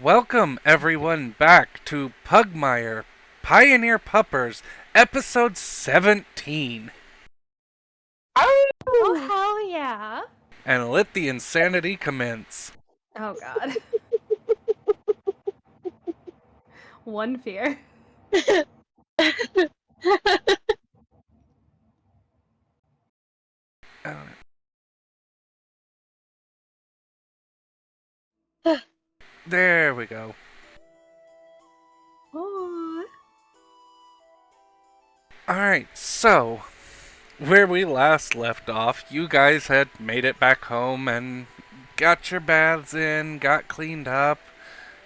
Welcome everyone back to Pugmire, Pioneer Puppers, episode 17. Oh, Oh, hell yeah. And let the insanity commence. Oh, God. One fear. There we go. Oh. Alright, so, where we last left off, you guys had made it back home and got your baths in, got cleaned up,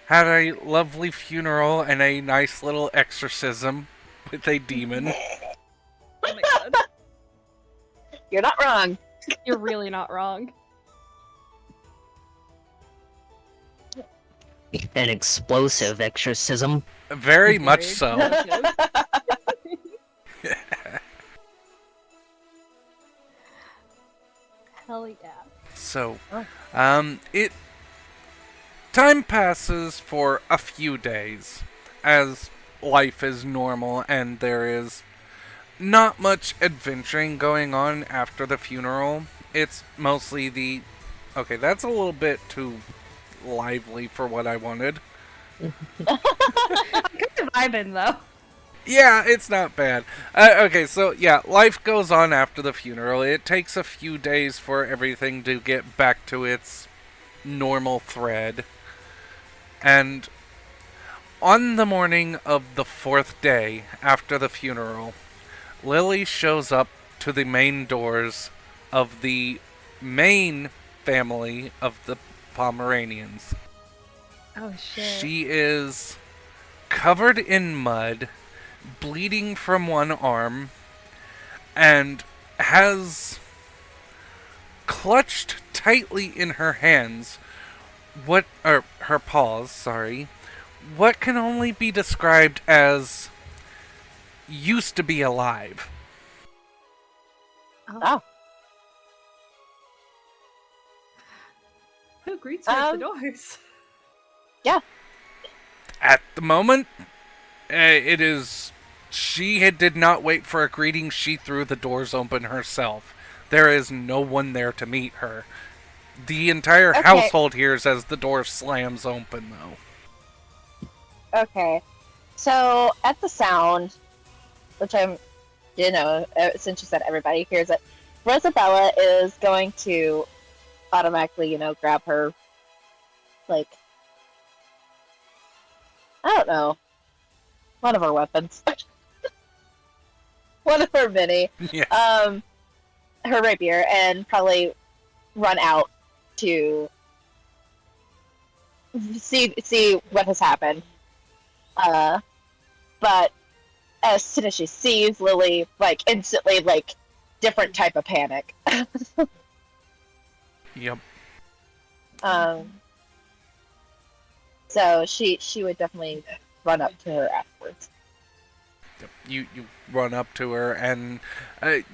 had a lovely funeral and a nice little exorcism with a demon. Oh my God. you're not wrong. You're really not wrong. An explosive exorcism. Very much so. explosive. Hell yeah. So, it time passes for a few days as life is normal and there is not much adventuring going on after the funeral. It's mostly the okay, that's a little bit too lively for what I wanted. I'm kind of vibing, though. Yeah, it's not bad. Okay, so yeah, life goes on after the funeral. It takes a few days for everything to get back to its normal thread. And on the morning of the fourth day after the funeral, Lily shows up to the main doors of the main family of the Pomeranians. Oh, shit. She is covered in mud, bleeding from one arm, and has clutched tightly in her hands her paws, sorry, what can only be described as used to be alive. Oh. Who greets her at the doors? At the moment, it is. Did not wait for a greeting. She threw the doors open herself. There is no one there to meet her. The entire Okay. household hears as the door slams open, though. Okay. So, at the sound, which since you said everybody hears it, Rosabella is going to automatically, grab her, like, I don't know, one of her weapons. One of her many. Yes. Her rapier, and probably run out to see what has happened. But as soon as she sees Lily, like instantly, like different type of panic. Yep. So she would definitely run up to her afterwards. You run up to her, and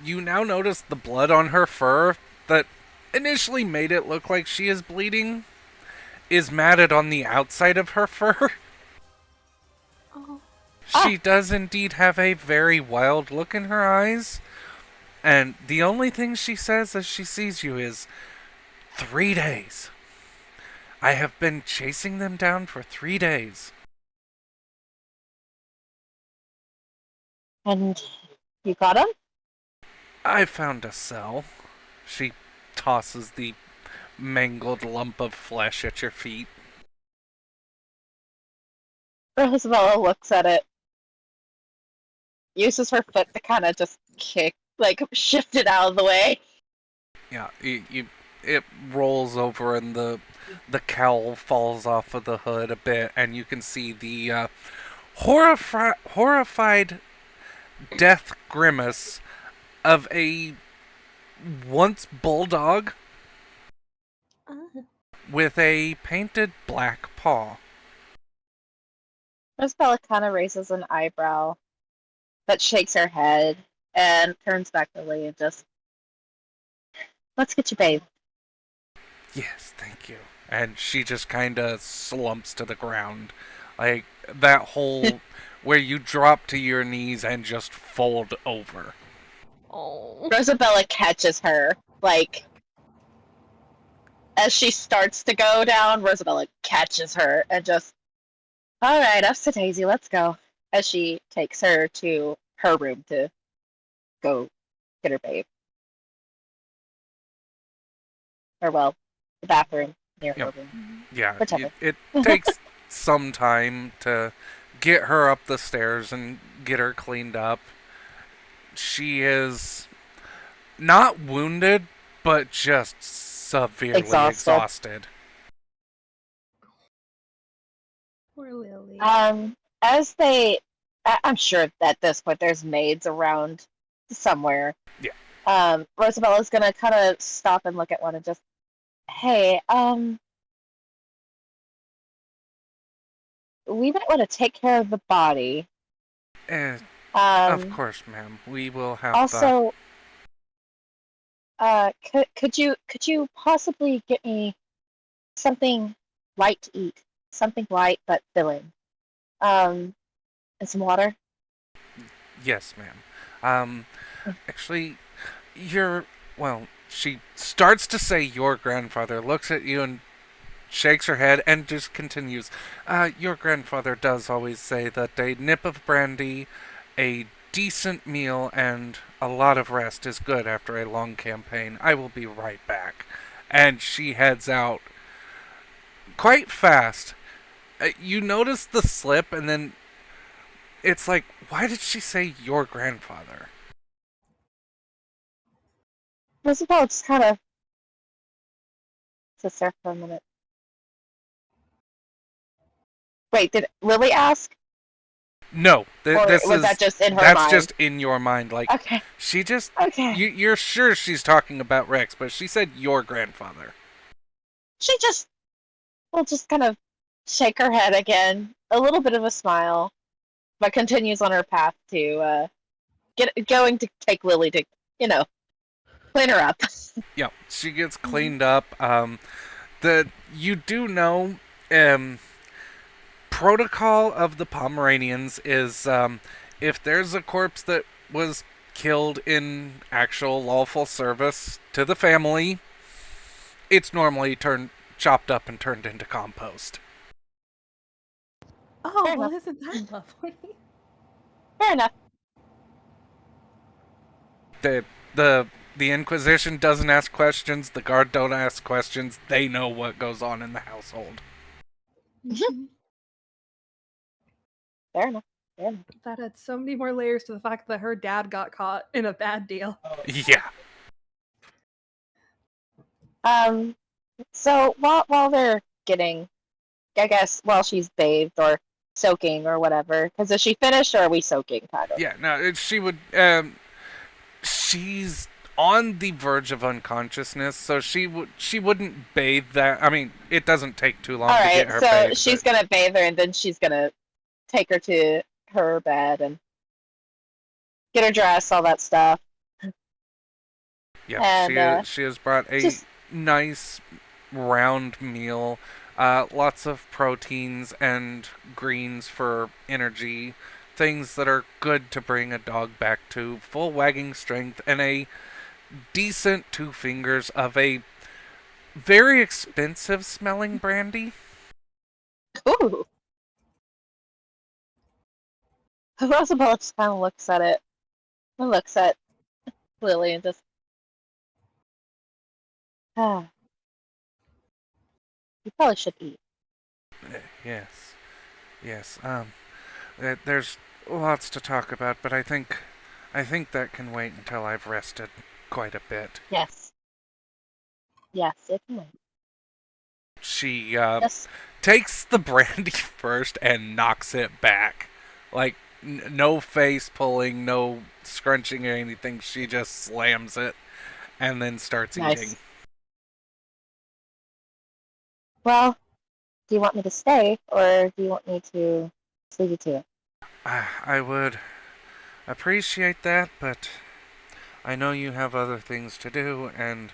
you now notice the blood on her fur that initially made it look like she is bleeding is matted on the outside of her fur. Oh. She does indeed have a very wild look in her eyes, and the only thing she says as she sees you is, 3 days. I have been chasing them down for 3 days. And you got him? I found a cell. She tosses the mangled lump of flesh at your feet. Rosabella looks at it, uses her foot to kind of just kick, like shift it out of the way. Yeah, it rolls over and the cowl falls off of the hood a bit, and you can see the horrified death grimace of a once bulldog with a painted black paw. Rosabella kind of raises an eyebrow, but shakes her head and turns back to Lee and just, let's get you bathed. Yes, thank you. and she just kind of slumps to the ground. Like that whole where you drop to your knees and just fold over. Oh. Rosabella catches her, like, as she starts to go down, Rosabella catches her and just, all right, up to Daisy, let's go. As she takes her to her room to go get her babe. Or, well, the bathroom near her Yep. room. Yeah, Whichever. it takes some time to get her up the stairs and get her cleaned up. She is not wounded, but just severely Exhausted. exhausted. Poor Lily. As they, I'm sure at this point there's maids around somewhere. Yeah. Rosabella's gonna kind of stop and look at one and just, hey, we might want to take care of the body. Eh, of Um, course, ma'am. We will have also, could you possibly get me something light to eat, something light but filling, and some water. Yes, ma'am. Actually, well, she starts to say your grandfather, looks at you and shakes her head and just continues. Your grandfather does always say that a nip of brandy, a decent meal, and a lot of rest is good after a long campaign. I will be right back. And she heads out quite fast. You notice the slip, and then it's like, why did she say your grandfather? Roosevelt just kind of sits there for a minute. Wait, did Lily ask, No, or this was is that just in her that's mind? just in your mind. Like Okay. she just Okay. you're sure she's talking about Rex, but she said your grandfather. She just will just kind of shake her head again, a little bit of a smile, but continues on her path to going to take Lily to, you know, clean her up. Yeah, she gets cleaned up. The you do know, um, protocol of the Pomeranians is if there's a corpse that was killed in actual lawful service to the family, it's normally chopped up and turned into compost. Oh, Fair well, enough. isn't that lovely? Fair enough. The the Inquisition doesn't ask questions. The guard don't ask questions. They know what goes on in the household. Mhm. Fair enough. Fair enough. That adds so many more layers to the fact that her dad got caught in a bad deal. Yeah. Um. So while they're getting, I guess, while she's bathed or soaking or whatever, because is she finished or are we soaking kind of? Yeah. No, she would. She's on the verge of unconsciousness, so she wouldn't bathe that. I mean, it doesn't take too long All to right. get her So bathed. she's But gonna bathe her and then she's gonna take her to her bed and get her dressed, all that stuff. yeah, And she has brought a just nice round meal. Lots of proteins and greens for energy. Things that are good to bring a dog back to full wagging strength and a decent 2 fingers of a very expensive smelling brandy. ooh. Rosabella just kind of looks at it and looks at Lily and just, ah, you probably should eat. Yes, yes. There's lots to talk about, but I think that can wait until I've rested quite a bit. Yes. Yes, it can wait. She Yes. takes the brandy first and knocks it back. Like, no face pulling, no scrunching or anything. She just slams it and then starts Nice. eating. Well, do you want me to stay or do you want me to leave you to it? I would appreciate that, but I know you have other things to do, and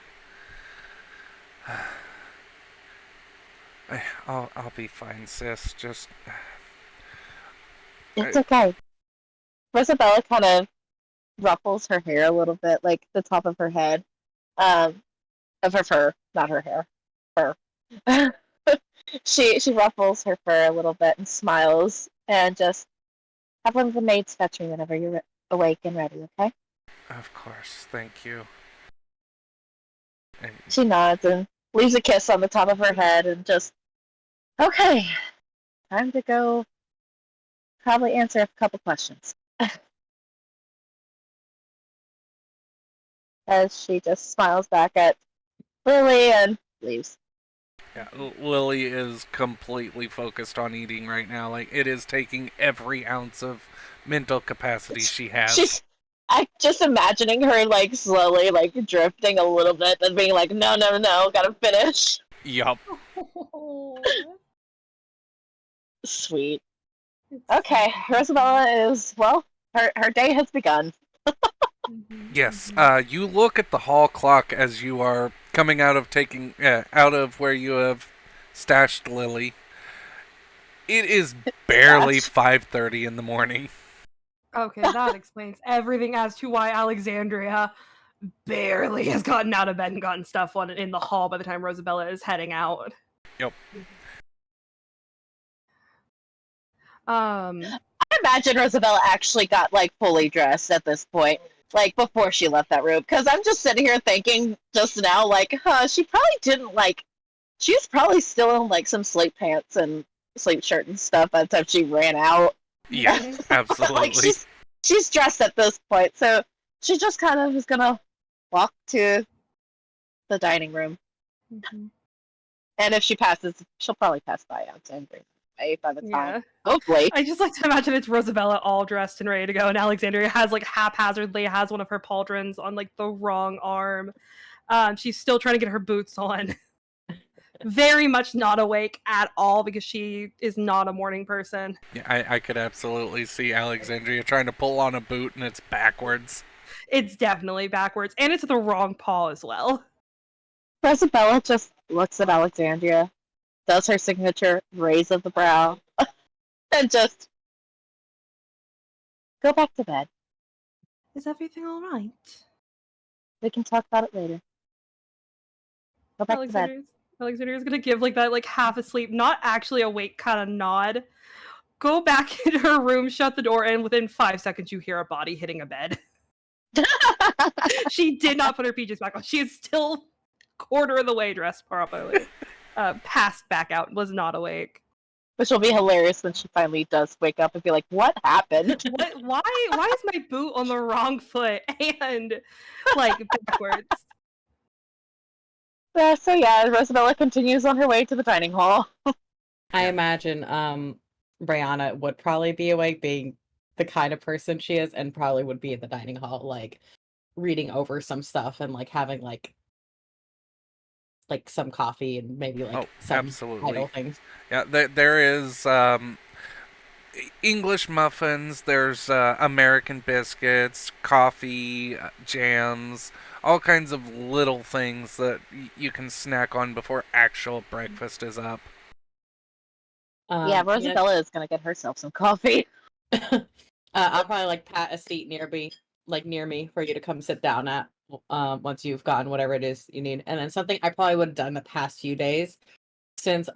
I'll be fine, sis. Just It's okay. Rosabella kind of ruffles her hair a little bit, like the top of her head, um, of her fur, not her hair, fur. She ruffles her fur a little bit and smiles and just have one of the maids fetch me whenever you're awake and ready, okay? of course, thank you. And She nods and leaves a kiss on the top of her head and just, okay, time to go probably answer a couple questions. As she just smiles back at Lily and leaves. yeah, Lily is completely focused on eating right now. Like it is taking every ounce of mental capacity she has. She's I just imagining her like slowly like drifting a little bit and being like, no, no, no, gotta finish. Yup. Sweet. Okay, Rosabella is well, her day has begun. Yes. You look at the hall clock as you are coming out of out of where you have stashed Lily. It is barely Gosh. 5:30 in the morning. Okay, that explains everything as to why Alexandria barely has gotten out of bed and gotten stuff on in the hall by the time Rosabella is heading out. Yep. Um, I imagine Rosabella actually got like fully dressed at this point, like before she left that room. Because I'm just sitting here thinking just now, like, she probably didn't like. She's probably still in like some sleep pants and sleep shirt and stuff by the time she ran out. Yeah, absolutely. Like she's dressed at this point, so she just kind of is gonna walk to the dining room, and if she passes, she'll probably pass by Alexandria by the time. yeah. Hopefully, I just like to imagine it's Rosabella all dressed and ready to go, and Alexandria has like haphazardly has one of her pauldrons on like the wrong arm. She's still trying to get her boots on. Very much not awake at all because she is not a morning person. Yeah, I could absolutely see Alexandria trying to pull on a boot and it's backwards. It's definitely backwards, and it's the wrong paw as well. Rosabella just looks at Alexandria, does her signature raise of the brow, and just go back to bed. Is everything all right? We can talk about it later. Go back to bed. Alexandria's gonna give like that like half asleep, not actually awake kind of nod. Go back into her room, shut the door, and within 5 seconds you hear a body hitting a bed. She did not put her PJs back on. She is still quarter of the way dressed properly. Passed back out, was not awake. Which will be hilarious when she finally does wake up and be like, "What happened?" What? Why is my boot on the wrong foot and like backwards? So yeah, Rosabella continues on her way to the dining hall. I imagine Brianna would probably be awake, being the kind of person she is, and probably would be in the dining hall, like reading over some stuff and like having like some coffee and maybe like some absolutely. idle things. Yeah, there is English muffins, there's American biscuits, coffee, jams, all kinds of little things that you can snack on before actual breakfast is up. Yeah, Rosabella is gonna get herself some coffee. I'll probably like pat a seat near me for you to come sit down at once you've gotten whatever it is you need. And then something I probably would have done the past few days since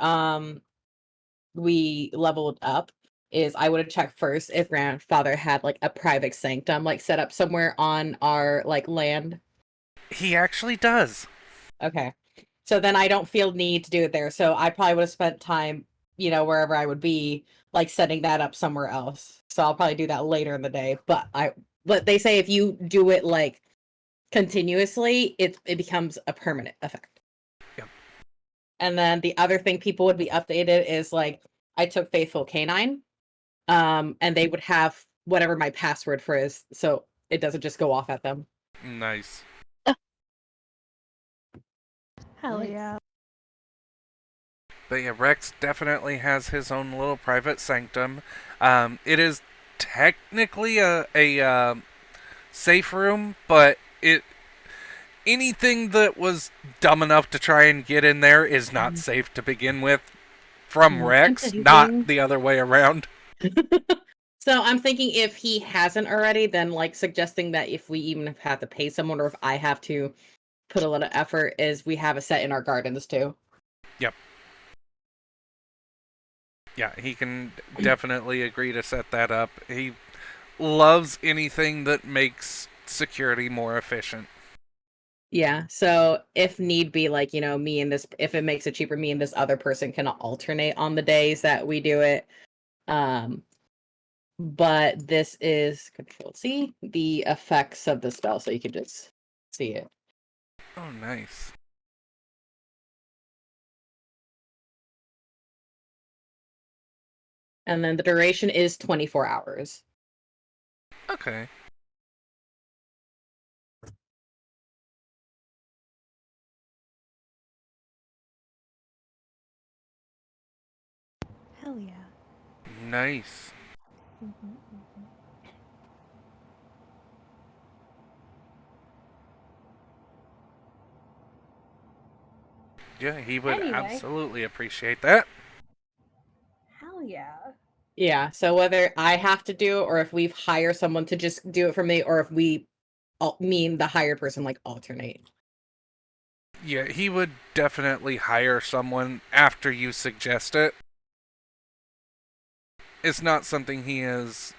we leveled up is I would have checked first if grandfather had like a private sanctum like set up somewhere on our like land. He actually does. Okay. So then I don't feel need to do it there. So I probably would have spent time, wherever I would be, like setting that up somewhere else. So I'll probably do that later in the day. But they say if you do it like continuously, it becomes a permanent effect. Yep. And then the other thing people would be updated is like I took Faithful Canine, and they would have whatever my password for is, so it doesn't just go off at them. Nice. Hell yeah. But yeah, Rex definitely has his own little private sanctum. It is technically a safe room, but anything that was dumb enough to try and get in there is not safe to begin with. from I'm Rex, thinking- not the other way around. So I'm thinking if he hasn't already, then like suggesting that if we even have to pay someone or if I have to put a little effort, is we have a set in our gardens too. Yep. Yeah, he can definitely agree to set that up. He loves anything that makes security more efficient. Yeah, so if need be, like, me and this, if it makes it cheaper, me and this other person can alternate on the days that we do it. But this is Control C, the effects of the spell, so you can just see it. Oh, nice. And then the duration is 24 hours. Okay. Hell yeah. Nice. Yeah, he would Anyway. absolutely appreciate that. Hell yeah. Yeah, so whether I have to do it or if we hire someone to just do it for me, or if we, me and the hired person, like, alternate. Yeah, he would definitely hire someone after you suggest it. It's not something he has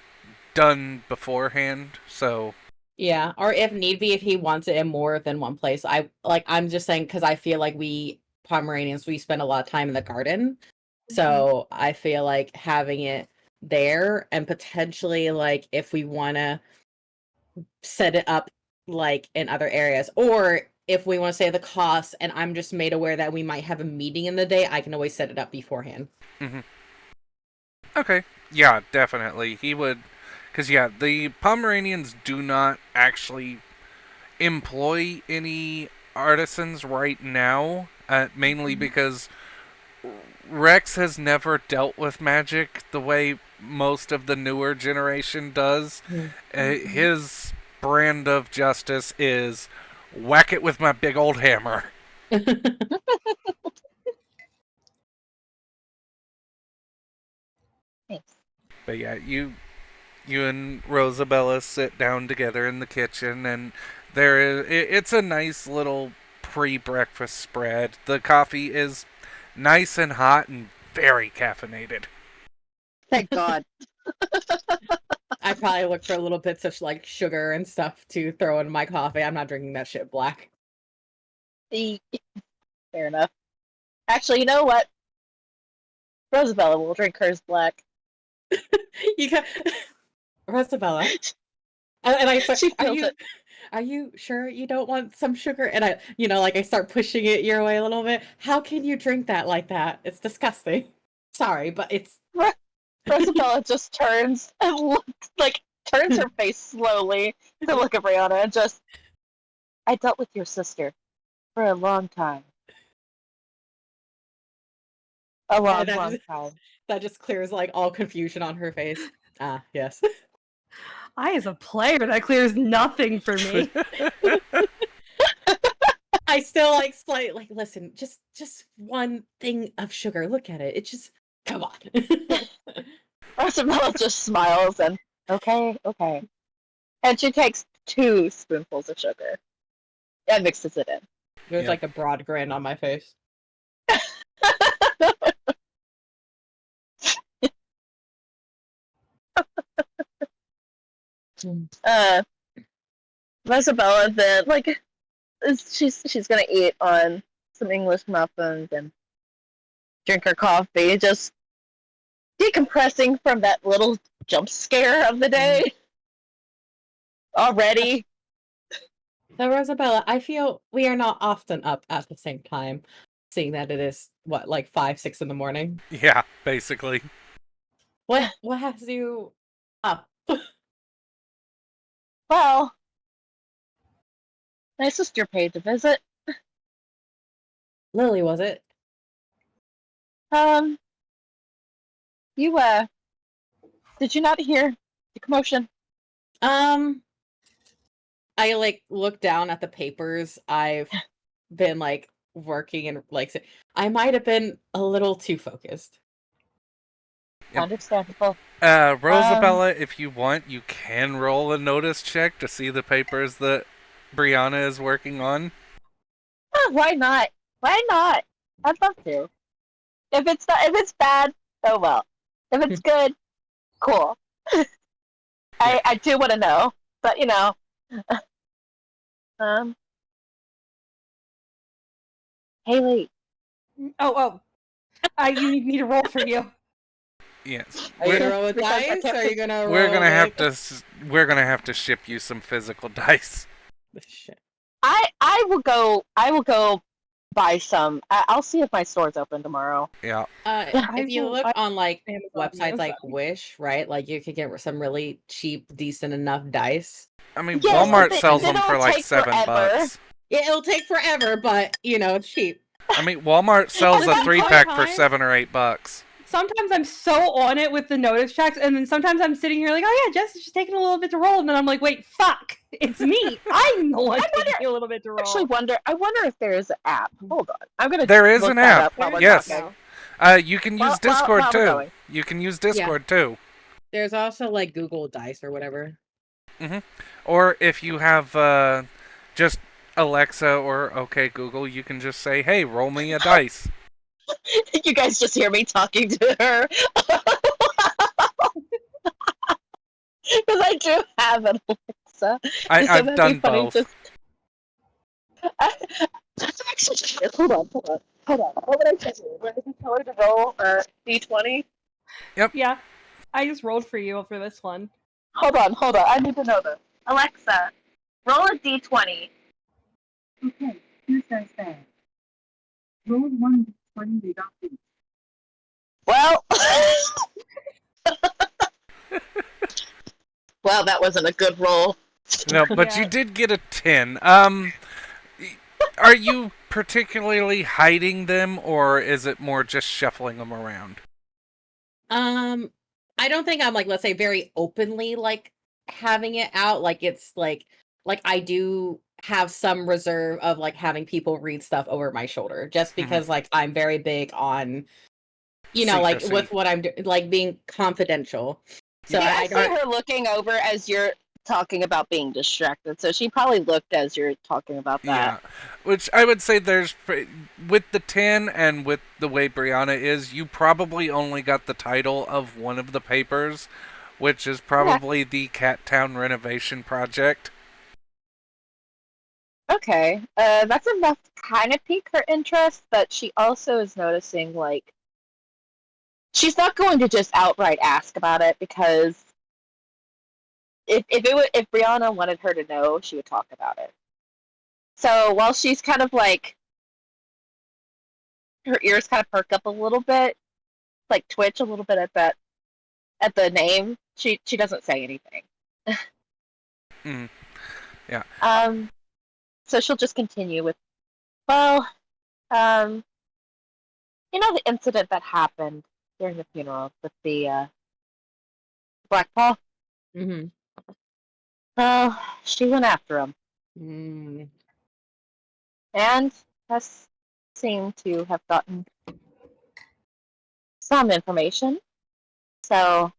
done beforehand, so Yeah, or if need be, if he wants it in more than one place. I'm just saying because I feel like we Pomeranians, we spend a lot of time in the garden. So I feel like having it there and potentially like if we want to set it up like in other areas, or if we want to save the cost and I'm just made aware that we might have a meeting in the day, I can always set it up beforehand. okay. Yeah, definitely. He would, because yeah, the Pomeranians do not actually employ any artisans right now, mainly because Rex has never dealt with magic the way most of the newer generation does. His brand of justice is whack it with my big old hammer. Thanks. But yeah, you and Rosabella sit down together in the kitchen, and it's a nice little pre-breakfast spread. The coffee is nice and hot and very caffeinated. Thank God. I probably look for little bits of like sugar and stuff to throw in my coffee. I'm not drinking that shit black. Fair enough. Actually, you know what? Rosabella will drink hers black. You got Rosabella. And I start, She feels it. are you sure you don't want some sugar? And I, like I start pushing it your way a little bit. How can you drink that like that? It's disgusting. Sorry, but it's Rosabella just turns and looks like turns her face slowly to look at Brianna and just I dealt with your sister for a long time. A long, that long just, time. that just clears like all confusion on her face. Ah, yes. I, as a player, that clears nothing for me. I still like slight listen, just one thing of sugar. Look at it. It just come on. Rosabella just smiles and okay. And she takes 2 spoonfuls of sugar and mixes it in. There's Yeah. like a broad grin on my face. Rosabella then she's gonna eat on some English muffins and drink her coffee, just decompressing from that little jump scare of the day already. So Rosabella, I feel we are not often up at the same time, seeing that it is what, like 5, 6 in the morning. Yeah, basically. What has you up? Well, my sister paid to visit. Lily, was it? You did you not hear the commotion? I like look down at the papers I've been like working and like I might have been a little too focused. Yep. Understandable. Rosabella, if you want, you can roll a notice check to see the papers that Brianna is working on. Why not? Why not? I'd love to. If it's bad, oh well. If it's good, cool. I do want to know, but um, Haley, Oh. You need me to roll for you. Yes, Are you we're, gonna roll with Because I dice? can't Or are you gonna roll? we're gonna have like... to we're gonna have to ship you some physical dice. Shit. I will go buy some. I'll see if my store's open tomorrow. Yeah. If you look on like Amazon websites you, like so. Wish, right? Like you could get some really cheap, decent enough dice. I mean, Yes, Walmart but sells they them for don't like take $7. forever. Yeah, it'll take forever, but it's cheap. I mean, Walmart sells At a that 3-pack for time- $7 or $8. Sometimes I'm so on it with the notice checks, and then sometimes I'm sitting here like, oh yeah, Jess is just taking a little bit to roll, and then I'm like, wait, fuck, it's me. I'm the one taking a little bit to roll. Actually, I wonder if there is an app. Hold on, I'm gonna. There is look an that app, up while we're yes. talking. You can use While Discord we're too. going. You can use Discord too. There's also like Google Dice or whatever. Or if you have just Alexa or OK Google, you can just say, "Hey, roll me a dice." You guys just hear me talking to her. Because I do have an Alexa. I've that'd be done funny both. That's actually. Hold on. What would I tell you? Would I tell her to roll D20? Yeah, I just rolled for you for this one. Hold on. I need to know this. Alexa, roll a D20. Okay, here says that. Roll 1 d20 without this. Well. Well, that wasn't a good roll. No, but Yeah. you did get a 10. Are you particularly hiding them, or is it more just shuffling them around? I don't think I'm like, let's say, very openly like having it out. Like it's like I do have some reserve of like having people read stuff over my shoulder, just because like I'm very big on, like Secrecy. with what I'm doing, like being confidential. So Yeah, I I see don't. her looking over as you're talking about being distracted. So she probably looked as you're talking about that. Yeah, which I would say with the 10 and with the way Brianna is, you probably only got the title of one of the papers, which is probably the Cat Town renovation project. Okay, that's enough to kind of pique her interest, but she also is noticing, like, she's not going to just outright ask about it, because if Brianna wanted her to know, she would talk about it. So while she's kind of like, her ears kind of perk up a little bit, like twitch a little bit at the name, she doesn't say anything. Yeah. So she'll just continue with, well, the incident that happened during the funeral with the Black Paw? Mm-hmm. Well, she went after him, and has seemed to have gotten some information. So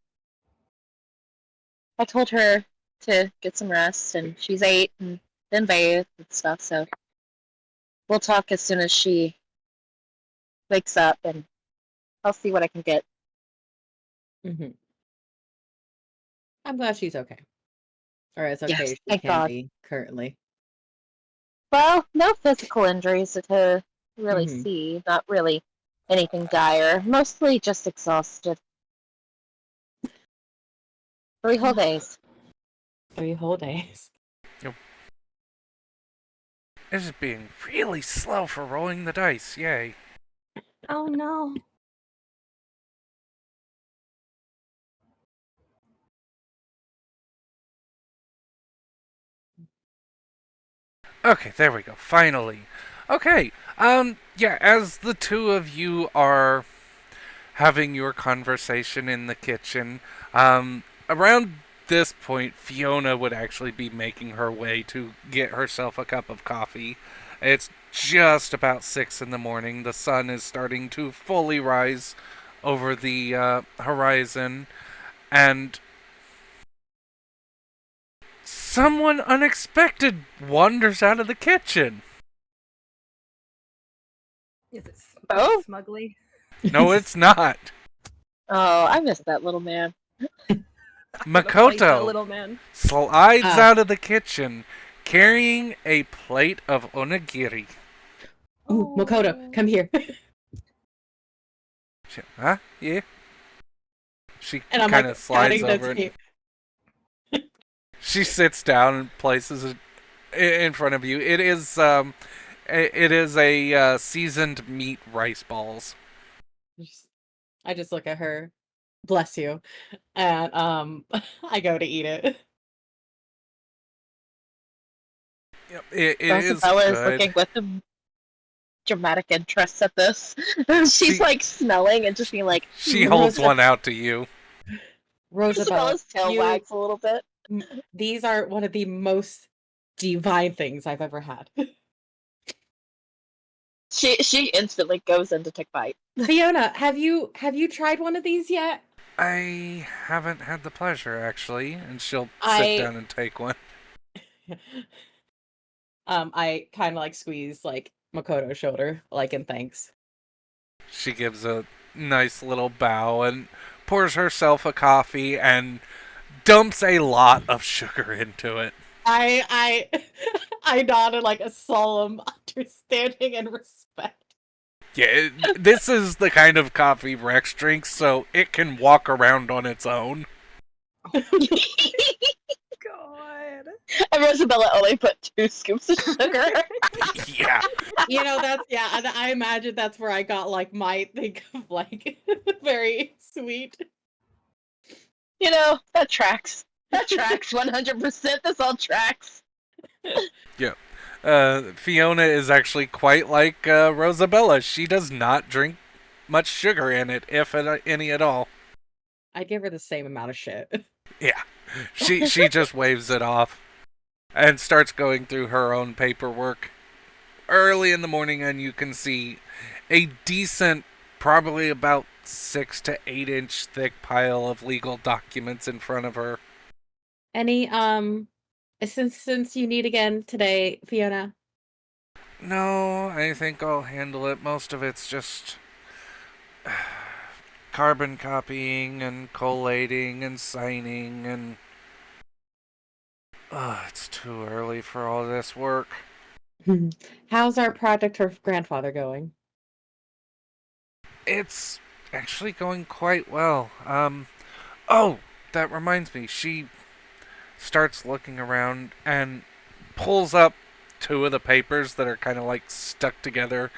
I told her to get some rest, and she's ate and then bathed and stuff. So we'll talk as soon as she wakes up, and I'll see what I can get. Mm-hmm. I'm glad she's okay. Or as okay Yes, as she thank can God. be currently. Well, no physical injuries to really Mhm. see. Not really anything dire. Mostly just exhausted. 3 whole days. 3 whole days. This is being really slow for rolling the dice. Yay. Oh no. Okay, there we go. Finally. Okay. Yeah, as the two of you are having your conversation in the kitchen, around this point, Fiona would actually be making her way to get herself a cup of coffee. It's just about 6 in the morning. The sun is starting to fully rise over the horizon, and someone unexpected wanders out of the kitchen. Is it Oh? smugly? No, it's not. Oh, I missed that little man. Gonna fight that Makoto little man. slides Ah. out of the kitchen carrying a plate of onigiri. Ooh, Makoto, come here. Huh? Yeah. She And I'm kind like of slides counting the over and tape. she sits down and places it in front of you. It is a seasoned meat rice balls. I just look at her. Bless you. And I go to eat it. Yep, it is Rosabella is good. looking with dramatic interest at this. She's She- like smelling and just being like, She holds Rosa- one out to you. Rosabella, Rosabella's tail you, wags a little bit. these are one of the most divine things I've ever had. She instantly goes in to take bite. Fiona, have you tried one of these yet? I haven't had the pleasure, actually, and she'll sit I- down and take one. I kind of like squeeze like Makoto's shoulder, like in thanks. She gives a nice little bow and pours herself a coffee and dumps a lot of sugar into it. I I nodded like a solemn understanding and respect. Yeah, this is the kind of coffee Rex drinks, so it can walk around on its own. God. And Rosabella only put 2 scoops of sugar. Yeah. You know, that's and I imagine that's where I got like my think of like very sweet. You know, that tracks. That tracks 100%. This all tracks. Fiona is actually quite like Rosabella. She does not drink much sugar in it, if any at all. I give her the same amount of shit. Yeah. She just waves it off and starts going through her own paperwork. Early in the morning, and you can see a decent, probably about 6 to 8 inch thick pile of legal documents in front of her. Any assistance you need again today, Fiona? No, I think I'll handle it. Most of it's just carbon copying and collating and signing and... it's too early for all this work. How's our project for grandfather going? It's actually going quite well. Oh, that reminds me. She starts looking around and pulls up 2 of the papers that are kind of like stuck together.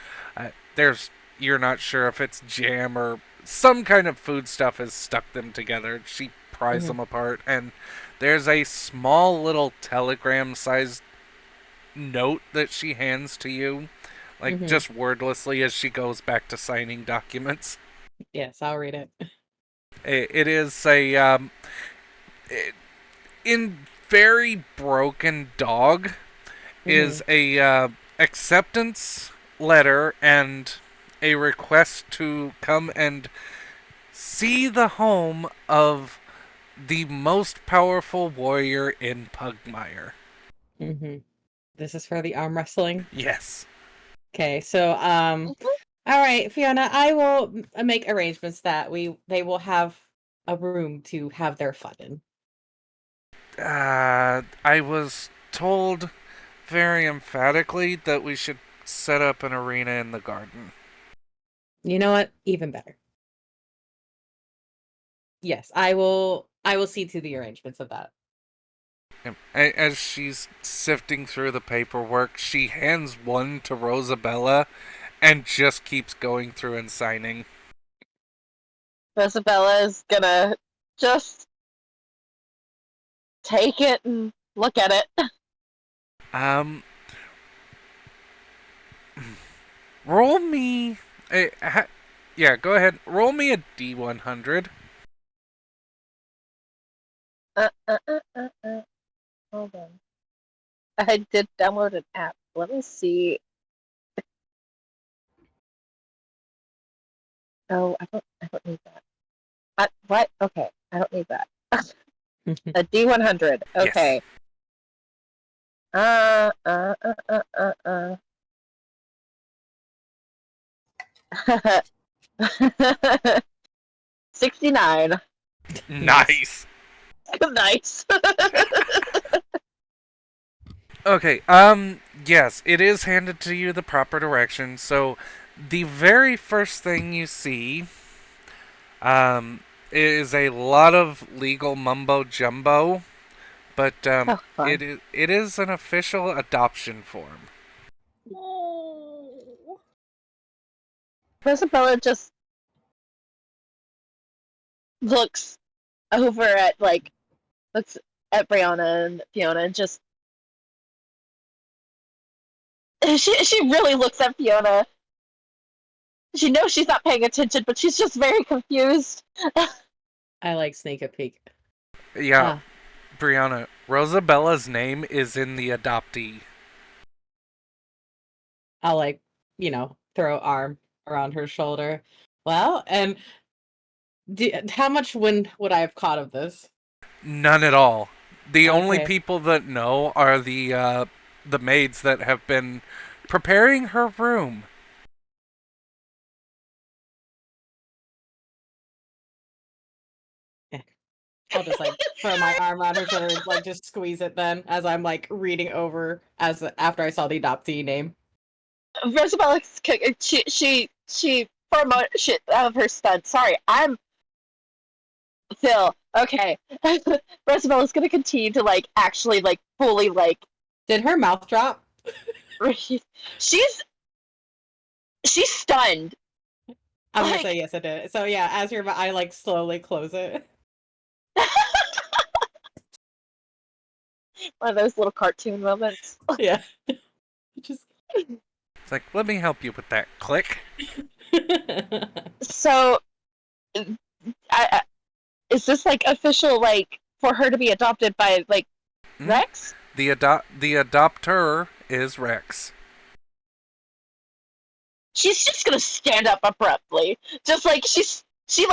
You're not sure if it's jam or some kind of food stuff has stuck them together. She pries them apart, and there's a small little telegram-sized note that she hands to you, like just wordlessly as she goes back to signing documents. Yes, I'll read it. It is a in very broken dog is a acceptance letter and a request to come and see the home of the most powerful warrior in Pugmire. This is for the arm wrestling. Yes. Okay, so all right, Fiona, I will make arrangements that they will have a room to have their fun in. I was told very emphatically that we should set up an arena in the garden. You know what? Even better. Yes, I will see to the arrangements of that. As she's sifting through the paperwork, she hands one to Rosabella and just keeps going through and signing. Rosabella is gonna just take it and look at it. Roll me... yeah, go ahead. Roll me a D100. Hold on. I did download an app. Let me see. Oh, I don't need that. What? Okay, I don't need that. A D100. Yes. Okay. Uh, uh, uh, uh, uh, uh. 69. Nice. Nice. Okay, yes, it is handed to you the proper direction. So, the very first thing you see, is a lot of legal mumbo jumbo, but, Oh, fun. it is an official adoption form. Oh. Rosabella just looks over at looks at Brianna and Fiona and just she really looks at Fiona. She knows she's not paying attention, but she's just very confused. I like sneak a peek. Yeah, Ah, Brianna, Rosabella's name is in the adoptee. I'll throw arm around her shoulder. Well, and how much wind would I have caught of this? None at all. The only Okay. people that know are the maids that have been preparing her room. I'll just throw my arm around her shoulder and just squeeze it then as I'm reading over after I saw the adoptee name. Rosabella, she for a moment shit out of her stunt. Sorry, I'm Phil. Okay, Rosabella's gonna continue to actually fully Did her mouth drop? she's stunned. I'm gonna Like- say yes, it did. So yeah, as I slowly close it. One of those little cartoon moments. Yeah. Just. It's like, let me help you with that. Click. So, is this official for her to be adopted by Hmm? Rex? The adopter is Rex. She's just gonna stand up abruptly, just she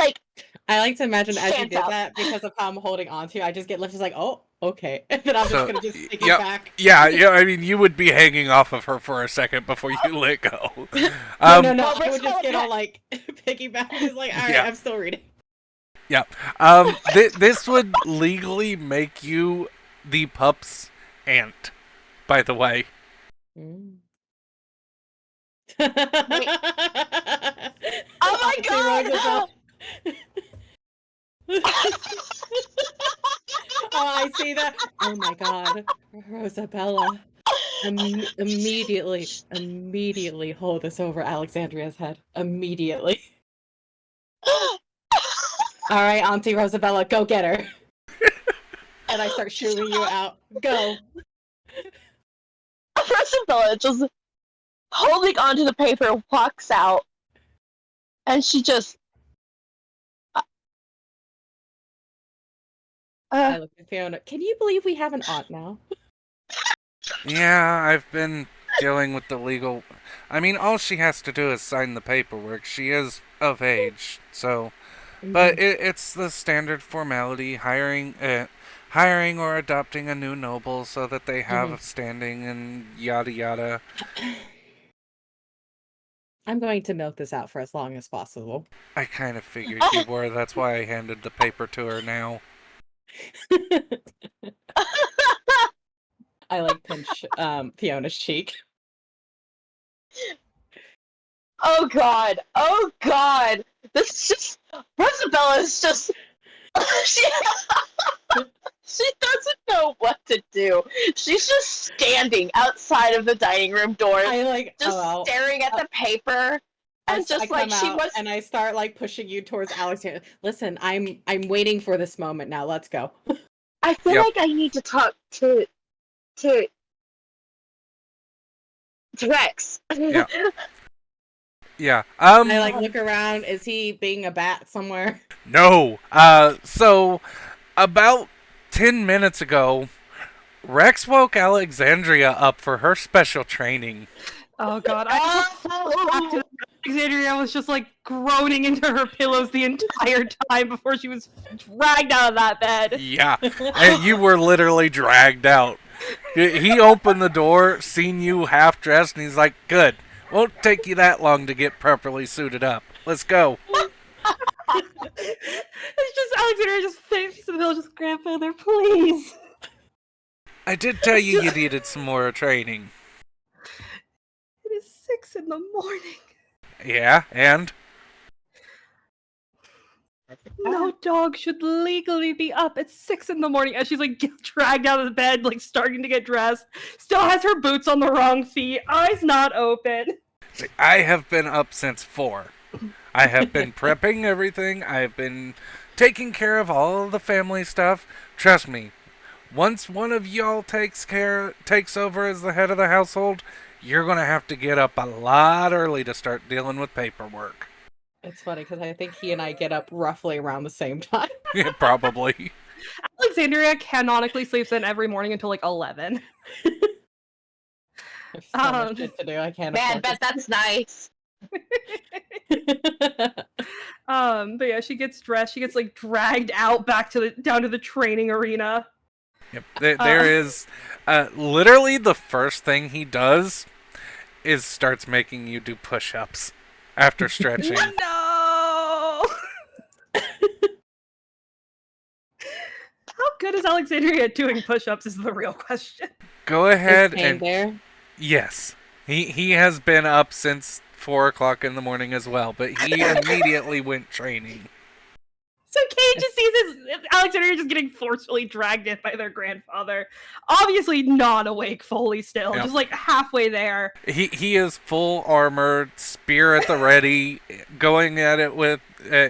I like to imagine as you Stands did up. that, because of how I'm holding on to you, I just get lifted oh, okay. And then I'm So, just gonna just take yep. it back. Yeah, I mean, you would be hanging off of her for a second before you let go. No, Well, I would just get Rosabella- all piggyback. Just alright, Yeah. I'm still reading. Yeah. This would legally make you the pup's aunt, by the way. Oh my god! Oh, I see that. Oh my god, Rosabella. Immediately hold this over Alexandria's head. Immediately. All right, Auntie Rosabella, go get her. And I start shooting you out. Go. Rosabella just holding onto the paper walks out, and she just. I look at Fiona. Can you believe we have an aunt now? Yeah, I've been dealing with the legal. I mean, all she has to do is sign the paperwork. She is of age, so. But it's the standard formality: hiring or adopting a new noble so that they have a standing and yada yada. I'm going to milk this out for as long as possible. I kind of figured you were. That's why I handed the paper to her now. I pinch Fiona's cheek. Oh god! Oh god! This is just Rosabella is just she she doesn't know what to do. She's just standing outside of the dining room door, just staring at the paper, and just I come she out was. and I start pushing you towards Alexander. Listen, I'm waiting for this moment now. Let's go. I feel Yep. like I need to talk to Rex. Yeah. Yeah. I look around. Is he being a bat somewhere? No. So about 10 minutes ago, Rex woke Alexandria up for her special training. Oh god, I back to Alexandria was just like groaning into her pillows the entire time before she was dragged out of that bed. Yeah, and you were literally dragged out. He opened the door, seen you half dressed, and he's like, "Good. Won't take you that long to get properly suited up. Let's go." It's just Alexandria just face to the pillow, just grandfather, please. I did tell you you needed some more training. It is 6 in the morning. Yeah, and No dog should legally be up at 6 in the morning as she's like dragged out of the bed, like starting to get dressed. Still has her boots on the wrong feet, eyes not open. I have been up since 4. I have been prepping everything. I've been taking care of all of the family stuff. Trust me, once one of y'all takes over as the head of the household, you're going to have to get up a lot early to start dealing with paperwork. It's funny because I think he and I get up roughly around the same time. Yeah, probably. Alexandria canonically sleeps in every morning until like 11. There's so much shit to do. I can't. Man, bet that's nice. But yeah, she gets dressed. She gets like dragged out back to down to the training arena. Yep. There is literally the first thing he does is starts making you do push-ups after stretching. No. How good is Alexandria at doing push-ups is the real question. Go ahead Is Kane and there? yes, he has been up since 4 o'clock in the morning as well, but he immediately went training. So Kate just sees Alexandria just getting forcefully dragged in by their grandfather. Obviously not awake fully still, Yep. just like halfway there. He is full armored, spear at the ready, going at it with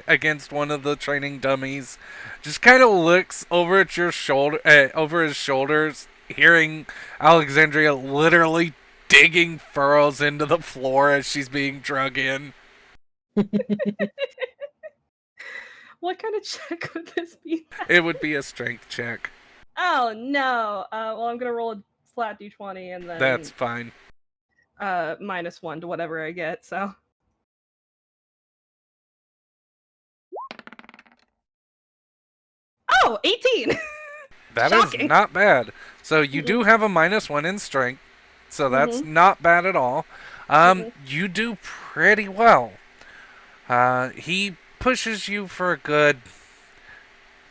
against one of the training dummies. Just kind of looks over at your shoulder, over his shoulders, hearing Alexandria literally digging furrows into the floor as she's being drug in. What kind of check would this be? It would be a strength check. Oh no. Well, I'm gonna roll a flat d20 and then That's fine. -1 to whatever I get. So. Oh, 18. That is Shocking. not bad. So you do have a -1 in strength, so that's not bad at all. You do pretty well. He pushes you for a good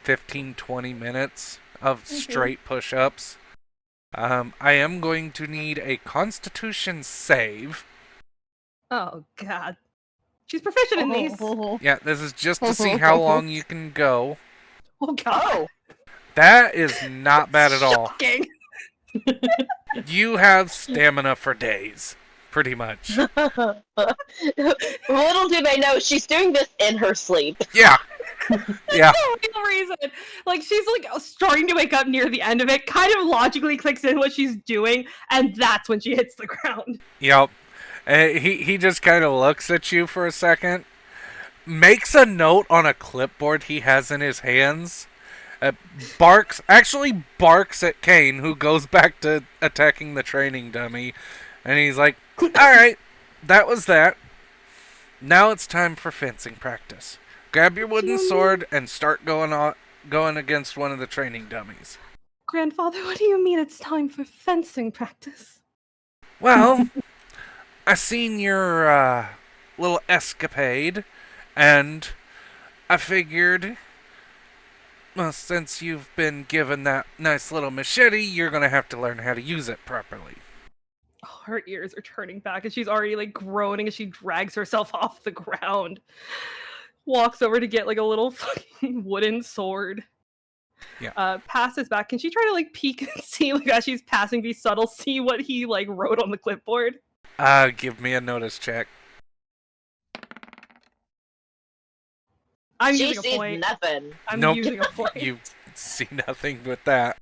15-20 minutes of straight push-ups. I am going to need a Constitution save. Oh god. She's proficient in these. Yeah, this is just to see how long you can go. Oh god. Oh, That is not bad at all. Shocking. You have stamina for days, pretty much. little do they know she's doing this in her sleep. Yeah. Yeah. No real reason. Like she's like starting to wake up near the end of it, kind of logically clicks in what she's doing, and that's when she hits the ground. Yep. He just kind of looks at you for a second, makes a note on a clipboard he has in his hands, barks at Kane, who goes back to attacking the training dummy, and he's like, "Alright, that was that. Now it's time for fencing practice. Grab your wooden sword and start going against one of the training dummies." Grandfather, what do you mean it's time for fencing practice? Well, I seen your little escapade, and I figured, well, since you've been given that nice little machete, you're gonna have to learn how to use it properly. Oh, her ears are turning back, and she's already like groaning as she drags herself off the ground. Walks over to get like a little fucking wooden sword. Yeah. Passes back. Can she try to like peek and see, like as she's passing, be subtle, see what he like wrote on the clipboard? Give me a notice check. I'm She using a sees point. nothing. I'm Nope. using a point. You see nothing with that.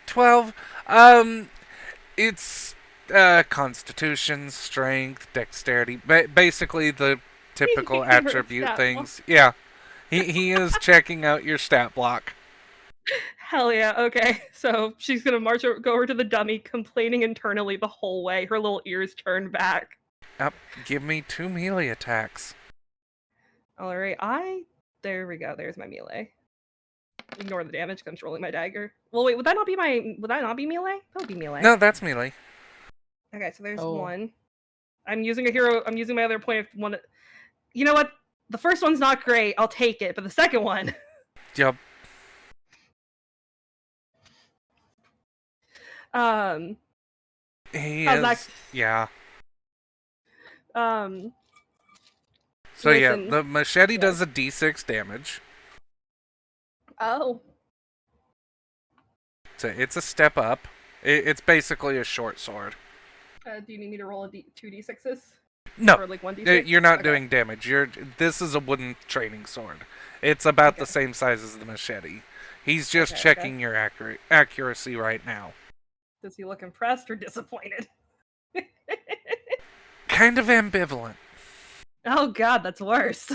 12. It's constitution, strength, dexterity, basically the typical Her attribute stat things. Yeah. He is checking out your stat block. Hell yeah, okay. So she's gonna go over to the dummy, complaining internally the whole way, her little ears turned back. Up, give me 2 melee attacks. Alright, there we go, there's my melee. Ignore the damage, 'cause I'm rolling my dagger. Well, wait, would that not be melee? That would be melee. No, that's melee. Okay, so there's Oh. one. I'm using my other point of one. You know what? The first one's not great, I'll take it, but the second one... Yup. He how's is. that? Yeah. Um, So yeah, listen. the machete Yeah. does a d6 damage. oh. So it's a step up. It's basically a short sword. Do you need me to roll 2d6s? No, Or like 1d6? you're not Okay. doing damage. This is a wooden training sword. It's about the Okay. same size as the machete. He's just Okay, checking your accuracy right now. Does he look impressed or disappointed? Kind of ambivalent. Oh god, that's worse.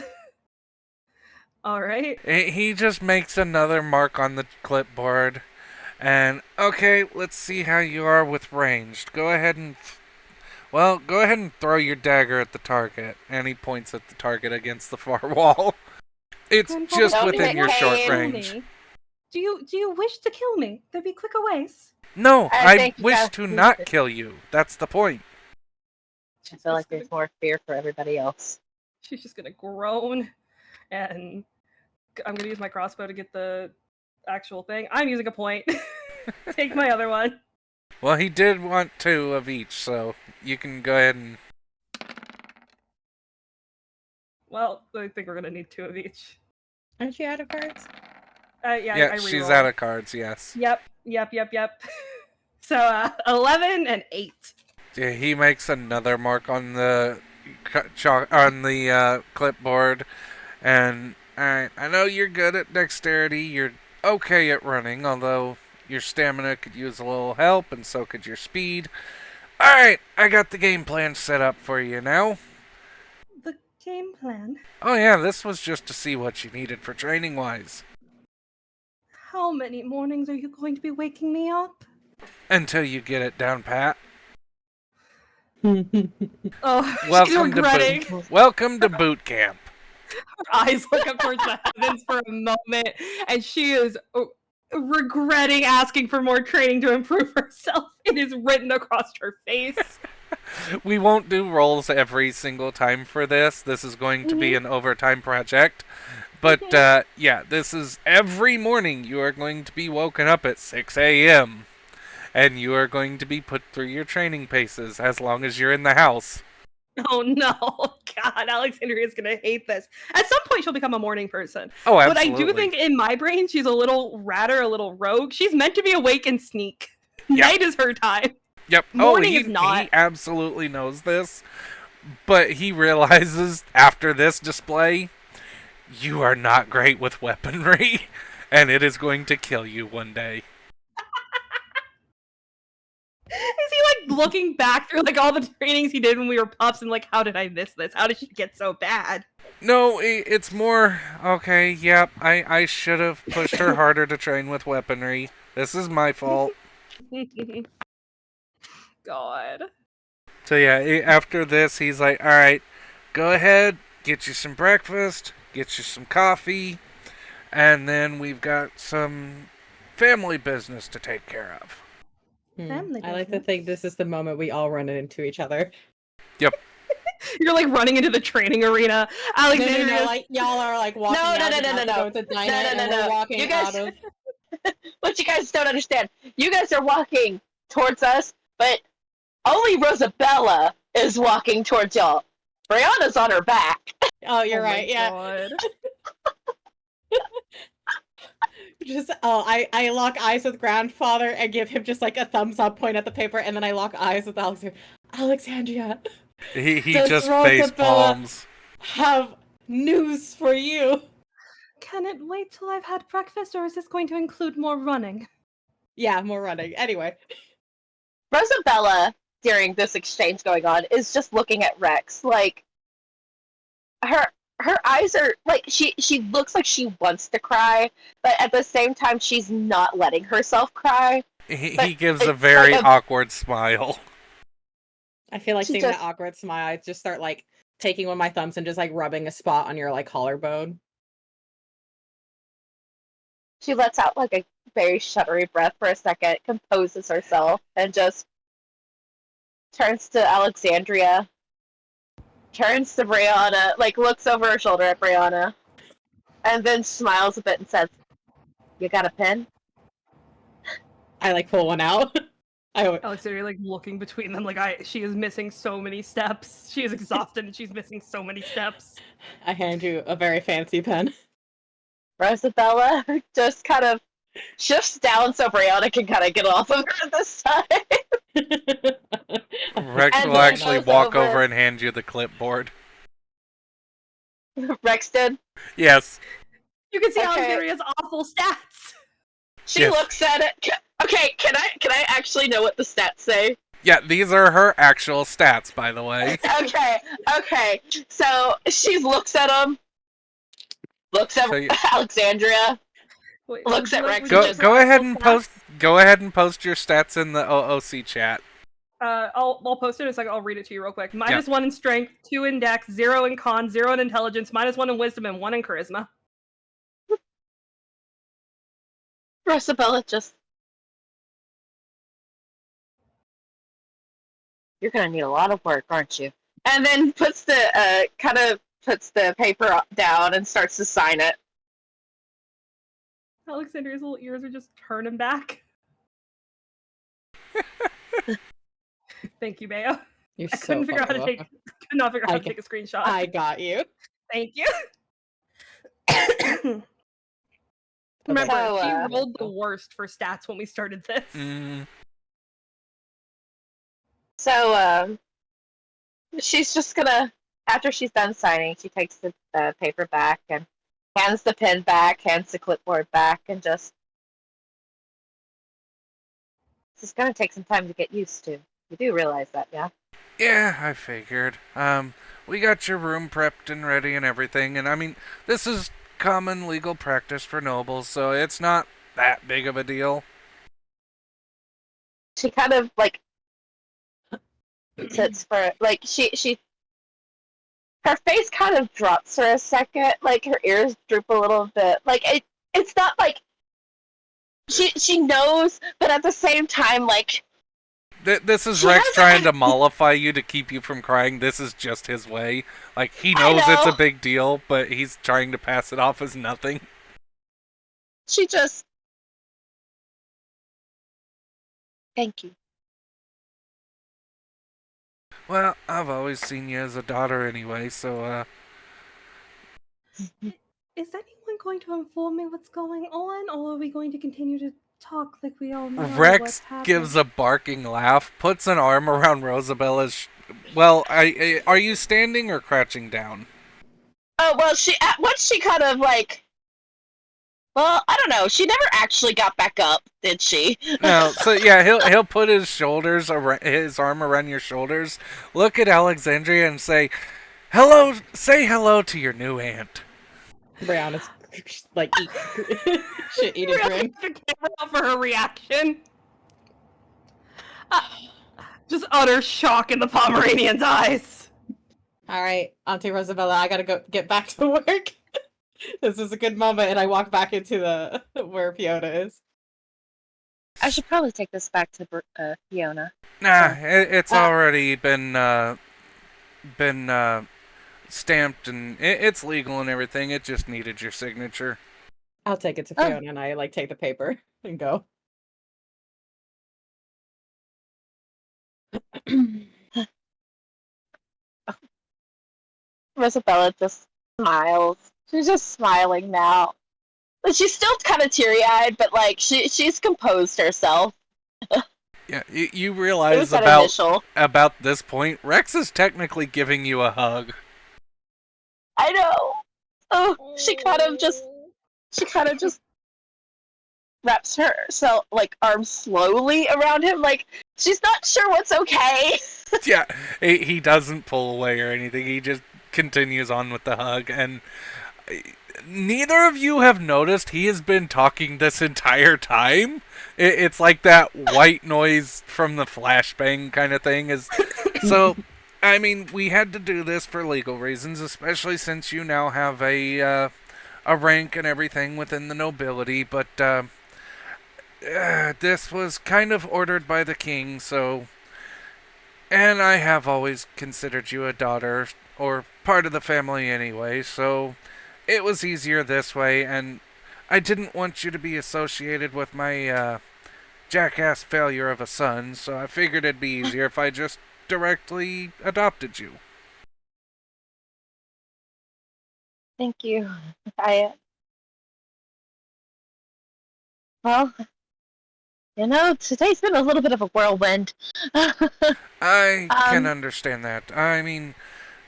Alright. He just makes another mark on the clipboard. And, okay, let's see how you are with ranged. Go ahead and throw your dagger at the target. And he points at the target against the far wall. It's just Don't within your short kill range. Do you wish to kill me? There'd be quicker ways. No, I I think you wish have to to- not kill you. That's the point. I feel like there's more fear for everybody else. She's just gonna groan, and I'm gonna use my crossbow to get the actual thing. I'm using a point. Take my other one. Well, he did want 2 of each, so you can go ahead and... Well, I think we're gonna need 2 of each. Aren't you out of cards? Yeah, I she's rerolled. out of cards, yes. Yep. So 11 and 8. Yeah, he makes another mark on the clipboard, and alright, I know you're good at dexterity, you're okay at running, although your stamina could use a little help, and so could your speed. Alright, I got the game plan set up for you now. The game plan. Oh yeah, this was just to see what you needed for training-wise. How many mornings are you going to be waking me up? Until you get it down pat. Oh, she's Welcome to regretting. Welcome to boot camp. Her eyes look up towards the heavens for a moment, and she is regretting asking for more training to improve herself. It is written across her face. We won't do rolls every single time for this. This is going to be an overtime project. But, yeah, this is every morning you are going to be woken up at 6 a.m. And you are going to be put through your training paces as long as you're in the house. Oh no, God, Alexandria's gonna hate this. At some point, she'll become a morning person. Oh, But absolutely. I do think in my brain, she's a little ratter, a little rogue. She's meant to be awake and sneak. Yeah. Night is her time. Yep. Morning he, is not. He absolutely knows this. But he realizes after this display, you are not great with weaponry. And it is going to kill you one day. Is he like looking back through like all the trainings he did when we were pups and like, how did I miss this? How did she get so bad? No, it's more, okay, yep, I should have pushed her harder to train with weaponry. This is my fault. God. So yeah, after this, he's like, alright, go ahead, get you some breakfast, get you some coffee, and then we've got some family business to take care of. Family I like to business. think this is the moment we all run into each other. You're like running into the training arena. Alexandria. like y'all are like walking No, no, out no, and no, about no, to no. go to diner, No, no, and no, we're no. walking You guys- out of. What you guys don't understand, you guys are walking towards us, but only Rosabella is walking towards y'all. Brianna's on her back. Oh, you're Oh my right. Yeah. God. Just I lock eyes with grandfather and give him just like a thumbs up, point at the paper, and then I lock eyes with Alexandria. He Does just Rosabella- face palms. Have news for you. Can it wait till I've had breakfast, or is this going to include more running? Yeah, more running. Anyway. Rosabella, during this exchange going on, is just looking at Rex like her her eyes are like she looks like she wants to cry, but at the same time she's not letting herself cry. He gives a it's very like awkward smile. I feel like She seeing just- that awkward smile, I just start like taking one of my thumbs and just like rubbing a spot on your like collarbone. She lets out like a very shuddery breath for a second, composes herself, and just turns to Alexandria, turns to Brianna, like looks over her shoulder at Brianna, and then smiles a bit and says, "You got a pen?" I like pull one out. Alexandria like looking between them like she is missing so many steps. She is exhausted and she's missing so many steps. I hand you a very fancy pen. Rosabella just kind of shifts down so Brianna can kind of get off of her this time. Rex And will then actually goes walk over- over and hand you the clipboard. Rex did. Yes. You can see Okay. Alexandria's awful stats. She Yes. looks at it. Okay, can I actually know what the stats say? Yeah, these are her actual stats, by the way. Okay. So she looks at him, looks at So you- Alexandria. Wait, Looks would at you Rex would Go you just- like go ahead full and stats? post. Go ahead and post your stats in the OOC chat. I'll post it in a second. I'll read it to you real quick. -1 in strength, 2 in dex, 0 in con, 0 in intelligence, -1 in wisdom, and 1 in charisma. Rosabella just. You're gonna need a lot of work, aren't you? And then puts the kind of puts the paper down and starts to sign it. Alexandria's little ears are just turning back. Thank you, Bayo. You're I couldn't figure out how to take. Could not figure out how to take a screenshot. I got you. Thank you. Remember, So, she rolled the worst for stats when we started this. Mm, So she's just gonna. After she's done signing, she takes the paper back and hands the pen back, hands the clipboard back, and just. This is gonna take some time to get used to. You do realize that, yeah? yeah, I figured. We got your room prepped and ready and everything, and I mean, this is common legal practice for nobles, so it's not that big of a deal. She kind of like sits for like she her face kind of drops for a second, like her ears droop a little bit. Like it's not like she knows, but at the same time, like This is She Rex has trying to mollify you to keep you from crying. This is just his way. Like, he I knows it's a know. big deal, but he's trying to pass it off as nothing. she just thank you. Well, I've always seen you as a daughter anyway, so, Is anyone going to inform me what's going on, or are we going to continue to talk like we all know what's Rex happening? gives a barking laugh, puts an arm around Rosabella's well, are you standing or crouching down? Oh well, once she kind of like. Well, I don't know. She never actually got back up, did she? No, so yeah, he'll put his arm around your shoulders, look at Alexandria and say hello to your new aunt. Brianna's like shit eating Really grin. the camera out for her reaction. Just utter shock in the Pomeranian's eyes. All right, Auntie Rosabella, I gotta go get back to work. This is a good moment, and I walk back into the where Fiona is. I should probably take this back to Fiona. Nah, it's already been stamped and it's legal and everything. It just needed your signature. I'll take it to Oh. Fiona, and I like take the paper and go. Rosabella just smiles. She's just smiling now. But she's still kind of teary-eyed, but like she's composed herself. Yeah, you It realize was that about initial. about this point, Rex is technically giving you a hug. I know. Oh, she kind of just wraps her like arms slowly around him, like she's not sure what's okay. Yeah, he doesn't pull away or anything. He just continues on with the hug, and neither of you have noticed he has been talking this entire time. It's like that white noise from the flashbang kind of thing. So, I mean, we had to do this for legal reasons, especially since you now have a rank and everything within the nobility. But this was kind of ordered by the king, so. And I have always considered you a daughter, or part of the family anyway, so it was easier this way, and I didn't want you to be associated with my jackass failure of a son, so I figured it'd be easier if I just directly adopted you. Thank you. I, well, today's been a little bit of a whirlwind. I can understand that. I mean,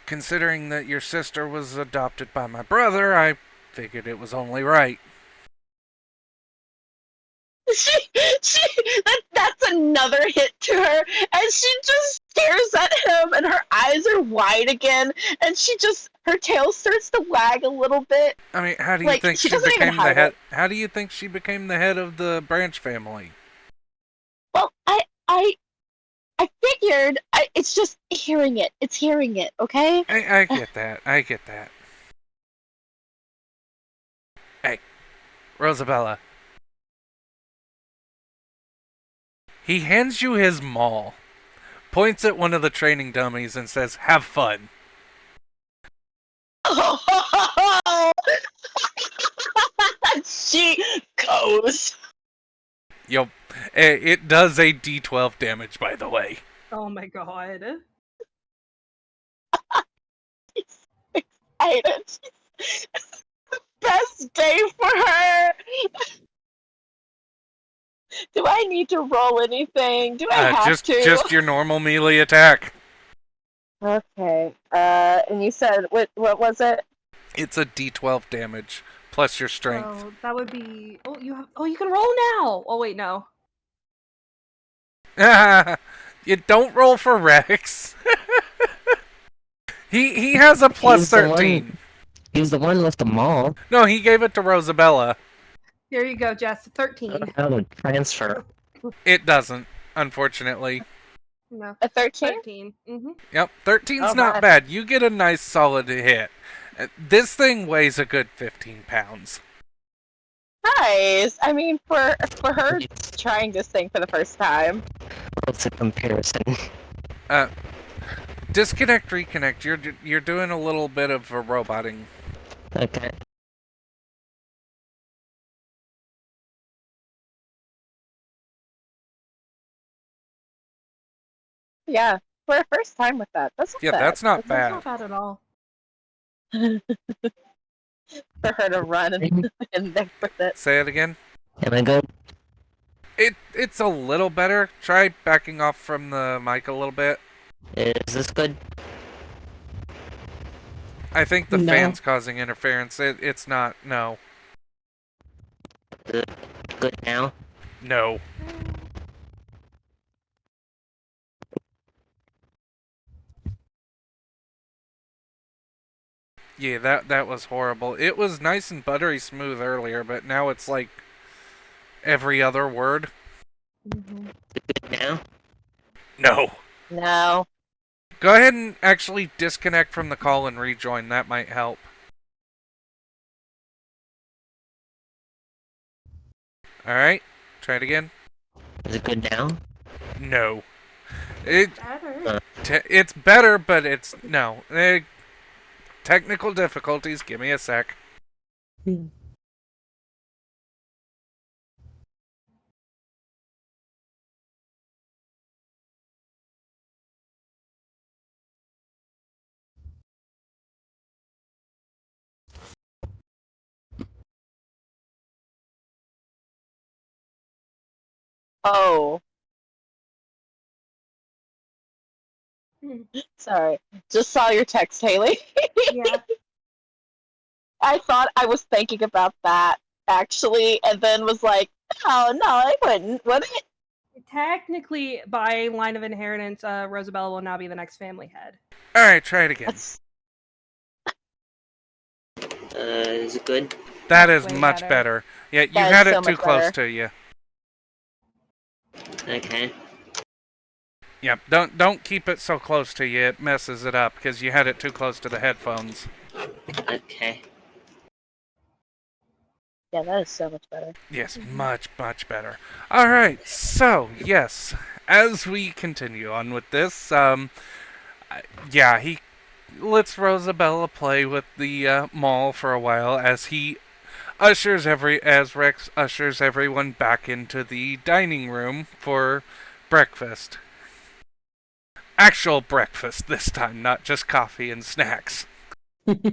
considering that your sister was adopted by my brother, I figured it was only right. That's another hit to her, and she just stares at him, and her eyes are wide again, and her tail starts to wag a little bit. I mean, how do you Like, think she she doesn't even became the hide head? it. How do you think she became the head of the Branch family? Well, I figured. It's just hearing it. It's hearing it. Okay. I get that. I get that. Hey, Rosabella. He hands you his maul, points at one of the training dummies, and says, "Have fun." She goes. Yup. It does a D12 damage, by the way. Oh my god. She's excited. It's the best day for her. Do I need to roll anything? Do I have to? Just your normal melee attack. Okay. And you said what was it? It's a D12 damage plus your strength. Oh, that would be. Oh, you can roll now. Oh wait, no. You don't roll for Rex. He has a plus He's the 13. He's the one with the mall. No, he gave it to Rosabella. Here you go, Jess. 13. How to transfer? It doesn't, unfortunately. No. A 13? 13. Mm-hmm. Yep, 13's Oh, not my. bad. You get a nice solid hit. This thing weighs a good 15 pounds. Nice. I mean, for her trying this thing for the first time. What's a comparison? Disconnect, reconnect. You're doing a little bit of a roboting. Okay. Yeah, for a first time with that. That's not Yeah, bad. that's not That's bad. not bad at all. For her to run and there with it. Say it again. Am I good? It's a little better. Try backing off from the mic a little bit. Is this good? I think the No. fan's causing interference. It's not. No. Good now? No. Yeah, that was horrible. It was nice and buttery smooth earlier, but now it's like every other word. Mm-hmm. Good now? No. No. Go ahead and actually disconnect from the call and rejoin. That might help. Alright, try it again. Is it good now? No. Better. It's better, but it's... No. Technical difficulties. Give me a sec. Oh. Hmm. Sorry. Just saw your text, Haley. Yeah. I thought I was thinking about that, actually, and then was like, oh, no, I wouldn't, would it? Technically, by line of inheritance, Rosabella will now be the next family head. Alright, try it again. That's Is it good? That is Way much better. better. Yeah, you That is had so it too much close better. to you. Okay. Yep, don't keep it so close to you. It messes it up because you had it too close to the headphones. Okay. Yeah, that is so much better. Yes, much better. All right, so yes, as we continue on with this, yeah, he lets Rosabella play with the mall for a while as Rex ushers everyone back into the dining room for breakfast. Actual breakfast this time, not just coffee and snacks. Alexandria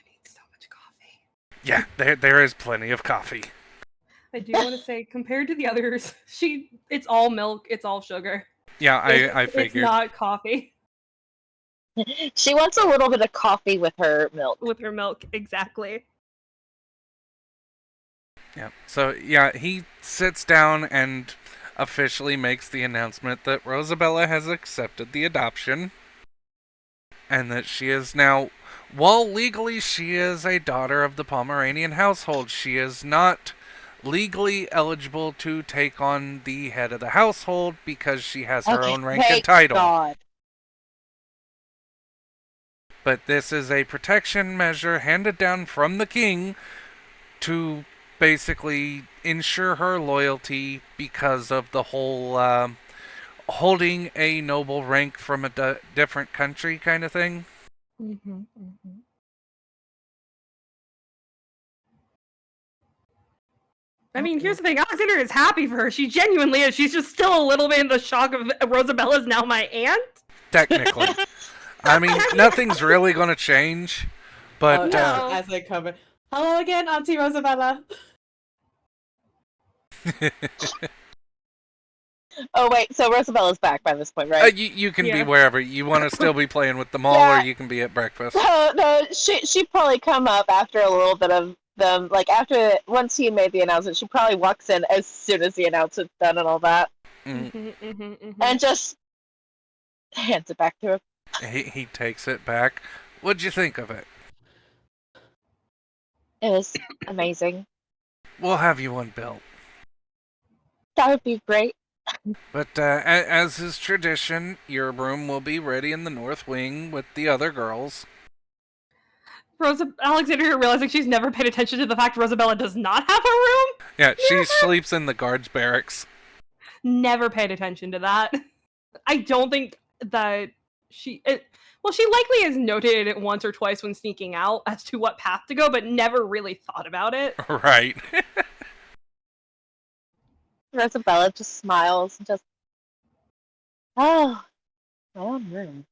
needs so much coffee. Yeah, there is plenty of coffee. I do want to say, compared to the others, it's all milk, it's all sugar. Yeah, I It's figured. not coffee She wants a little bit of coffee with her milk. with her milk, exactly. Yeah. So yeah, he sits down and officially makes the announcement that Rosabella has accepted the adoption, and that she is now, while legally she is a daughter of the Pomeranian household, she is not legally eligible to take on the head of the household because she has her own rank and Thank title. God. But this is a protection measure handed down from the king to basically ensure her loyalty because of the whole holding a noble rank from a different country kind of thing. I mean, here's the thing. Alexandria is happy for her. She genuinely is. She's just still a little bit in the shock of Rosabella's now my aunt. Technically. I mean, nothing's really going to change, but no. As they come in. Hello again, Auntie Rosabella. Oh wait, so Rosabella's back by this point, right? you can be Yeah. wherever. You want to still be playing with the mall, Yeah. or you can be at breakfast. No, she probably come up after a little bit of them. Like once he made the announcement, she probably walks in as soon as the announcement's done and all that, and just hands it back to him. He takes it back. What'd you think of it? It was amazing. We'll have you one built. That would be great. But as is tradition, your room will be ready in the north wing with the other girls. Alexandria realizing she's never paid attention to the fact Rosabella does not have a room. Yeah, she sleeps in the guards' barracks. Never paid attention to that. I don't think that she likely has noted it once or twice when sneaking out as to what path to go, but never really thought about it. Right. Rosabella just smiles and just, oh, my own room.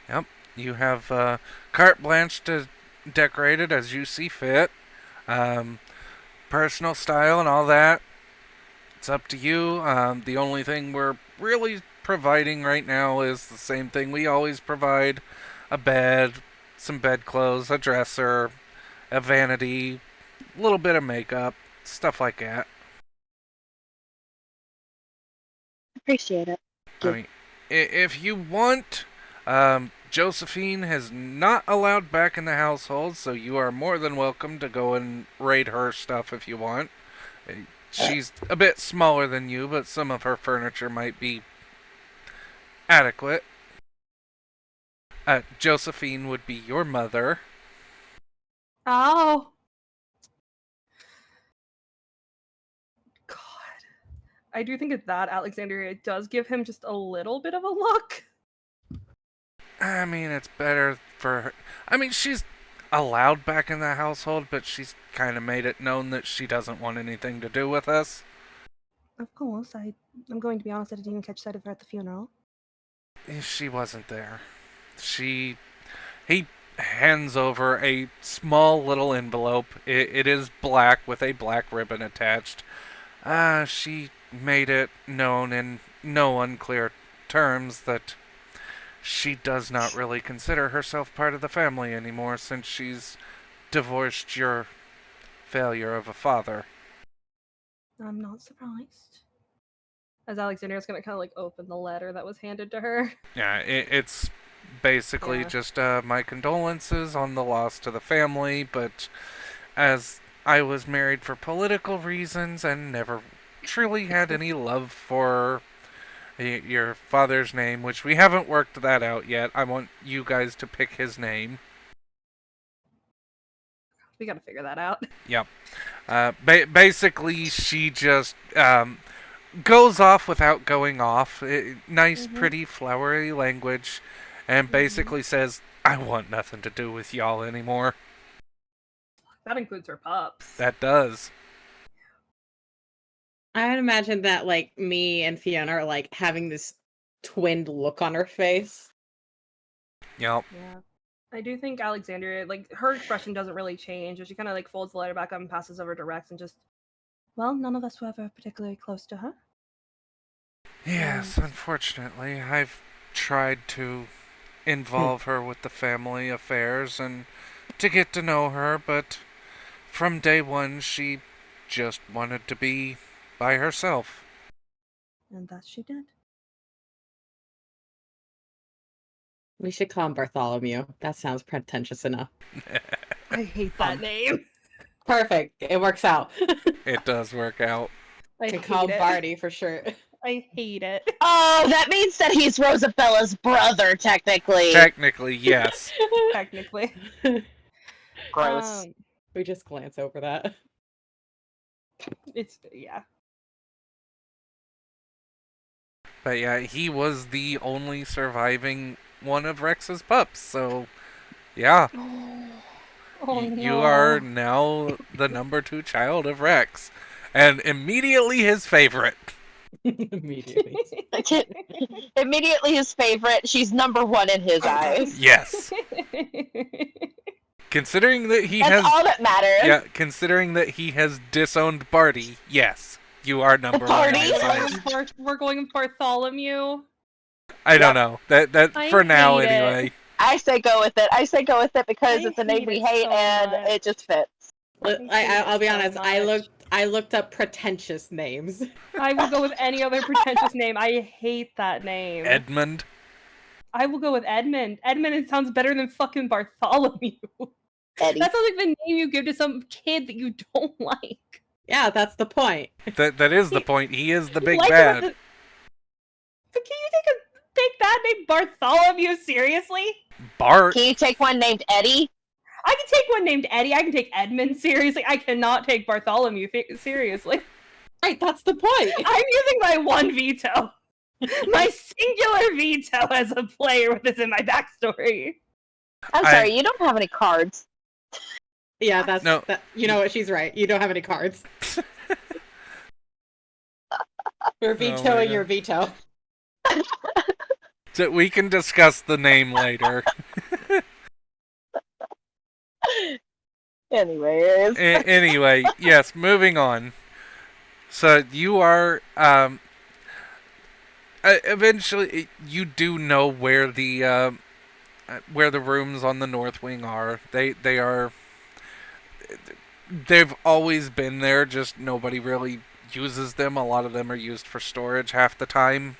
Yep. You have carte blanche to decorate it as you see fit. Personal style and all that. It's up to you. The only thing we're really providing right now is the same thing we always provide: a bed, some bedclothes, a dresser, a vanity, a little bit of makeup, stuff like that. Appreciate it. I mean, if you want, Josephine has not allowed back in the household, so you are more than welcome to go and raid her stuff if you want. She's a bit smaller than you, but some of her furniture might be adequate. Josephine would be your mother. Oh. God. I do think that Alexandria does give him just a little bit of a look. I mean, it's better for her. I mean, she's allowed back in the household, but she's kind of made it known that she doesn't want anything to do with us. Of course, I'm going to be honest, I didn't even catch sight of her at the funeral. She wasn't there. He hands over a small little envelope. It is black with a black ribbon attached. She made it known in no unclear terms that she does not really consider herself part of the family anymore since she's divorced your failure of a father. I'm not surprised. As Alexandria's gonna kind of like open the letter that was handed to her. Yeah, it's basically Yeah. just my condolences on the loss to the family, but as I was married for political reasons and never truly had any love for your father's name, which we haven't worked that out yet. I want you guys to pick his name. We gotta figure that out. Yep. Basically, she just goes off without going off. Nice, pretty, flowery language, and basically says, I want nothing to do with y'all anymore. That includes her pups. That does. I would imagine that like me and Fiona are like having this twinned look on her face. Yep. Yeah. I do think Alexandria, like, her expression doesn't really change. She kind of, like, folds the letter back up and passes over to Rex and just, well, none of us were ever particularly close to her. Yes, unfortunately, I've tried to involve her with the family affairs and to get to know her, but from day one, she just wanted to be by herself. And that she did. We should call him Bartholomew. That sounds pretentious enough. I hate that name. Perfect. It works out. It does work out. I Can hate call him it. Barty for sure. I hate it. Oh, that means that he's Rosabella's brother, technically. Technically, yes. Technically. Gross. We just glance over that. It's, yeah. But yeah, he was the only surviving one of Rex's pups, so yeah. Oh, You no. are now the number 2 child of Rex. And immediately his favorite. Immediately. Immediately his favorite. She's number 1 in his eyes. Yes. Considering that he That's has all that matters. Yeah, considering that he has disowned Barty, yes. You are number 1 in Barty? his eyes. We're going with Bartholomew. I don't know. That I for now hate it. anyway. I say go with it. I say go with it because I it's a name hate we it hate so and much. it just fits. I'll be so honest. much. I looked up pretentious names. I will go with any other pretentious name. I hate that name. Edmund. I will go with Edmund. Edmund, it sounds better than fucking Bartholomew. Eddie. That sounds like the name you give to some kid that you don't like. Yeah, that's the point. That is the point. He is the big Like bad. But can you take that name Bartholomew seriously? Bart. Can you take one named Eddie? I can take one named Eddie. I can take Edmund seriously. I cannot take Bartholomew seriously. Right, that's the point. I'm using my one veto. My singular veto as a player with this in my backstory. I'm sorry, you don't have any cards. Yeah, that's No. that. You know what? She's right. You don't have any cards. We're vetoing God. your veto. So we can discuss the name later. Anyways. Anyway, yes, moving on. So you are eventually you do know where the rooms on the North Wing are. They've always been there, just nobody really uses them. A lot of them are used for storage half the time.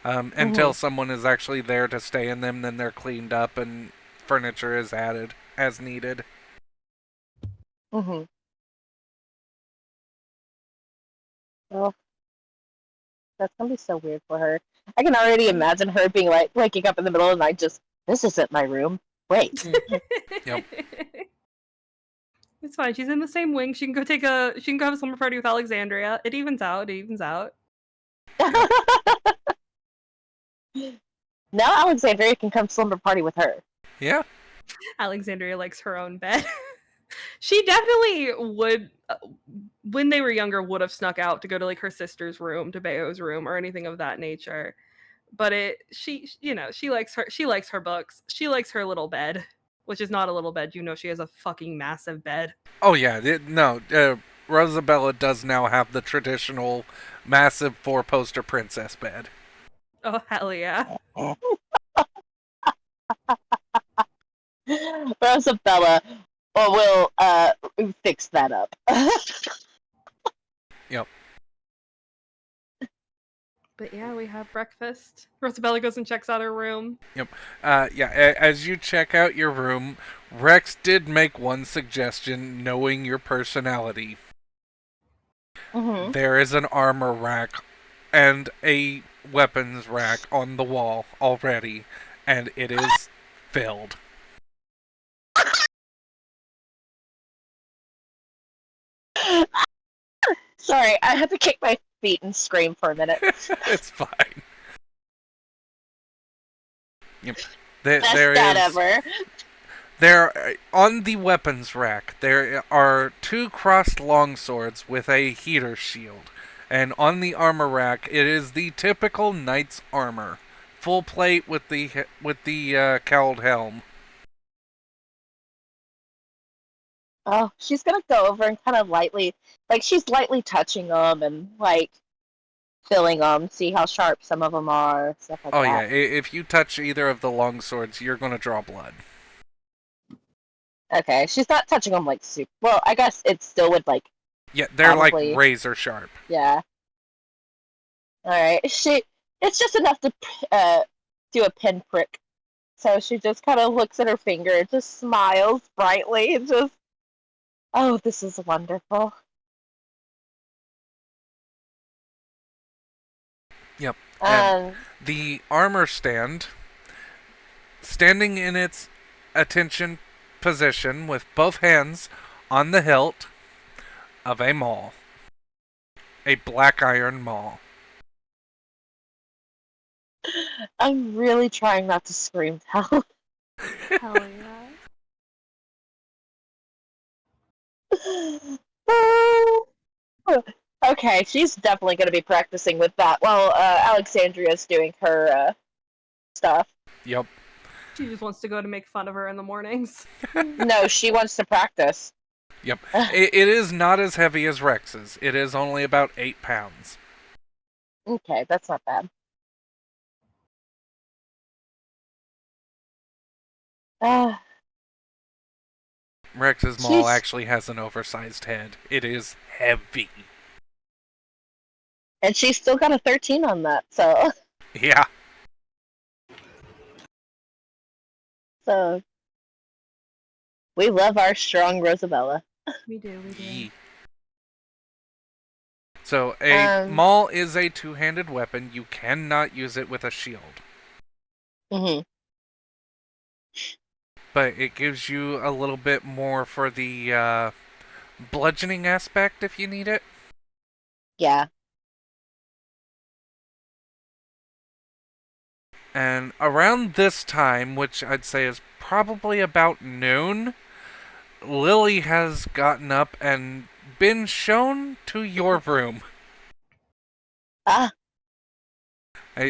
Until someone is actually there to stay in them, then they're cleaned up and furniture is added as needed. Mm-hmm. Well, that's gonna be so weird for her. I can already imagine her being like waking up in the middle of the night, just this isn't my room. Wait. Yep. It's fine. She's in the same wing. She can go have a slumber party with Alexandria. It evens out. Now Alexandria can come slumber party with her. Yeah. Alexandria likes her own bed. She definitely would, when they were younger, would have snuck out to go to like her sister's room, to Bao's room, or anything of that nature. But she likes her books. She likes her little bed, which is not a little bed. She has a fucking massive bed. Oh yeah. Rosabella does now have the traditional massive 4-poster princess bed. Oh hell yeah! Rosabella will fix that up. Yep. But yeah, we have breakfast. Rosabella goes and checks out her room. As you check out your room, Rex did make one suggestion, knowing your personality. Mm-hmm. There is an armor rack and a weapons rack on the wall already, and it is filled. Sorry, I had to kick my feet and scream for a minute. It's fine. Yep. Best There dad is. ever. There, on the weapons rack, there are 2 crossed longswords with a heater shield. And on the armor rack, it is the typical knight's armor. Full plate with the cowled helm. Oh, she's gonna go over and kind of lightly, like she's lightly touching them and like feeling them, see how sharp some of them are, stuff like Oh that. yeah, if you touch either of the longswords, you're gonna draw blood. Okay, she's not touching them like super. Well, I guess it still would like. Yeah, they're Probably. like razor sharp. Yeah. All right. It's just enough to do a pinprick. So she just kind of looks at her finger and just smiles brightly and just, oh, this is wonderful. Yep. And Um, the armor stand, standing in its attention position with both hands on the hilt of a maul. A black iron maul. I'm really trying not to scream now. Hell yeah. Okay, she's definitely going to be practicing with that while Alexandria's doing her stuff. Yep. She just wants to go to make fun of her in the mornings. No, she wants to practice. Yep. It is not as heavy as Rex's. It is only about 8 pounds. Okay, that's not bad. Rex's maul Jeez. actually has an oversized head. It is heavy. And she's still got a 13 on that, so Yeah. we love our strong Rosabella. We do. Yee. So, a maul is a two-handed weapon. You cannot use it with a shield. Mm-hmm. But it gives you a little bit more for the bludgeoning aspect if you need it. Yeah. And around this time, which I'd say is probably about noon, Lily has gotten up and been shown to your room. Ah.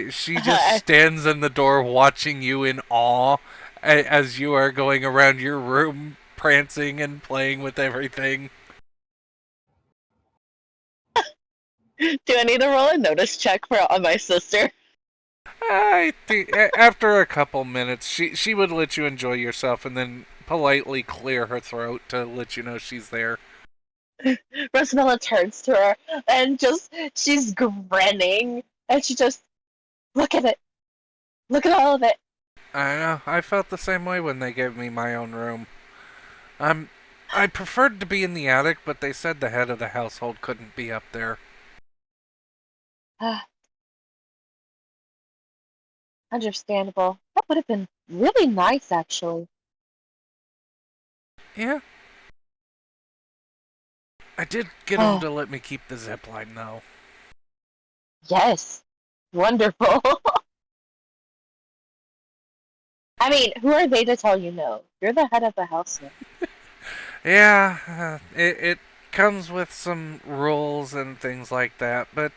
She just stands in the door watching you in awe as you are going around your room prancing and playing with everything. Do I need to roll a notice check on my sister? I think after a couple minutes, she would let you enjoy yourself and then politely clear her throat to let you know she's there. Rosabella turns to her and she's grinning and she just, look at it. Look at all of it. I know. I felt the same way when they gave me my own room. I preferred to be in the attic, but they said the head of the household couldn't be up there. Understandable. That would have been really nice, actually. Yeah. I did get them to let me keep the zipline, though. Yes. Wonderful. I mean, who are they to tell you no? You're the head of the house now. Yeah, it comes with some rules and things like that, but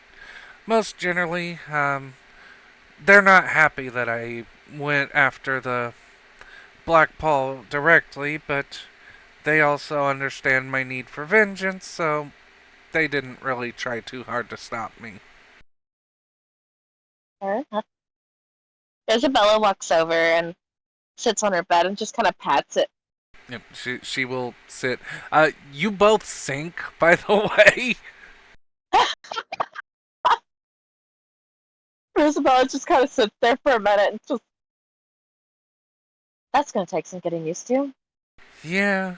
most generally, they're not happy that I went after the Black Paul directly, but they also understand my need for vengeance, so they didn't really try too hard to stop me. Fair enough. Isabella walks over and sits on her bed and just kind of pats it. Yep, she will sit. You both sink, by the way. Rosabella just kind of sits there for a minute and just, that's going to take some getting used to. Yeah.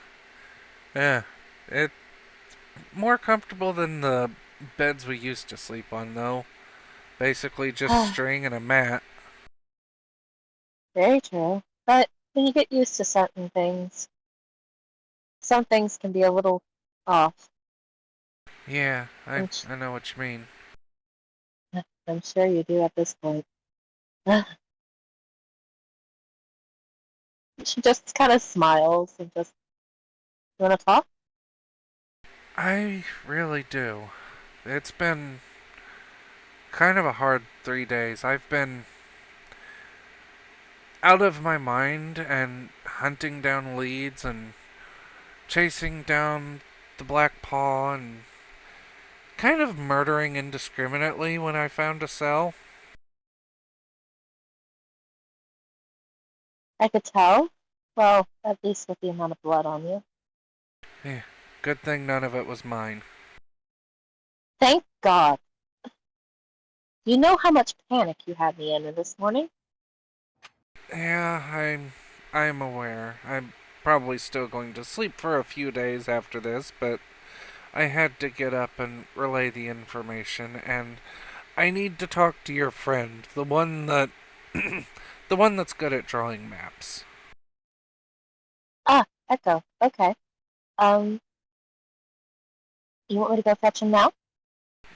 Yeah. It's more comfortable than the beds we used to sleep on, though. Basically just string and a mat. Very true. But when you get used to certain things, some things can be a little off. Yeah, I'm, I know what you mean. I'm sure you do at this point. She just kind of smiles and just, you want to talk? I really do. It's been kind of a hard 3 days. I've been out of my mind and hunting down leads and chasing down the Black Paw and kind of murdering indiscriminately when I found a cell. I could tell. Well, at least with the amount of blood on you. Yeah, good thing none of it was mine. Thank God. You know how much panic you had me in this morning? Yeah, I'm aware. I'm probably still going to sleep for a few days after this, but I had to get up and relay the information, and I need to talk to your friend, the one that the one that's good at drawing maps. Ah, Echo. Okay. Um, you want me to go fetch him now?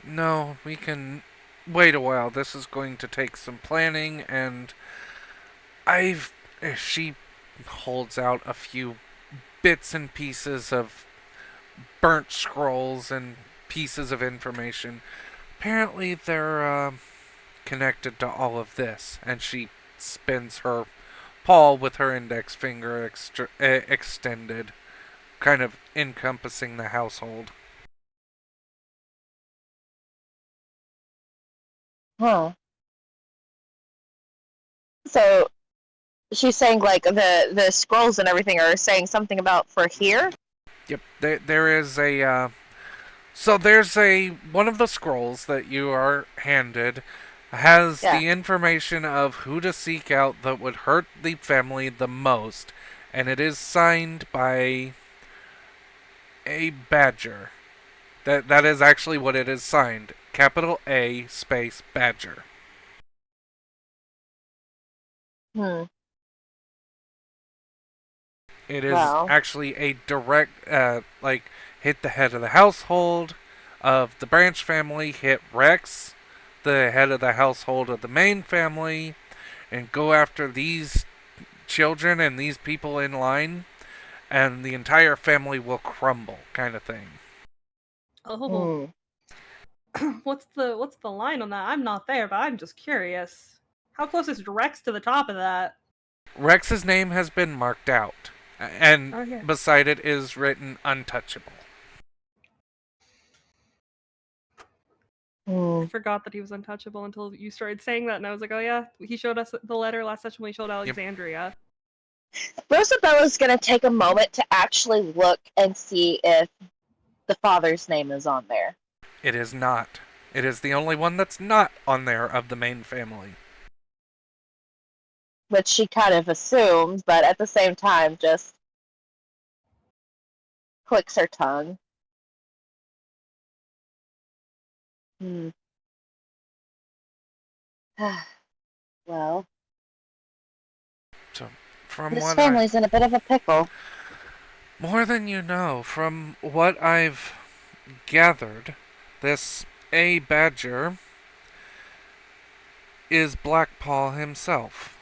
No, we can wait a while. This is going to take some planning, and I've she holds out a few bits and pieces of burnt scrolls and pieces of information. Apparently, they're connected to all of this, and she spins her paw with her index finger extended, kind of encompassing the household. Huh. So she's saying like the scrolls and everything are saying something about for here? Yep, there is a so there's a one of the scrolls that you are handed has Yeah. the information of who to seek out that would hurt the family the most, and it is signed by a badger. That is actually what it is signed. Capital A space badger. Hmm. It is Well. actually a direct like hit the head of the household of the branch family, hit Rex, the head of the household of the main family, and go after these children and these people in line, and the entire family will crumble, kind of thing. Oh, Hmm. what's the line on that? I'm not there, but I'm just curious. How close is Rex to the top of that? Rex's name has been marked out, and Okay. beside it is written untouchable. Hmm. I forgot that he was untouchable until you started saying that, and I was like, oh yeah, he showed us the letter last session when he showed Alexandria. Rosabella's gonna take a moment to actually look and see if the father's name is on there. It is not. It is the only one that's not on there of the main family. Which she kind of assumes, but at the same time just clicks her tongue. Hmm. Well, So, from this what I family's in a bit of a pickle. more than you know, from what I've gathered, this A Badger is Black Paul himself.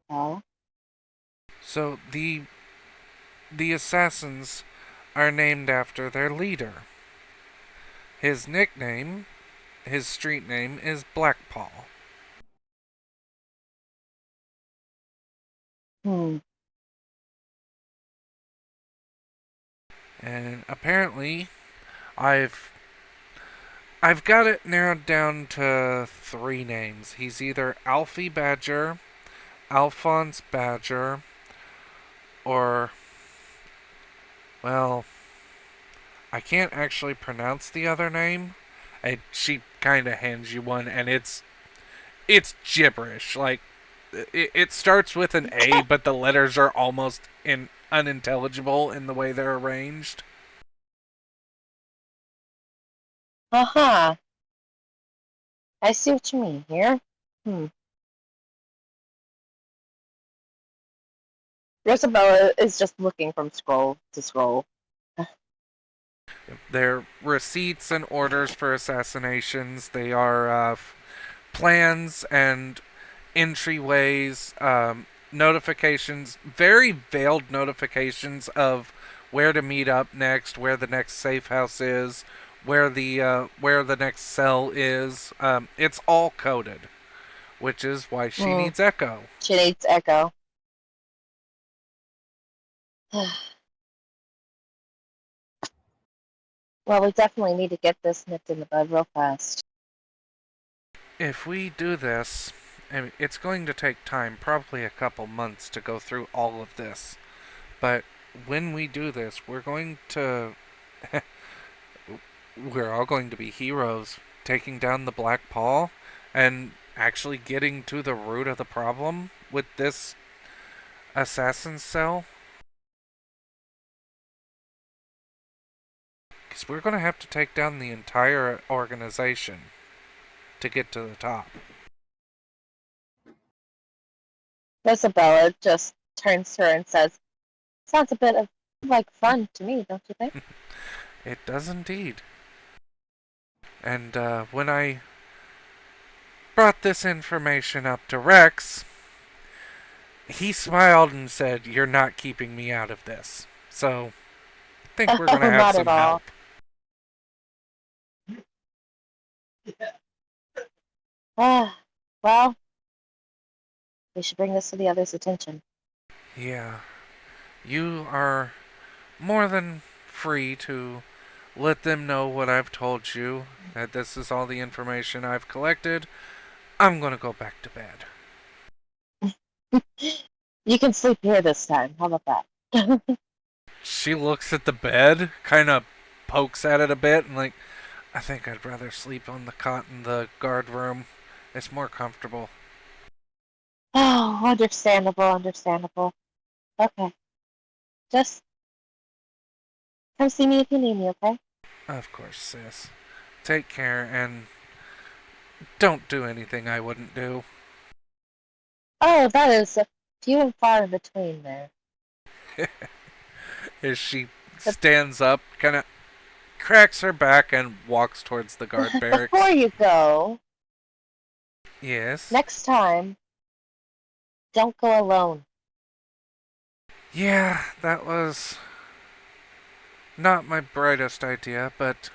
Well, So the assassins are named after their leader. His nickname, his street name is Black Paul. hmm. And apparently I've I've got it narrowed down to 3 names. He's either Alfie Badger, Alphonse Badger, or, well, I can't actually pronounce the other name. And she kind of hands you one, and it's gibberish. Like it starts with an A, but the letters are almost unintelligible in the way they're arranged. Uh-huh. I see what you mean here. Hmm. Rosabella is just looking from scroll to scroll. They're receipts and orders for assassinations. They are plans and entryways, notifications, very veiled notifications of where to meet up next, where the next safe house is, where the next cell is. It's all coded, which is why she Hmm. needs Echo. She needs Echo. Well, we definitely need to get this nipped in the bud real fast. If we do this, I mean, it's going to take time, probably a couple months, to go through all of this. But when we do this, we're going to. We're all going to be heroes, taking down the Black Paw and actually getting to the root of the problem with this assassin cell. Because we're going to have to take down the entire organization to get to the top. Rosabella just turns to her and says, sounds a bit of like fun to me, don't you think? It does indeed. And when I brought this information up to Rex, he smiled and said, "You're not keeping me out of this." So, I think we're going to have Not some at all. help. Well, we should bring this to the others' attention. Yeah. You are more than free to let them know what I've told you, that this is all the information I've collected. I'm going to go back to bed. You can sleep here this time. How about that? She looks at the bed, kind of pokes at it a bit, and like, I think I'd rather sleep on the cot in the guard room. It's more comfortable. Oh, understandable, understandable. Okay. Just come see me if you need me, okay? Of course, sis. Take care and don't do anything I wouldn't do. Oh, that is few and far in between there. As she But stands up, kind of cracks her back and walks towards the guard barracks. before you go, Yes? next time, don't go alone. Yeah, that was not my brightest idea, but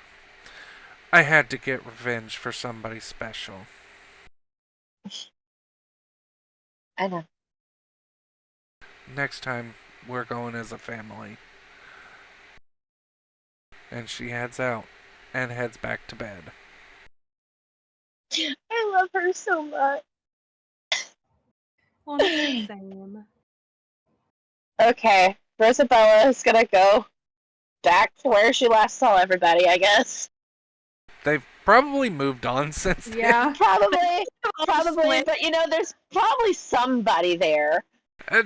I had to get revenge for somebody special. I know. Next time, we're going as a family. And she heads out and heads back to bed. I love her so much. Honestly, same. Okay, Rosabella is gonna go back to where she last saw everybody, I guess. They've probably moved on since then. Yeah. Probably, Honestly. but there's probably somebody there.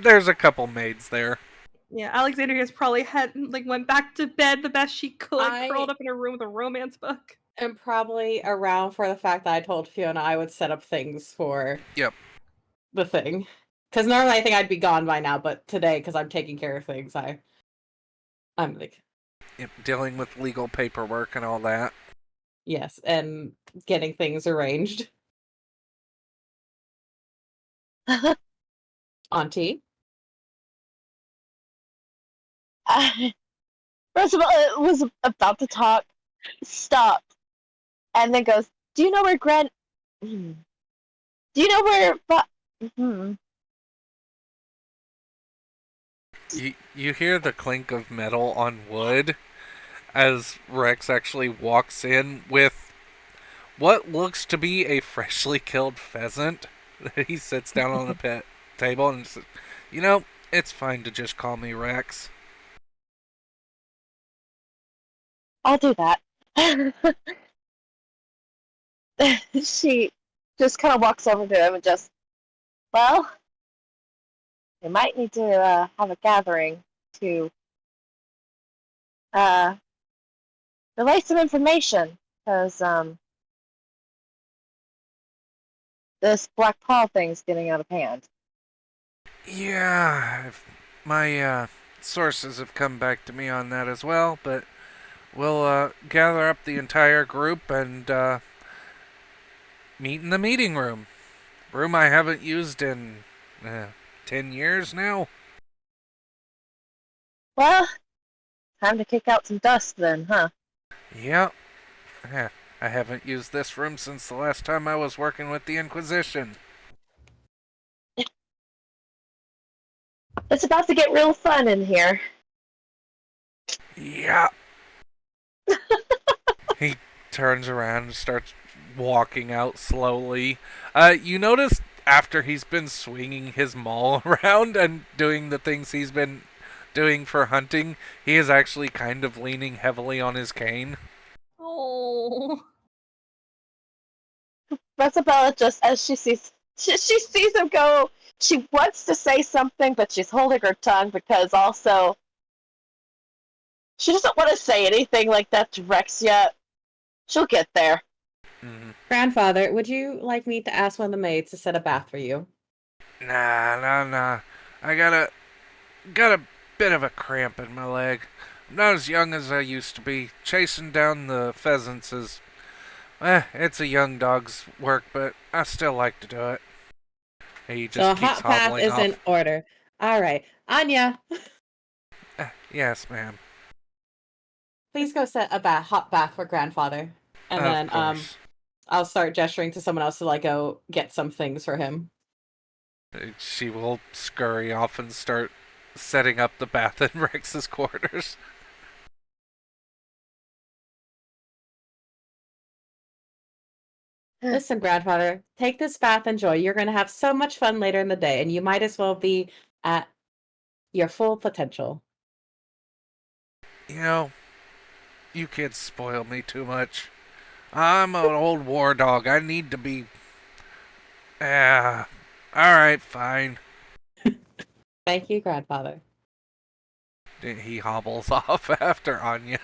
There's a couple maids there. Yeah, Alexandria's probably went back to bed the best she could, I- curled up in her room with a romance book. And probably around for the fact that I told Fiona I would set up things for the thing. Because normally I think I'd be gone by now, but today, because I'm taking care of things, I'm like, Dealing with legal paperwork and all that. yes, and getting things arranged. Auntie? Rosabella was about to talk, stopped, and then goes, "Do you know where Do you know where? You hear the clink of metal on wood as Rex actually walks in with what looks to be a freshly killed pheasant. He sits down on the table and says, "You know, it's fine to just call me Rex." I'll do that. She just kind of walks over to him and just, well, we might need to have a gathering to uh, relay some information because this Black Paul thing's getting out of hand. Yeah, my sources have come back to me on that as well, but we'll gather up the entire group and meet in the meeting room. Room I haven't used in 10 years now. Well, time to kick out some dust then, huh? Yep. Yeah, I haven't used this room since the last time I was working with the Inquisition. It's about to get real fun in here. Yeah. He turns around and starts walking out slowly. You notice after he's been swinging his maul around and doing the things he's been doing for hunting, he is actually kind of leaning heavily on his cane. Oh. Rosabella just, as she sees him go, she wants to say something, but she's holding her tongue because also she doesn't want to say anything like that to Rex yet. She'll get there. Mm. Grandfather, would you like me to ask one of the maids to set a bath for you? Nah. I got a bit of a cramp in my leg. I'm not as young as I used to be. Chasing down the pheasants is, it's a young dog's work, but I still like to do it. He So a just keeps hot bath hobbling is off. in order. All right, Anya, Yes, ma'am. please go set a hot bath for grandfather, and Of then course. I'll start gesturing to someone else to like go get some things for him. She will scurry off and start setting up the bath in Rex's quarters. Listen, grandfather, take this bath, enjoy. You're going to have so much fun later in the day, and you might as well be at your full potential. You know, you kids spoil me too much. I'm an old war dog. I need to be. Yeah. Alright, fine. Thank you, grandfather. He hobbles off after Anya.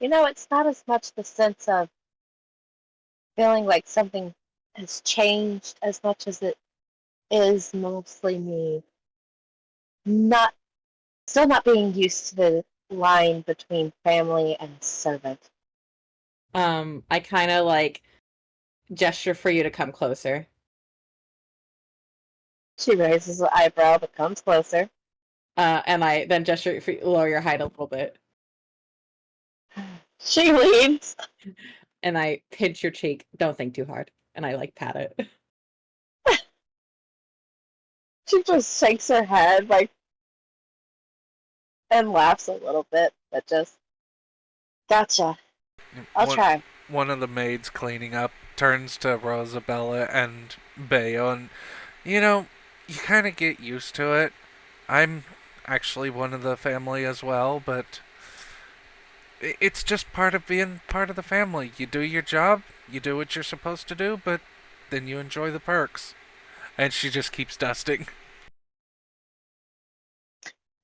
You know, it's not as much the sense of feeling like something has changed as much as it is mostly me not still not being used to the line between family and servant. I kind of like gesture for you to come closer. She raises an eyebrow but comes closer. And I then gesture for lower your height a little bit. She leans. And I pinch your cheek. Don't think too hard. And I like pat it. She just shakes her head like and laughs a little bit, but just gotcha. I'll try. One of the maids cleaning up turns to Rosabella and Bayo, and you know, you kind of get used to it. I'm actually one of the family as well, but it's just part of being part of the family. You do your job, you do what you're supposed to do, but then you enjoy the perks. And she just keeps dusting.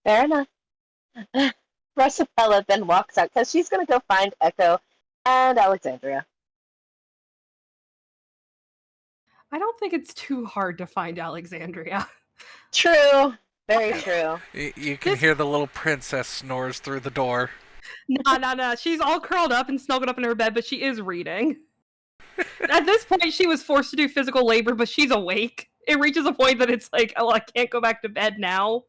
Fair enough. Rosabella then walks out because she's gonna go find Echo and Alexandria. I don't think it's too hard to find Alexandria. True. Very true. You can hear the little princess snores through the door. No. She's all curled up and snuggled up in her bed, but she is reading. At this point, she was forced to do physical labor, but she's awake. It reaches a point that it's like, oh, I can't go back to bed now.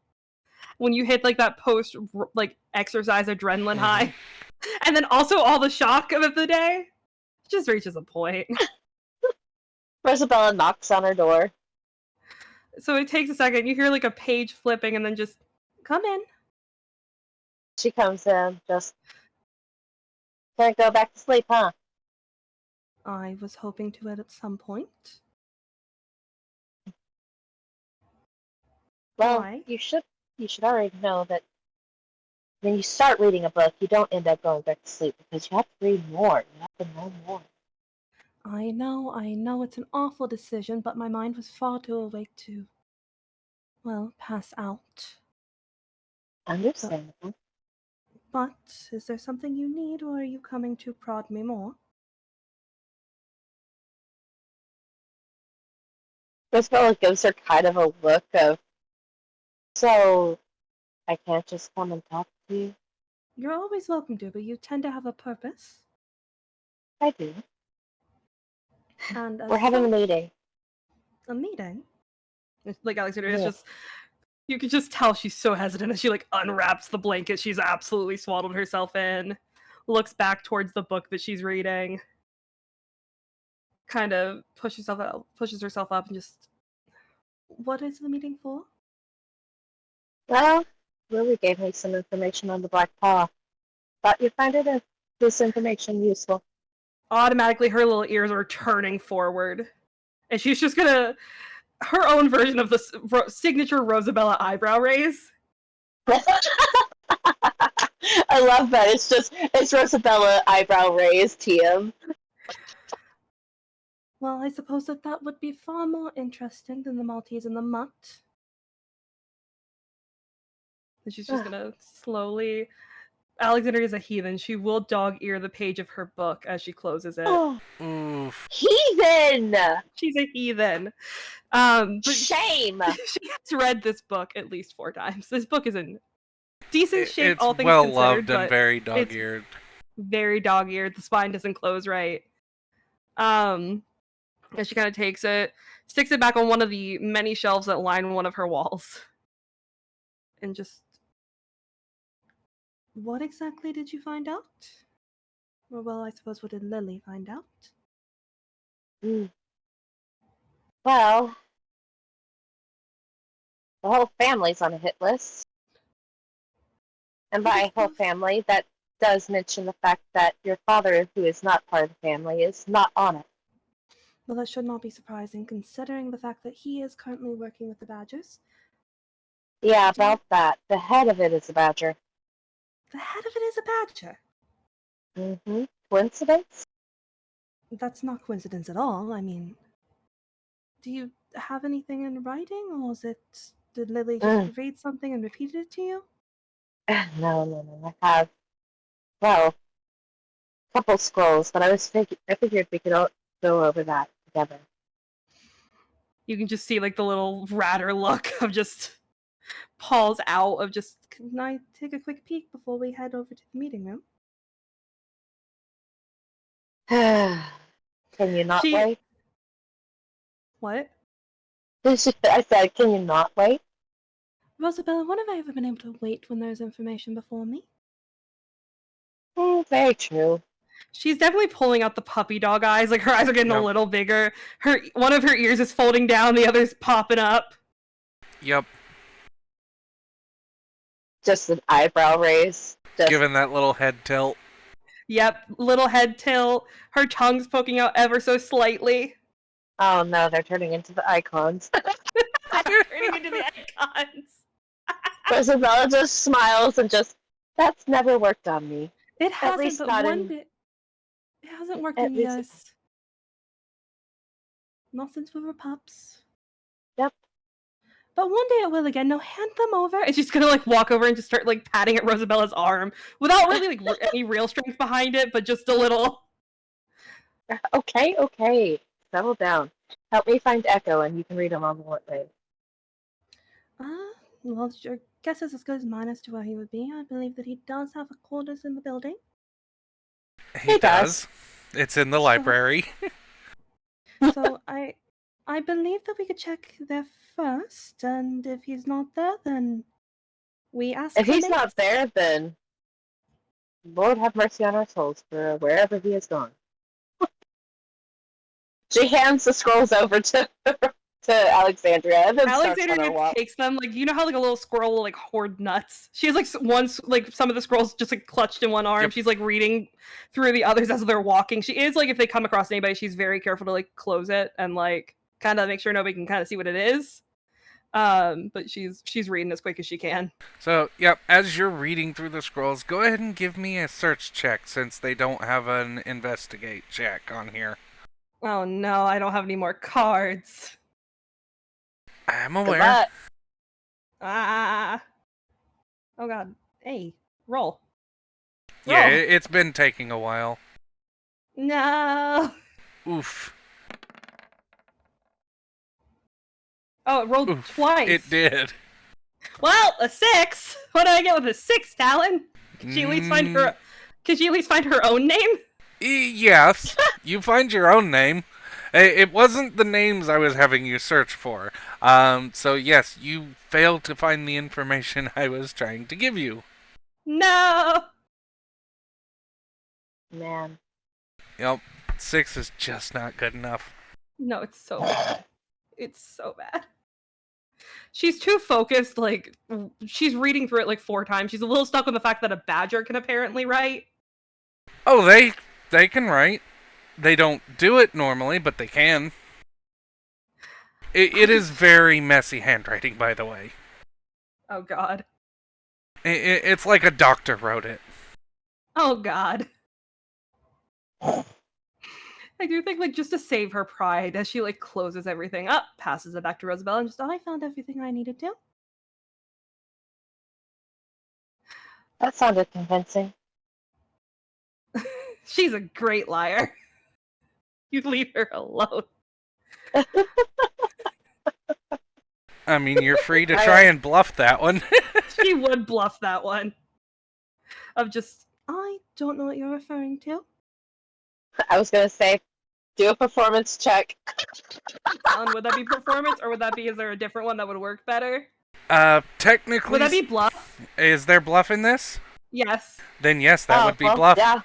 When you hit like that post like exercise adrenaline high, and then also all the shock of the day, it just reaches a point. Rosabella knocks on her door. So it takes a second. You hear like a page flipping, and then just come in. She comes in, just can't go back to sleep, huh? I was hoping to at some point. Well, Why? you should you should already know that when you start reading a book, you don't end up going back to sleep because you have to read more. You have to know more. I know it's an awful decision, but my mind was far too awake to, well, pass out. Understandable. But is there something you need, or are you coming to prod me more? Rosabella gives her kind of a look of, so I can't just come and talk to you? You're always welcome to, but you tend to have a purpose. I do. And as We're having a such, meeting. a meeting? Like Alexandria is Yeah. just, you can just tell she's so hesitant as she like unwraps the blanket she's absolutely swaddled herself in, looks back towards the book that she's reading, kind of pushes herself up and just, what is the meeting for? Well, Lily gave me some information on the Black Paw. Thought you'd find this information useful. Automatically her little ears are turning forward, and she's just gonna, her own version of the signature Rosabella eyebrow raise. I love that. It's Rosabella eyebrow raised TM. Well, I suppose that would be far more interesting than the Maltese and the mutt. And she's just gonna slowly. Alexandria is a heathen. She will dog ear the page of her book as she closes it. Oh, Oof. heathen! She's a heathen. But Shame! she has read this book at least 4 times. This book is in decent shape, It's all things well considered, loved and but very it's dog-eared. very dog-eared. The spine doesn't close right. And she kind of takes it, sticks it back on one of the many shelves that line one of her walls, and just, what exactly did you find out? Or, well, I suppose, what did Lily find out? Well, the whole family's on a hit list. And What is by whole the- family, that does mention the fact that your father, who is not part of the family, is not on it. Well, that should not be surprising, considering the fact that he is currently working with the Badgers. Yeah, Do you- about that. The head of it is a badger. The head of it is a Badger. Mm-hmm. Coincidence? That's not coincidence at all. I mean, do you have anything in writing, or did Lily just read something and repeat it to you? No. I have, well, a couple scrolls, but I figured we could all go over that together. You can just see like the little ratter look of just Paul's out of just, can I take a quick peek before we head over to the meeting room? Can you not She- wait? What? I said, can you not wait? Rosabella, when have I ever been able to wait when there's information before me? Very true. She's definitely pulling out the puppy dog eyes. Like her eyes are getting a Yep. little bigger. One of her ears is folding down, the other's popping up. Yep. Just an eyebrow raise. Just, Given that little head tilt. Yep, little head tilt. Her tongue's poking out ever so slightly. oh no, they're turning into the icons. Turning into the icons. Rosabella just smiles and that's never worked on me. It hasn't, least but not one in- bit. It hasn't worked at in least- years. Not since we were pups. Yep. But one day it will again. Now hand them over. And she's gonna like walk over and just start like patting at Rosabella's arm without really like any real strength behind it, but just a little. Okay. Settle down. Help me find Echo and you can read him on the way. Well, your guess is as good as mine as to where he would be. I believe that he does have a quarters in the building. He does. It's in the library. So I believe that we could check there first, and if he's not there, then we ask. If the he's mates. not there, then Lord have mercy on our souls for wherever he has gone. She hands the scrolls over to Alexandria and then starts on her Alexandria walk. takes them, like, you know how like a little squirrel will like hoard nuts. She has like some of the scrolls just like clutched in one arm. Yep. She's like reading through the others as they're walking. She is like, if they come across anybody, she's very careful to like close it and like kind of make sure nobody can kind of see what it is. But she's reading as quick as she can. So, yep, as you're reading through the scrolls, go ahead and give me a search check since they don't have an investigate check on here. Oh no, I don't have any more cards. I'm Good aware. luck. Ah. Oh god. Hey, roll. Yeah, Roll. it's been taking a while. No. Oof. Oh, it rolled Oof. twice. It did. Well, a 6. What do I get with a 6, Talon? Could she at least find her? Could she at least find her own name? Yes, you find your own name. It wasn't the names I was having you search for. So yes, you failed to find the information I was trying to give you. No. Man. Yep, 6 is just not good enough. No, it's so bad. It's so bad. She's too focused, like, she's reading through it like 4 times. She's a little stuck on the fact that a badger can apparently write. Oh, they can write. They don't do it normally, but they can. It is very messy handwriting, by the way. Oh god. It's like a doctor wrote it. Oh god. I do think, like, just to save her pride, as she, like, closes everything up, passes it back to Rosabella, and just, I found everything I needed to. That sounded convincing. She's a great liar. You leave her alone. I mean, you're free to try and bluff that one. She would bluff that one. Of just, I don't know what you're referring to. I was gonna say, do a performance check. Would that be performance, or would that be, is there a different one that would work better? Technically... Would that be bluff? Is there bluff in this? Yes. Then yes, that would be bluff. Yeah.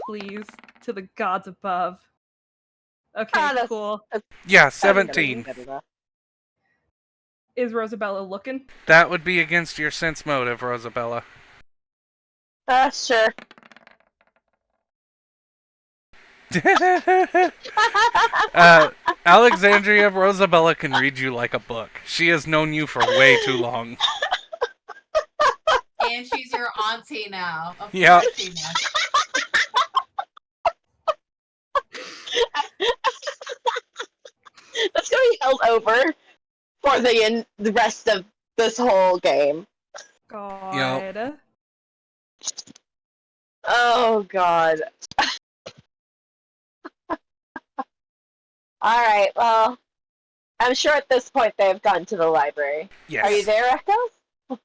Please, to the gods above. Okay, that's- cool. Yeah, That's gonna be 17. good enough. Is Rosabella looking? That would be against your sense motive, Rosabella. Sure. Alexandria, Rosabella can read you like a book. She has known you for way too long. And she's your auntie now. Of Yeah. course she knows. That's gonna be held over for the rest of this whole game. God. Oh god. Alright, well, I'm sure at this point they've gone to the library. Yes. Are you there, Echoes?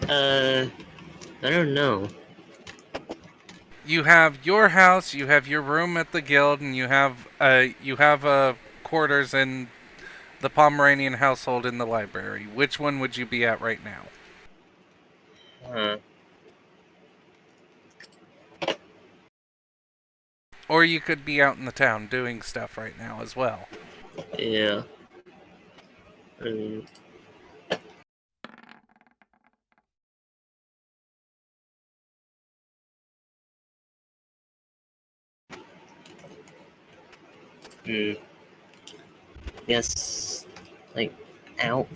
I don't know. You have your house, you have your room at the guild, and you have quarters in the Pomeranian household in the library. Which one would you be at right now? Or you could be out in the town doing stuff right now as well. Yeah. I mean, guess, like, out.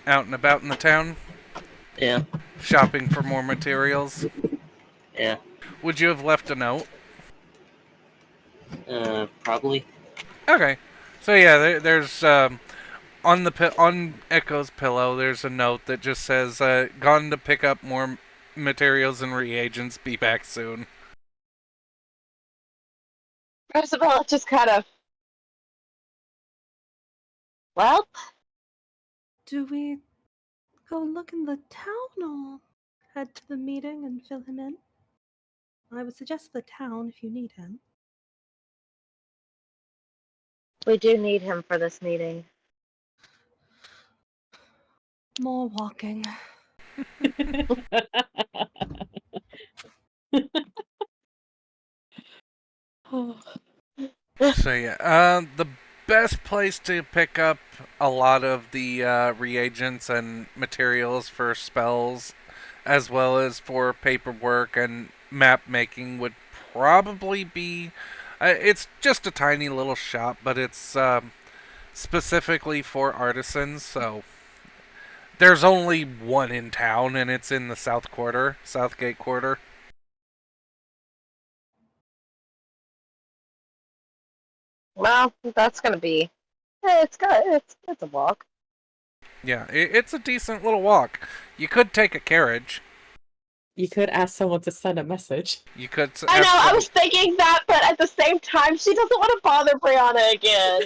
Out and about in the town, Yeah. shopping for more materials. Yeah. Would you have left a note? Probably. Okay. So yeah, there's on Echo's pillow, there's a note that just says, "Gone to pick up more materials and reagents. Be back soon." Rosabella just kind of... Well, Do we go look in the town or head to the meeting and fill him in? I would suggest the town if you need him. we do need him for this meeting. More walking. So yeah, the best place to pick up a lot of the reagents and materials for spells, as well as for paperwork and map making, would probably be It's just a tiny little shop, but it's specifically for artisans, so there's only one in town, and it's in the Southgate quarter. Well, that's gonna be. It's a walk. Yeah, it's a decent little walk. You could take a carriage. You could ask someone to send a message. You could. I know. I was thinking that, but at the same time, she doesn't want to bother Brianna again.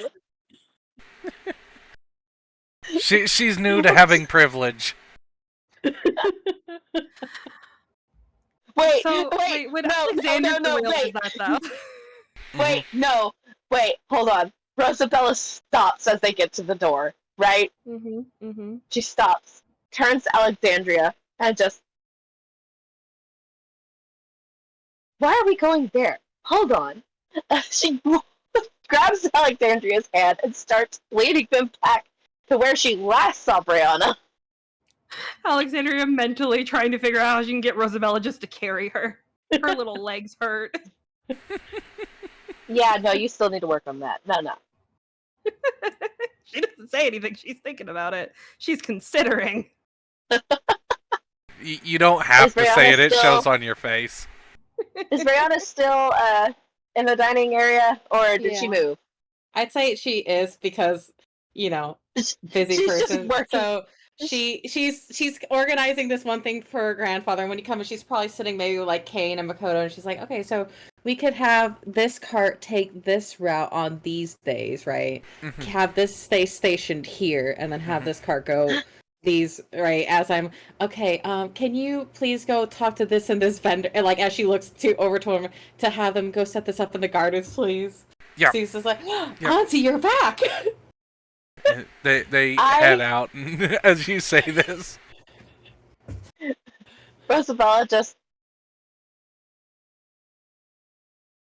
She's new to having privilege. Wait, So wait, would no, Alexander no, realize wait, that though? wait, no, wait, hold on. Rosabella stops as they get to the door, right? She stops, turns to Alexandria, and just, why are we going there? Hold on. She grabs Alexandria's hand and starts leading them back to where she last saw Brianna. Alexandria mentally trying to figure out how she can get Rosabella just to carry her. Her little legs hurt. Yeah, no, you still need to work on that. No. She doesn't say anything. She's thinking about it. She's considering. You don't have Is to say Brianna it. It still- shows on your face. Is Brianna still in the dining area, or did she Yeah. move? I'd say she is because, busy She's just person. working. So she's organizing this one thing for her grandfather, and when he comes, she's probably sitting maybe with like Kane and Makoto, and she's like, okay, so we could have this cart take this route on these days, right? Mhm. Have this stay stationed here, and then have this cart go these, right? As I'm okay, can you please go talk to this and this vendor, and like as she looks over to him to have them go set this up in the gardens, please. Yeah. So he's just like, Yeah. Auntie, you're back. They head out as you say this. Rosabella just,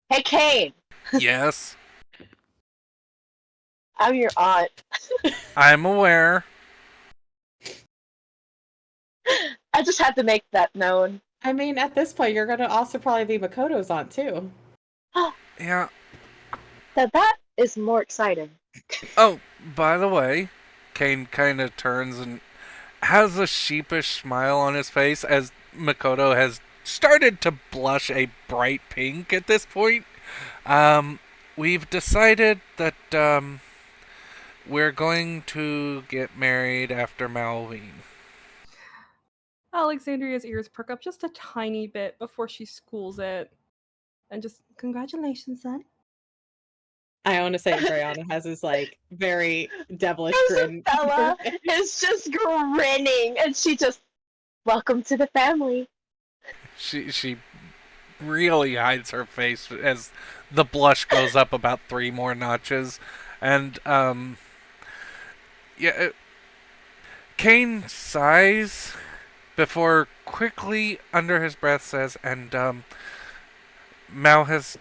hey Kane, Yes, I'm your aunt. I'm aware. I just had to make that known. I mean, at this point, you're gonna also probably be Makoto's aunt too. Yeah. That is more exciting. Oh, by the way, Kane kind of turns and has a sheepish smile on his face as Makoto has started to blush a bright pink at this point. We've decided that we're going to get married after Halloween. Alexandria's ears perk up just a tiny bit before she schools it. And just, congratulations, son. I want to say Brianna has this like very devilish grin. Rosabella is just grinning, and she just, welcome to the family. She really hides her face as the blush goes up about 3 more notches, and Kane sighs before quickly under his breath says, and Mal has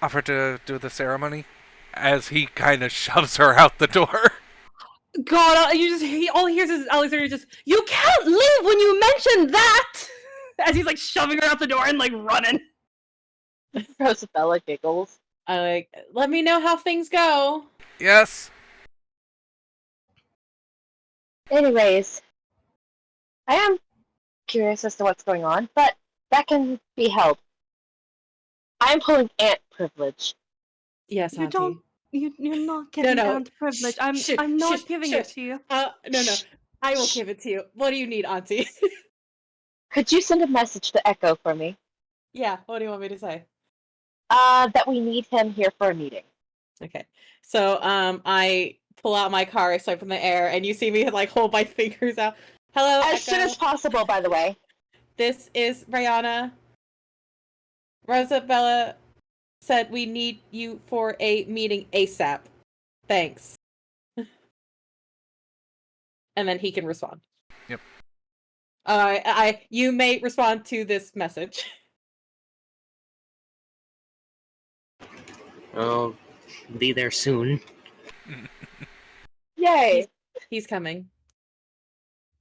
offered to do the ceremony, as he kind of shoves her out the door. God, all he hears is Alexandria just, you can't leave when you mention that! As he's like shoving her out the door and like running. Rosabella giggles. I like, let me know how things go. Yes. Anyways, I am curious as to what's going on, but that can be helped. I'm pulling aunt privilege. Yes, You Auntie. don't. You're not getting no. aunt privilege. I'm Shh, not shh, giving shh. it to you. No. I will give it to you. What do you need, Auntie? Could you send a message to Echo for me? Yeah, what do you want me to say? That we need him here for a meeting. Okay. So, I pull out my car, I swipe from the air, and you see me like hold my fingers out. Hello, As soon as possible, by the way. This is Brianna. Rosabella said we need you for a meeting ASAP. Thanks. And then he can respond. Yep. You may respond to this message. I'll be there soon. Yay! He's coming.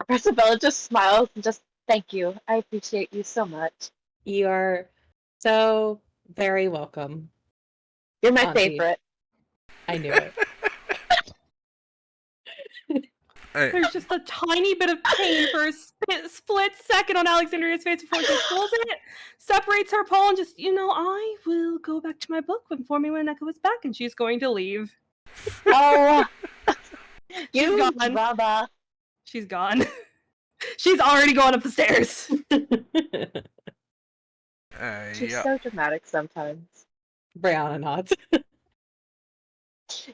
Rosabella just smiles and just, thank you. I appreciate you so much. You are so very welcome. You're my Auntie. favorite. I knew it. There's just a tiny bit of pain for a split second on Alexandria's face before she pulls it, separates her paw, and just, I will go back to my book inform me when Neko is back, and she's going to leave. Oh, She's gone. brother. She's gone. She's already gone up the stairs. She's Yeah. so dramatic sometimes. Brianna nods.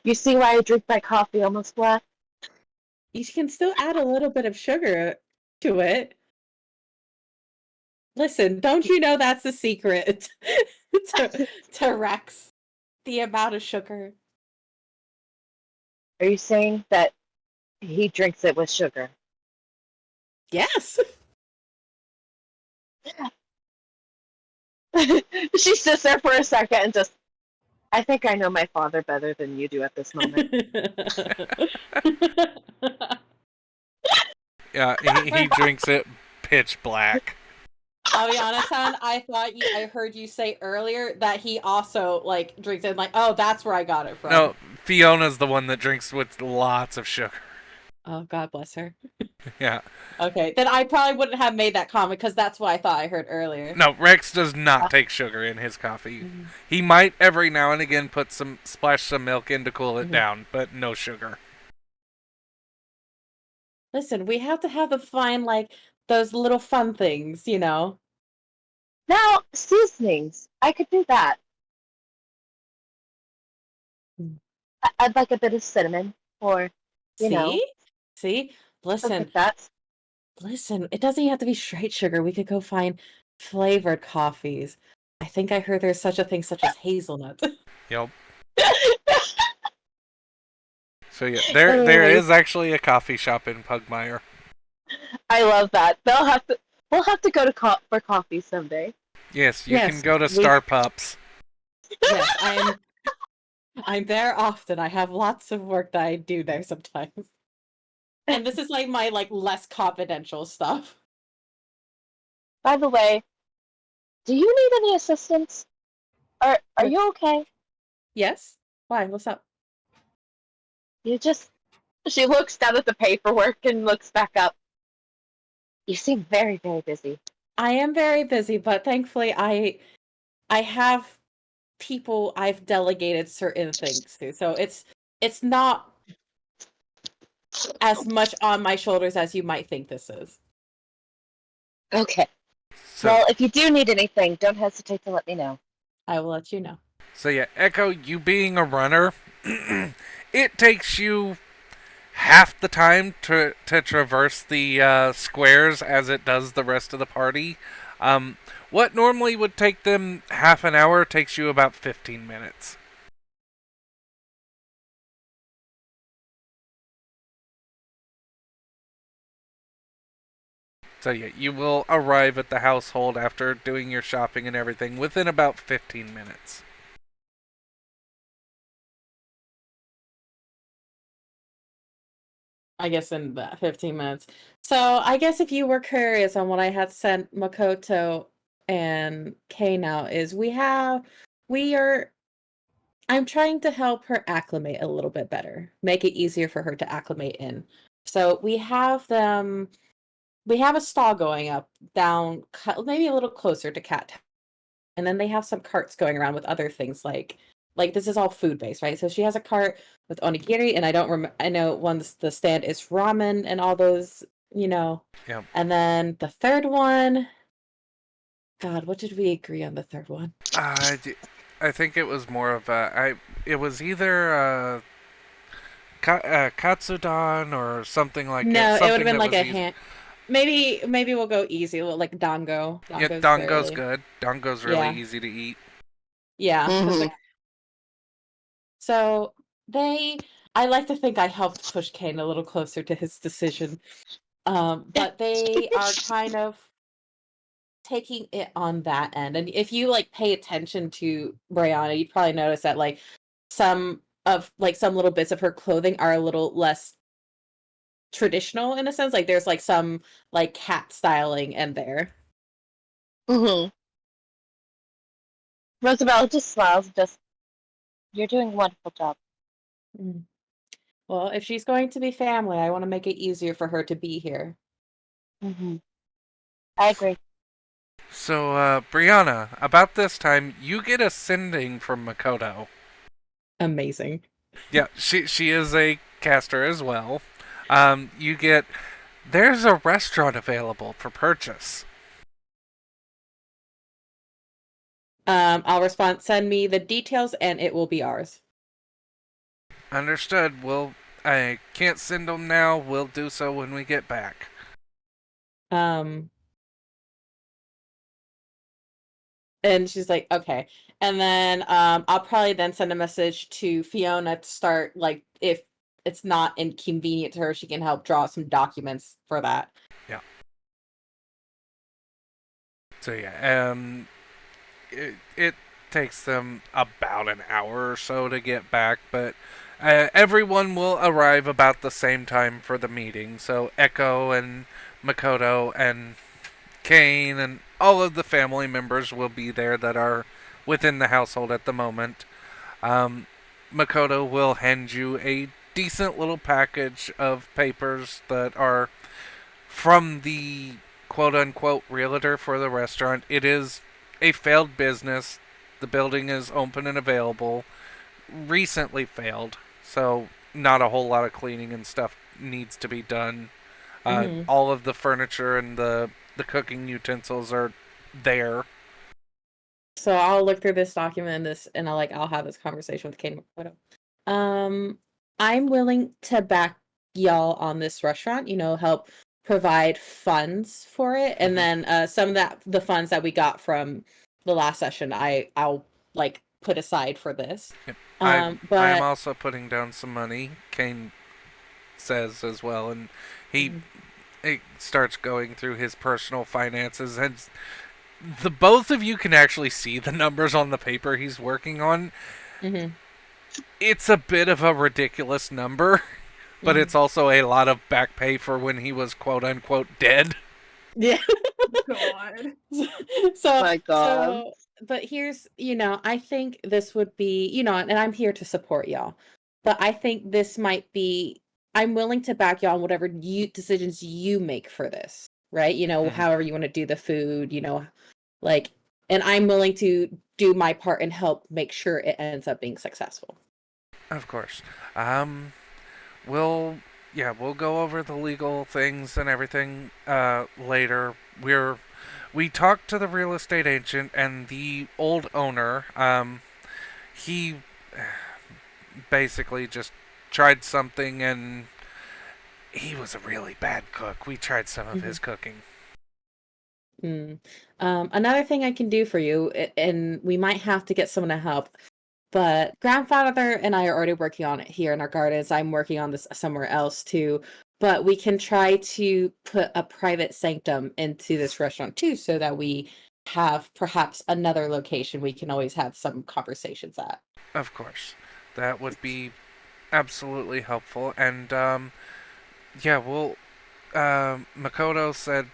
You see why I drink my coffee almost black? You can still add a little bit of sugar to it. Listen, don't you know that's the secret to Rex? The amount of sugar. Are you saying that he drinks it with sugar? Yes. She sits there for a second and just, I think I know my father better than you do at this moment. Yeah, he drinks it pitch black. I'll be honest, hon, I heard you say earlier that he also drinks it oh, that's where I got it from. No, Fiona's the one that drinks with lots of sugar. Oh, God bless her. Yeah. Okay, then I probably wouldn't have made that comment because that's what I thought I heard earlier. No, Rex does not take sugar in his coffee. Mm-hmm. He might every now and again splash some milk in to cool it Mm-hmm. down, but no sugar. Listen, we have to have the fine, those little fun things, Now, seasonings. I could do that. I'd like a bit of cinnamon, or, See? something Listen, like that. it doesn't even have to be straight sugar. We could go find flavored coffees. I think I heard there's such a thing such as hazelnut. Yep. So yeah, there is actually a coffee shop in Pugmire. I love that. We'll have to go to for coffee someday. Yes, you Yes, can go to Star Pups. Yes, I'm there often. I have lots of work that I do there sometimes. And this is my less confidential stuff. By the way, do you need any assistance? Are you okay? Yes? Why? What's up? She looks down at the paperwork and looks back up. You seem very, very busy. I am very busy, but thankfully I have people I've delegated certain things to. So it's not as much on my shoulders as you might think this is. Okay. So, Well, if you do need anything, don't hesitate to let me know. I will let you know. so yeah, Echo, you being a runner, it takes you half the time to traverse the squares as it does the rest of the party. What normally would take them half an hour takes you about 15 minutes. So yeah, you will arrive at the household after doing your shopping and everything within about 15 minutes. I guess in that 15 minutes. So I guess if you were curious on what I had sent Makoto and Kay now is I'm trying to help her acclimate a little bit better, make it easier for her to acclimate in. So we have a stall going up down maybe a little closer to Cat Town. And then they have some carts going around with other things like this is all food based, right? So she has a cart with onigiri, and I know the stand is ramen and all those, Yep. And then the third one, God, what did we agree on the third one? I think it was more of it was either katsudon or something like No, it. it would have been Something like a easy. hand. Maybe we'll go easy, like dango. Yeah, Dango's dango's fairly- good. Dango's really Yeah. easy to eat. Yeah. 'Cause, Mhm. So I like to think I helped push Kane a little closer to his decision. But they are kind of taking it on that end. And if you pay attention to Brianna, you'd probably notice that some little bits of her clothing are a little less traditional in a sense. There's some cat styling in there. Mm-hmm. Rosabella just smiles, You're doing a wonderful job. Mm. Well, if she's going to be family, I want to make it easier for her to be here. Hmm. I agree. So, Brianna, about this time, you get a sending from Makoto. Amazing. Yeah, she is a caster as well. You get, there's a restaurant available for purchase. I'll respond, send me the details and it will be ours. Understood. I can't send them now. We'll do so when we get back. And she's like, okay. And then I'll probably then send a message to Fiona to start, like, if it's not inconvenient to her, she can help draw some documents for that. Yeah. So yeah, it takes them about an hour or so to get back, but everyone will arrive about the same time for the meeting. So Echo and Makoto and Kane and all of the family members will be there that are within the household at the moment. Makoto will hand you a decent little package of papers that are from the quote-unquote realtor for the restaurant. It is a failed business. The building is open and available. Recently failed, so not a whole lot of cleaning and stuff needs to be done. All of the furniture and the cooking utensils are there. So I'll look through this document and this, and I'll have this conversation with Kane Makoto. I'm willing to back y'all on this restaurant. Help provide funds for it, and then some of the funds that we got from the last session, I'll put aside for this. Yep. But I'm also putting down some money. Kane says as well, and he starts going through his personal finances, and the both of you can actually see the numbers on the paper he's working on. It's a bit of a ridiculous number, but it's also a lot of back pay for when he was quote unquote dead. Yeah. God. Oh my God. But here's, I think this would be, and I'm here to support y'all. But I think this might be, I'm willing to back y'all on whatever decisions you make for this, right? However you want to do the food, and I'm willing to do my part and help make sure it ends up being successful. Of course. We'll go over the legal things and everything later. We talked to the real estate agent and the old owner. He basically just tried something, and he was a really bad cook. We tried some of his cooking. Another thing I can do for you, and we might have to get someone to help, but grandfather and I are already working on it here in our gardens. I'm working on this somewhere else too, but we can try to put a private sanctum into this restaurant too, so that we have perhaps another location we can always have some conversations at. Of course. That would be absolutely helpful. And, Makoto said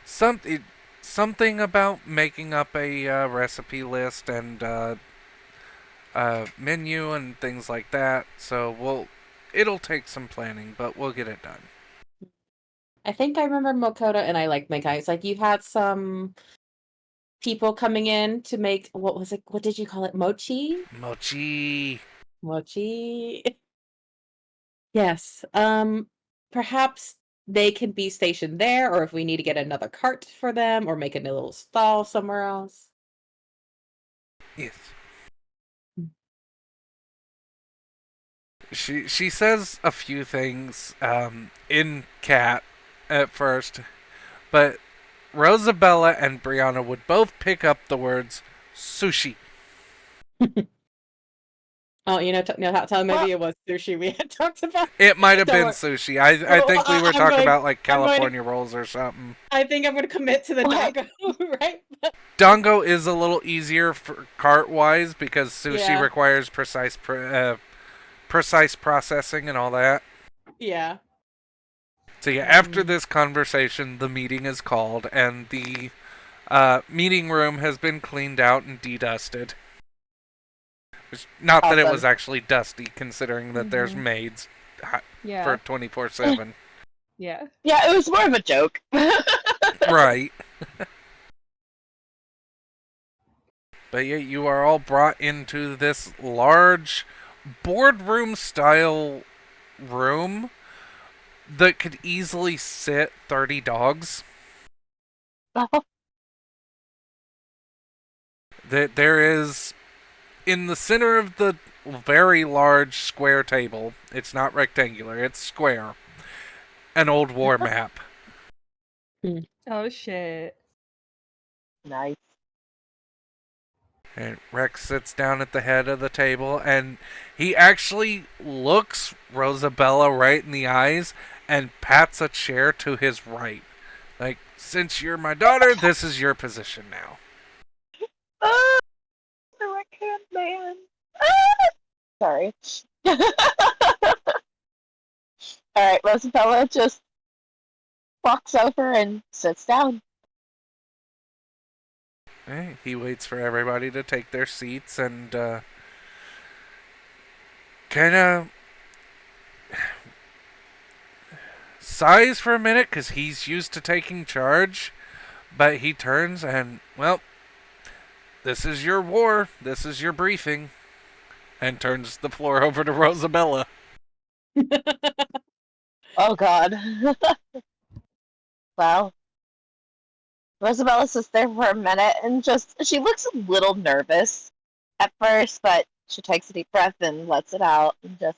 something about making up a recipe list and menu and things like that. So it'll take some planning, but we'll get it done. I think I remember Makoto and I make eyes. You had some people coming in to make, what was it? What did you call it? Mochi? Mochi. Yes. Perhaps they can be stationed there, or if we need to get another cart for them, or make a little stall somewhere else. Yes. She says a few things in cat at first, but Rosabella and Brianna would both pick up the words sushi. Oh, maybe it was sushi we had talked about. It might have been sushi. I think we were talking about California rolls or something. I think I'm going to commit to the dango, right? Dango is a little easier for cart-wise because sushi requires precise processing and all that. Yeah. So after this conversation, the meeting is called, and the meeting room has been cleaned out and dedusted. Not that it Awesome. was actually dusty, considering that there's maids Yeah. for 24/7. Yeah. Yeah, it was more of a joke. Right. But yeah, you are all brought into this large boardroom-style room that could easily sit 30 dogs. That there is, in the center of the very large square table, it's not rectangular, it's square, an old war map. Oh shit. Nice. And Rex sits down at the head of the table, and he actually looks Rosabella right in the eyes and pats a chair to his right. Like, since you're my daughter, this is your position now. Ah, the raccoon man. Ah! Sorry. Alright, Rosabella just walks over and sits down. He waits for everybody to take their seats and kind of sighs for a minute because he's used to taking charge. But he turns and, well, this is your war. This is your briefing. And turns the floor over to Rosabella. Oh god. Well, Rosabella sits there for a minute and she looks a little nervous at first, but she takes a deep breath and lets it out and just,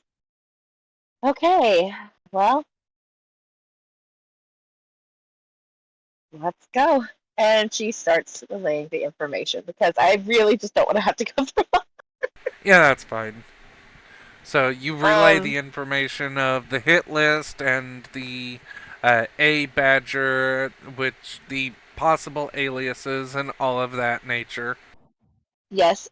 okay, well, let's go. And she starts relaying the information because I really just don't want to have to go through it. Yeah, that's fine. So you relay Um, the information of the hit list and the A Badger, which the possible aliases and all of that nature. Yes,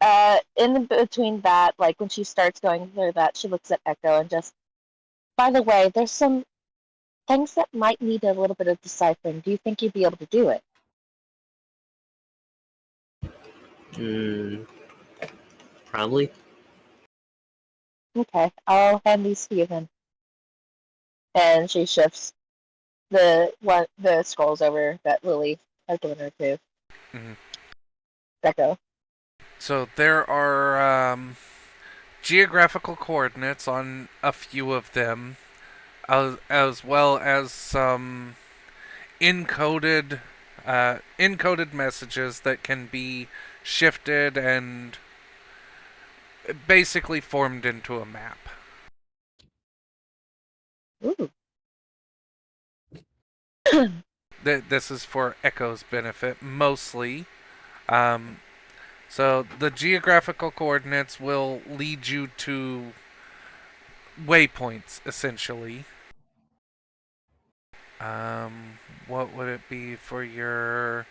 in between that, like when she starts going through that, she looks at Echo and just, by the way, there's some things that might need a little bit of deciphering. Do you think you'd be able to do it? Probably. Okay, I'll hand these to you then. And she shifts the scrolls over that Lily has given her to Mhm. Echo. So there are geographical coordinates on a few of them, as well as some encoded encoded messages that can be shifted and basically formed into a map. Ooh. This is for Echo's benefit mostly. So the geographical coordinates will lead you to waypoints, essentially. What would it be for your...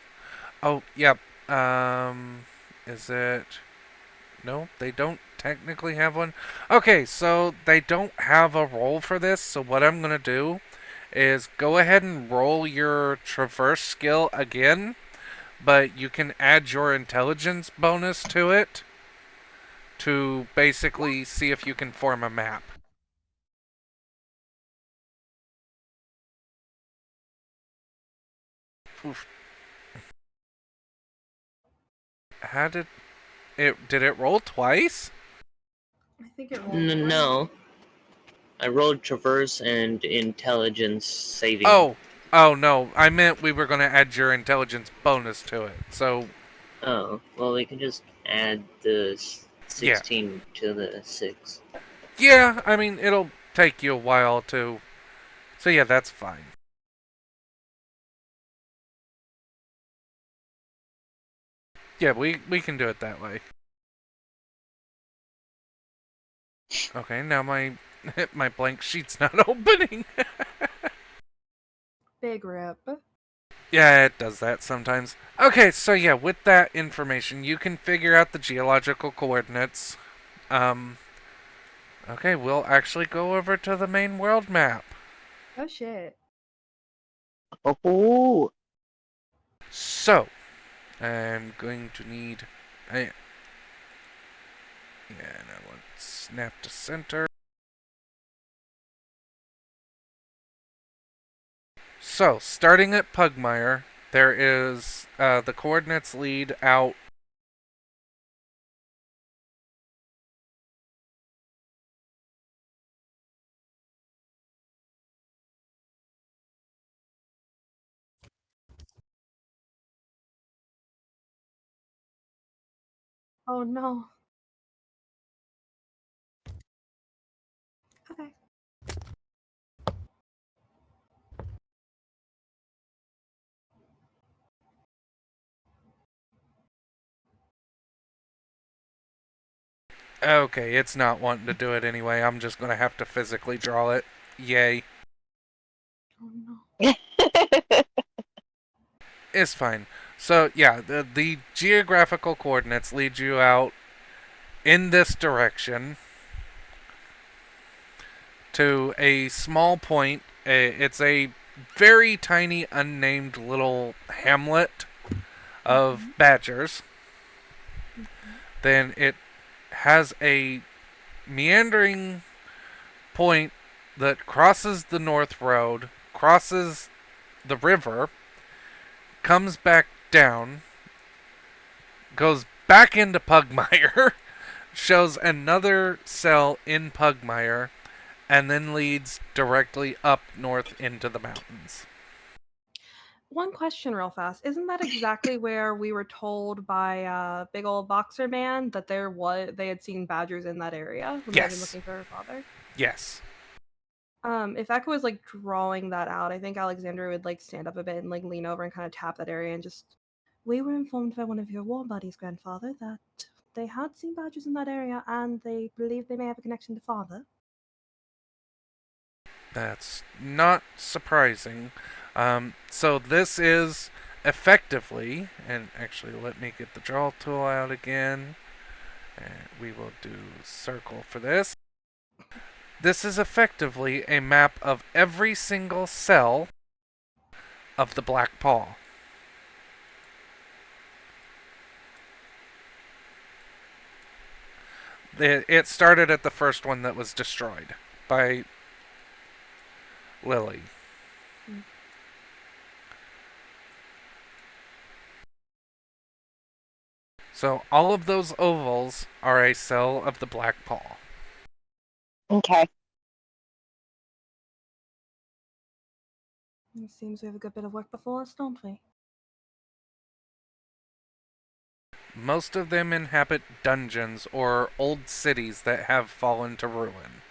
Oh, yep. Is it... No, they don't technically have one. Okay, so they don't have a roll for this, so what I'm going to do is go ahead and roll your traverse skill again, but you can add your intelligence bonus to it to basically see if you can form a map. Oof. How did it roll twice? I think it rolled. No. I rolled traverse and intelligence saving. Oh no, I meant we were going to add your intelligence bonus to it. So Oh, well, we can just add the 16 to the 6. yeah, I mean it'll take you a while to. So yeah, that's fine. Yeah, we can do it that way. Okay, now my my blank sheet's not opening. Big rip. Yeah, it does that sometimes. Okay, so yeah, with that information, you can figure out the geological coordinates. Okay, we'll actually go over to the main world map. Oh shit. Oh. So, I'm going to need... And I want snap to center. So, starting at Pugmire, there is the coordinates lead out. Oh no. Okay. Okay, it's not wanting to do it anyway. I'm just going to have to physically draw it. Yay. Oh no. It's fine. So, yeah, the geographical coordinates lead you out in this direction to a small point. It's a very tiny, unnamed little hamlet of badgers. Then it has a meandering point that crosses the North Road, crosses the river, comes back down, goes back into Pugmire, shows another cell in Pugmire, and then leads directly up north into the mountains. One question real fast. Isn't that exactly where we were told by big old boxer man that they had seen badgers in that area when they had been Yes. looking for her father? Yes. If Echo was like drawing that out, I think Alexandra would like stand up a bit and like lean over and kind of tap that area and just. We were informed by one of your war buddies, grandfather, that they had seen badgers in that area and they believe they may have a connection to father. That's not surprising. So this is effectively, and actually let me get the draw tool out again, and we will do circle for this. This is effectively a map of every single cell of the Black Paw. It started at the first one that was destroyed by Lily. So all of those ovals are a cell of the Black Paw. Okay. It seems we have a good bit of work before us, don't we? Most of them inhabit dungeons or old cities that have fallen to ruin.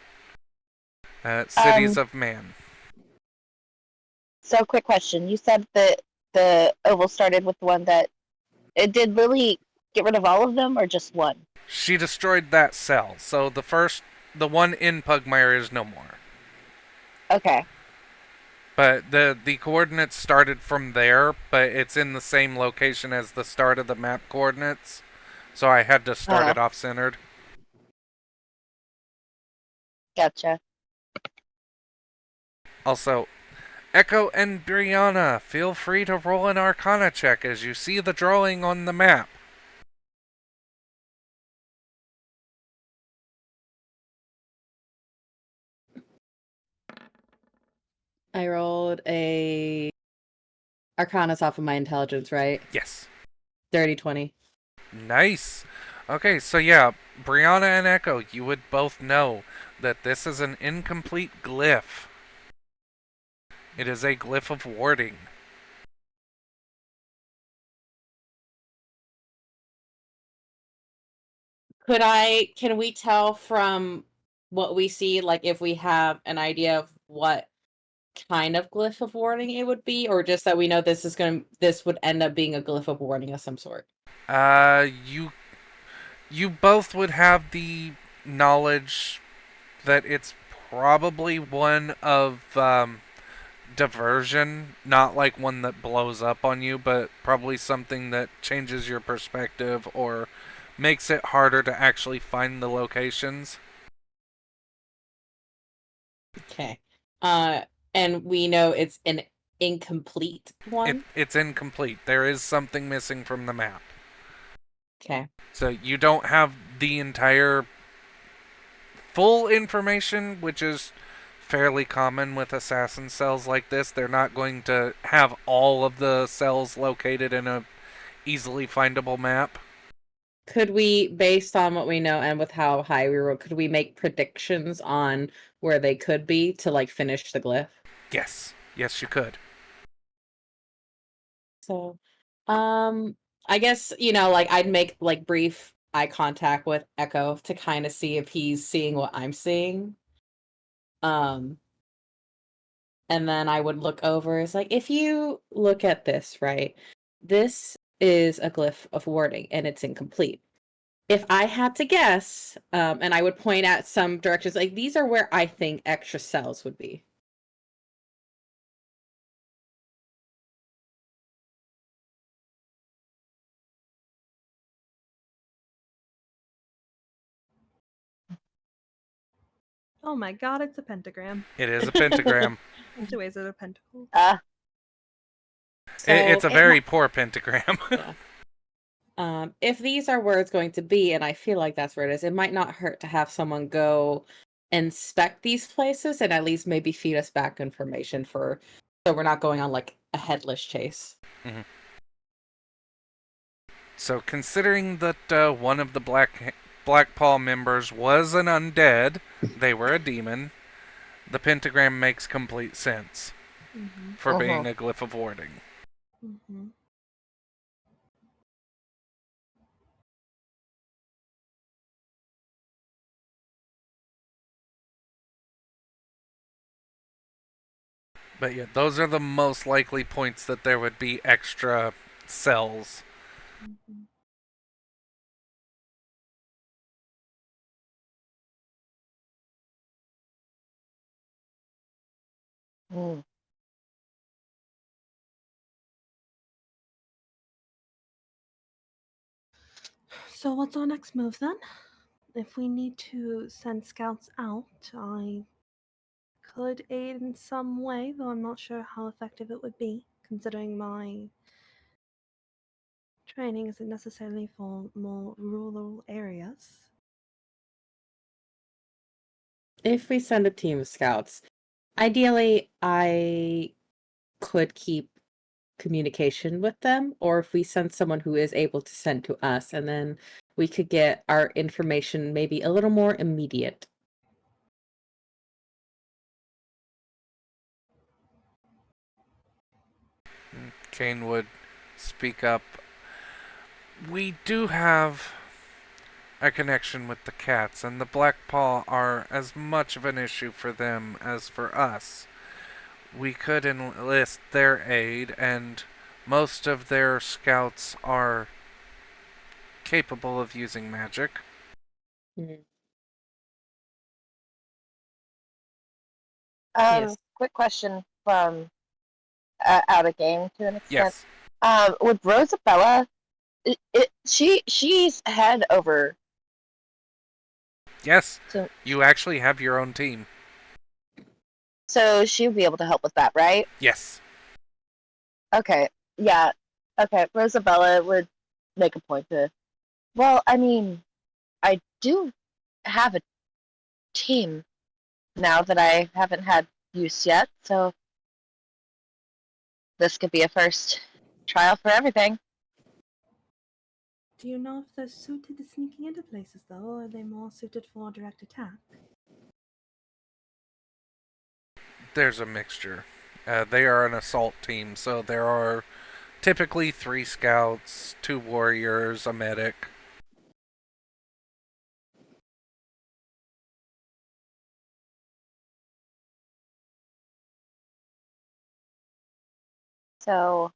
Cities of man. So, quick question. You said that the oval started with the one that. Did Lily get rid of all of them or just one? She destroyed that cell, so the one in Pugmire is no more. Okay. But the coordinates started from there, but it's in the same location as the start of the map coordinates. So I had to start it off-centered. Gotcha. Also, Echo and Brianna, feel free to roll an Arcana check as you see the drawing on the map. I rolled a Arcana's off of my intelligence, right? Yes. Dirty 20. Nice. Okay, so yeah, Brianna and Echo, you would both know that this is an incomplete glyph. It is a glyph of warding. Can we tell from what we see, like if we have an idea of what kind of glyph of warning it would be, or just that we know this would end up being a glyph of warning of some sort? You both would have the knowledge that it's probably one of diversion, not like one that blows up on you, but probably something that changes your perspective or makes it harder to actually find the locations. Okay. And we know it's an incomplete one. It's incomplete. There is something missing from the map. Okay. So you don't have the entire full information, which is fairly common with assassin cells like this. They're not going to have all of the cells located in a easily findable map. Could we, based on what we know and with how high we rolled, could we make predictions on where they could be to like finish the glyph? Yes. Yes, you could. So, I guess, you know, like I'd make like brief eye contact with Echo to kind of see if he's seeing what I'm seeing. Um, and then I would look over. It's like, if you look at this, right? This is a glyph of warding and it's incomplete. If I had to guess, and I would point at some directions, like these are where I think extra cells would be. Oh my god, it's a pentagram. It is a pentagram. Two ways of a pentacle. So It's a it very might- poor pentagram. yeah. If these are where it's going to be, and I feel like that's where it is, it might not hurt to have someone go inspect these places and at least maybe feed us back information for so we're not going on like a headless chase. So, considering that one of the Black Paw members was an undead, they were a demon, the pentagram makes complete sense Mm-hmm. for being a glyph of warding. Mm-hmm. But yeah, those are the most likely points that there would be extra cells. Mm-hmm. Mm. So what's our next move then? If we need to send scouts out, I could aid in some way, though I'm not sure how effective it would be, considering my training isn't necessarily for more rural areas. If we send a team of scouts, ideally I could keep communication with them, or if we send someone who is able to send to us, and then we could get our information maybe a little more immediate. Kane would speak up. We do have a connection with the cats, and the Black Paw are as much of an issue for them as for us. We could enlist their aid, and most of their scouts are capable of using magic. Mhm. Um, Yes. quick question from out of game to an extent. Yes. With Rosabella, she's head over Yes. to, You actually have your own team. so she'll be able to help with that, right? Yes. Okay, yeah. Okay, Rosabella would make a point to. Well, I mean, I do have a team now that I haven't had use yet, so this could be a first trial for everything. Do you know if they're suited to sneaking into places, though, or are they more suited for direct attack? There's a mixture. They are an assault team, so there are typically 3 scouts, 2 warriors, a medic. So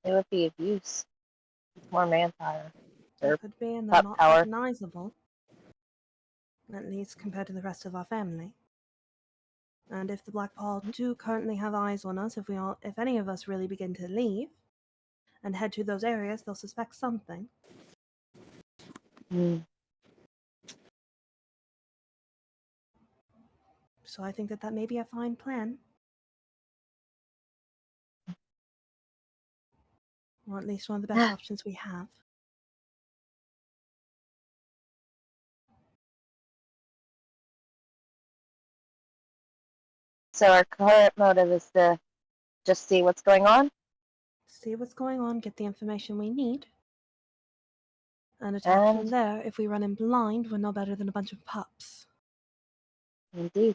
it would be of use. More manpower. They Or could be, and they're top not power. recognizable. At least compared to the rest of our family. And if the Black Paw do currently have eyes on us, if any of us really begin to leave and head to those areas, they'll suspect something. Mm. So I think that may be a fine plan. Or at least one of the best options we have. So our current motive is to just see what's going on? See what's going on, get the information we need, and attack from And there. If we run in blind, we're no better than a bunch of pups. indeed.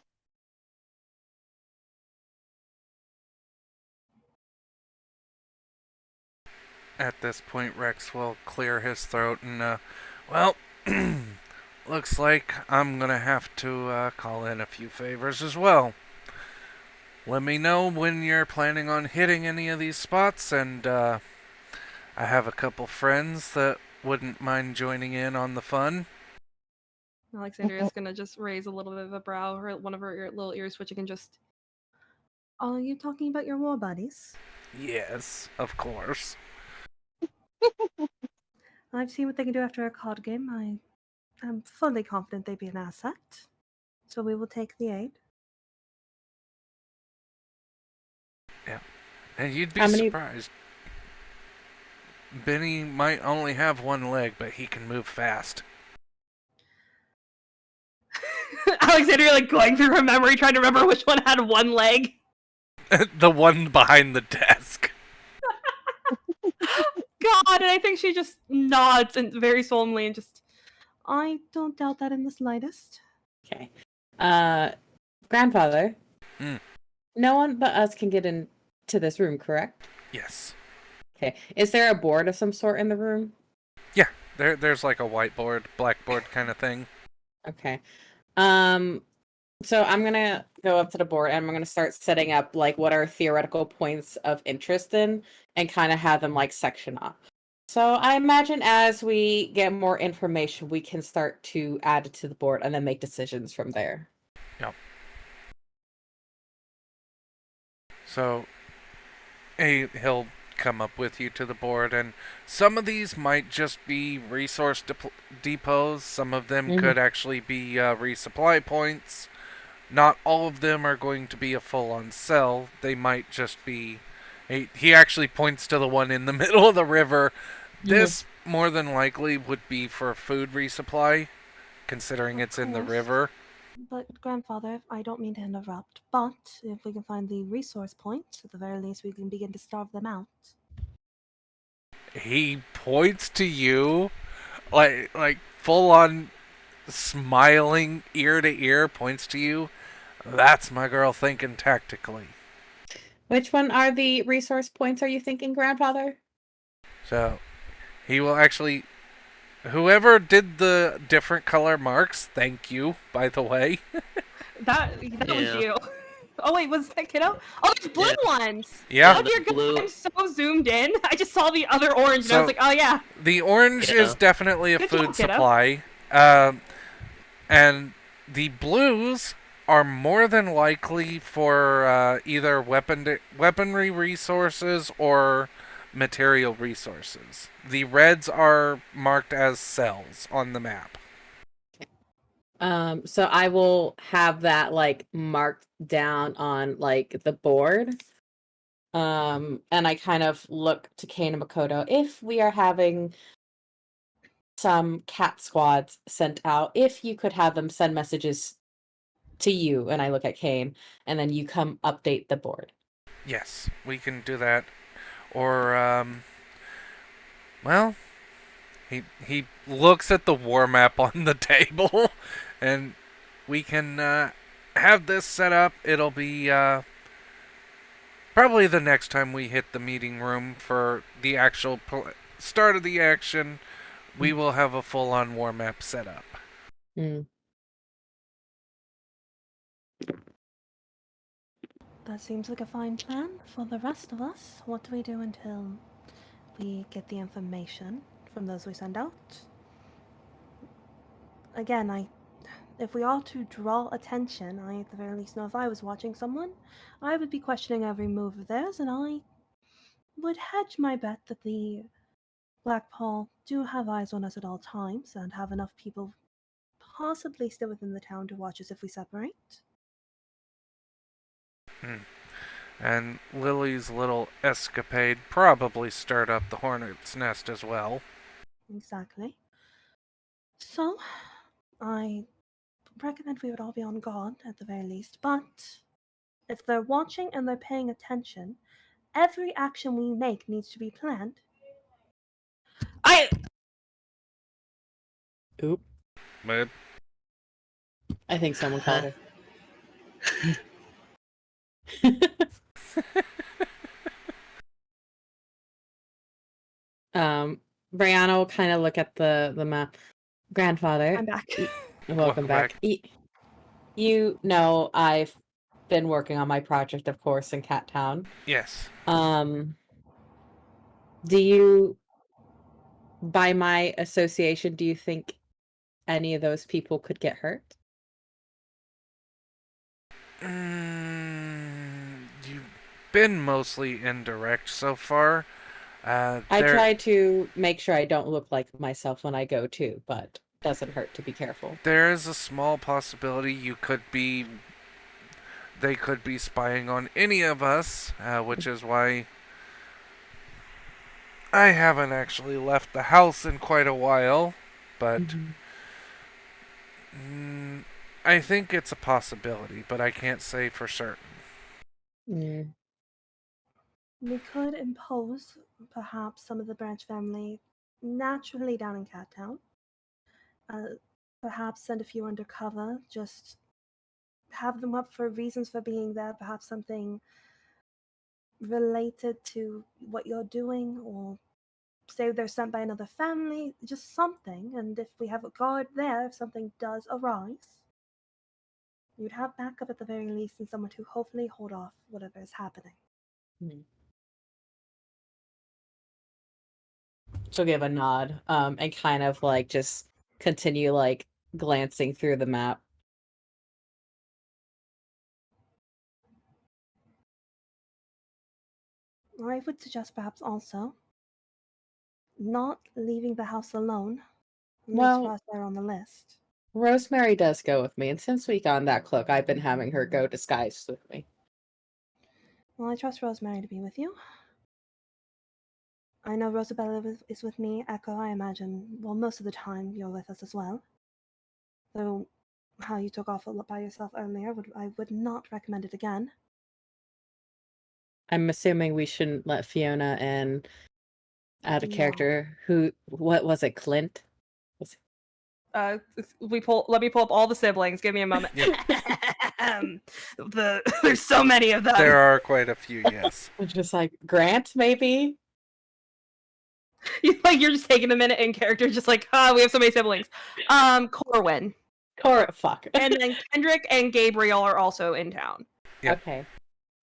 At this point, Rex will clear his throat and, well, looks like I'm gonna have to call in a few favors as well. Let me know when you're planning on hitting any of these spots, and I have a couple friends that wouldn't mind joining in on the fun. Alexandria's gonna just raise a little bit of a brow, one of her little ears twitching, and just. Are you talking about your war buddies? Yes, of course. I've seen what they can do after a card game. I am fully confident they'd be an asset. So we will take the aid. And you'd be How many- surprised. Benny might only have one leg, but he can move fast. Alexandria, like, going through her memory, trying to remember which one had one leg. The one behind the desk. God, and I think she just nods and very solemnly and just. I don't doubt that in the slightest. Okay. Grandfather. Hmm. No one but us can get into this room, correct? Yes. Okay. Is there a board of some sort in the room? Yeah, there's like a whiteboard, blackboard kind of thing. Okay. So I'm gonna go up to the board and I'm gonna start setting up like what are theoretical points of interest in and kind of have them like section off. So I imagine as we get more information, we can start to add it to the board and then make decisions from there. Yep. So, he'll come up with you to the board, and some of these might just be resource depots. Some of them could actually be resupply points. Not all of them are going to be a full-on cell. They might just be... He actually points to the one in the middle of the river. This, more than likely, would be for food resupply, considering Of it's in the course. river. But, Grandfather, I don't mean to interrupt, but if we can find the resource points, at the very least we can begin to starve them out. He points to you, like full-on smiling ear to ear, points to you. That's my girl thinking tactically. Which one are the resource points are you thinking, Grandfather? So, he will actually... Whoever did the different color marks, thank you, by the way. That was Yeah. you. Oh wait, was that kiddo? Oh, there's blue ones. Yeah. Oh dear God, blue- I'm so zoomed in. I just saw the other orange, and So- I was like, oh yeah. The orange is Yeah. definitely a Good food job, kiddo. supply. And the blues are more than likely for either weaponry resources or material resources. The reds are marked as cells on the map. So I will have that like marked down on like the board. And I kind of look to Kane and Makoto. If we are having some cat squads sent out, if you could have them send messages to you, and I look at Kane, and then you come update the board. Yes, we can do that. Or, well, he looks at the war map on the table, and we can have this set up. It'll be probably the next time we hit the meeting room for the actual start of the action. We will have a full-on war map set up. Mm. That seems like a fine plan. For the rest of us, what do we do until we get the information from those we send out? Again, if we are to draw attention, I at the very least know if I was watching someone, I would be questioning every move of theirs, and I would hedge my bet that the Black Paul do have eyes on us at all times and have enough people possibly still within the town to watch us if we separate. And Lily's little escapade probably stirred up the hornet's nest as well. Exactly. So, I recommend we would all be on guard at the very least, but if they're watching and they're paying attention, every action we make needs to be planned. Oop. But I think someone called her. Brianna will kind of look at the map. Grandfather, I'm back. welcome back. You know I've been working on my project, of course, in Cat Town. yes. Do you, by my association, do you think any of those people could get hurt? You've been mostly indirect so far. I try to make sure I don't look like myself when I go too, but doesn't hurt to be careful. There is a small possibility they could be spying on any of us, which is why I haven't actually left the house in quite a while, but I think it's a possibility, but I can't say for certain. Mm. We could impose perhaps some of the Branch family naturally down in Cat Town. Perhaps send a few undercover, just have them up for reasons for being there, perhaps something related to what you're doing, or say they're sent by another family, just something. And if we have a guard there, if something does arise, you'd have backup at the very least and someone to hopefully hold off whatever is happening. She'll give a nod, and kind of like just continue like glancing through the map. I would suggest perhaps also not leaving the house alone, unless Well, whilst they're on the list. Rosemary does go with me, and since we got that cloak, I've been having her go disguised with me. Well, I trust Rosemary to be with you. I know Rosabella is with me. Echo, I imagine, well, most of the time you're with us as well. Though how you took off by yourself earlier, I would not recommend it again. I'm assuming we shouldn't let Fiona and add a No. character who, what was it, Clint? Let me pull up all the siblings. Give me a moment. There's so many of them. There are quite a few, yes. Just like Grant, maybe? You're just taking a minute in character, just like, we have so many siblings. Corwin. Fuck. And then Kendrick and Gabriel are also in town. Yep. Okay.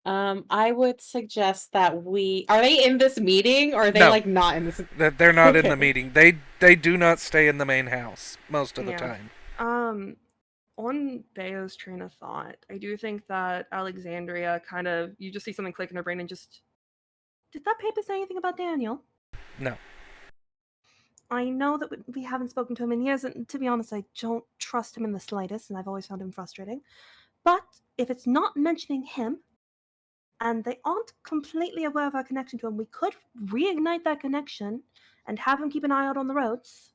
I would suggest that are they in this meeting, or are they No. like not in this? They're not in Okay. the meeting. They do not stay in the main house most of the time. On Bayo's train of thought, I do think that Alexandria kind of, you just see something click in her brain and just, did that paper say anything about Daniel? No. I know that we haven't spoken to him in years, and to be honest, I don't trust him in the slightest, and I've always found him frustrating. But if it's not mentioning him, and they aren't completely aware of our connection to him, we could reignite that connection and have him keep an eye out on the roads.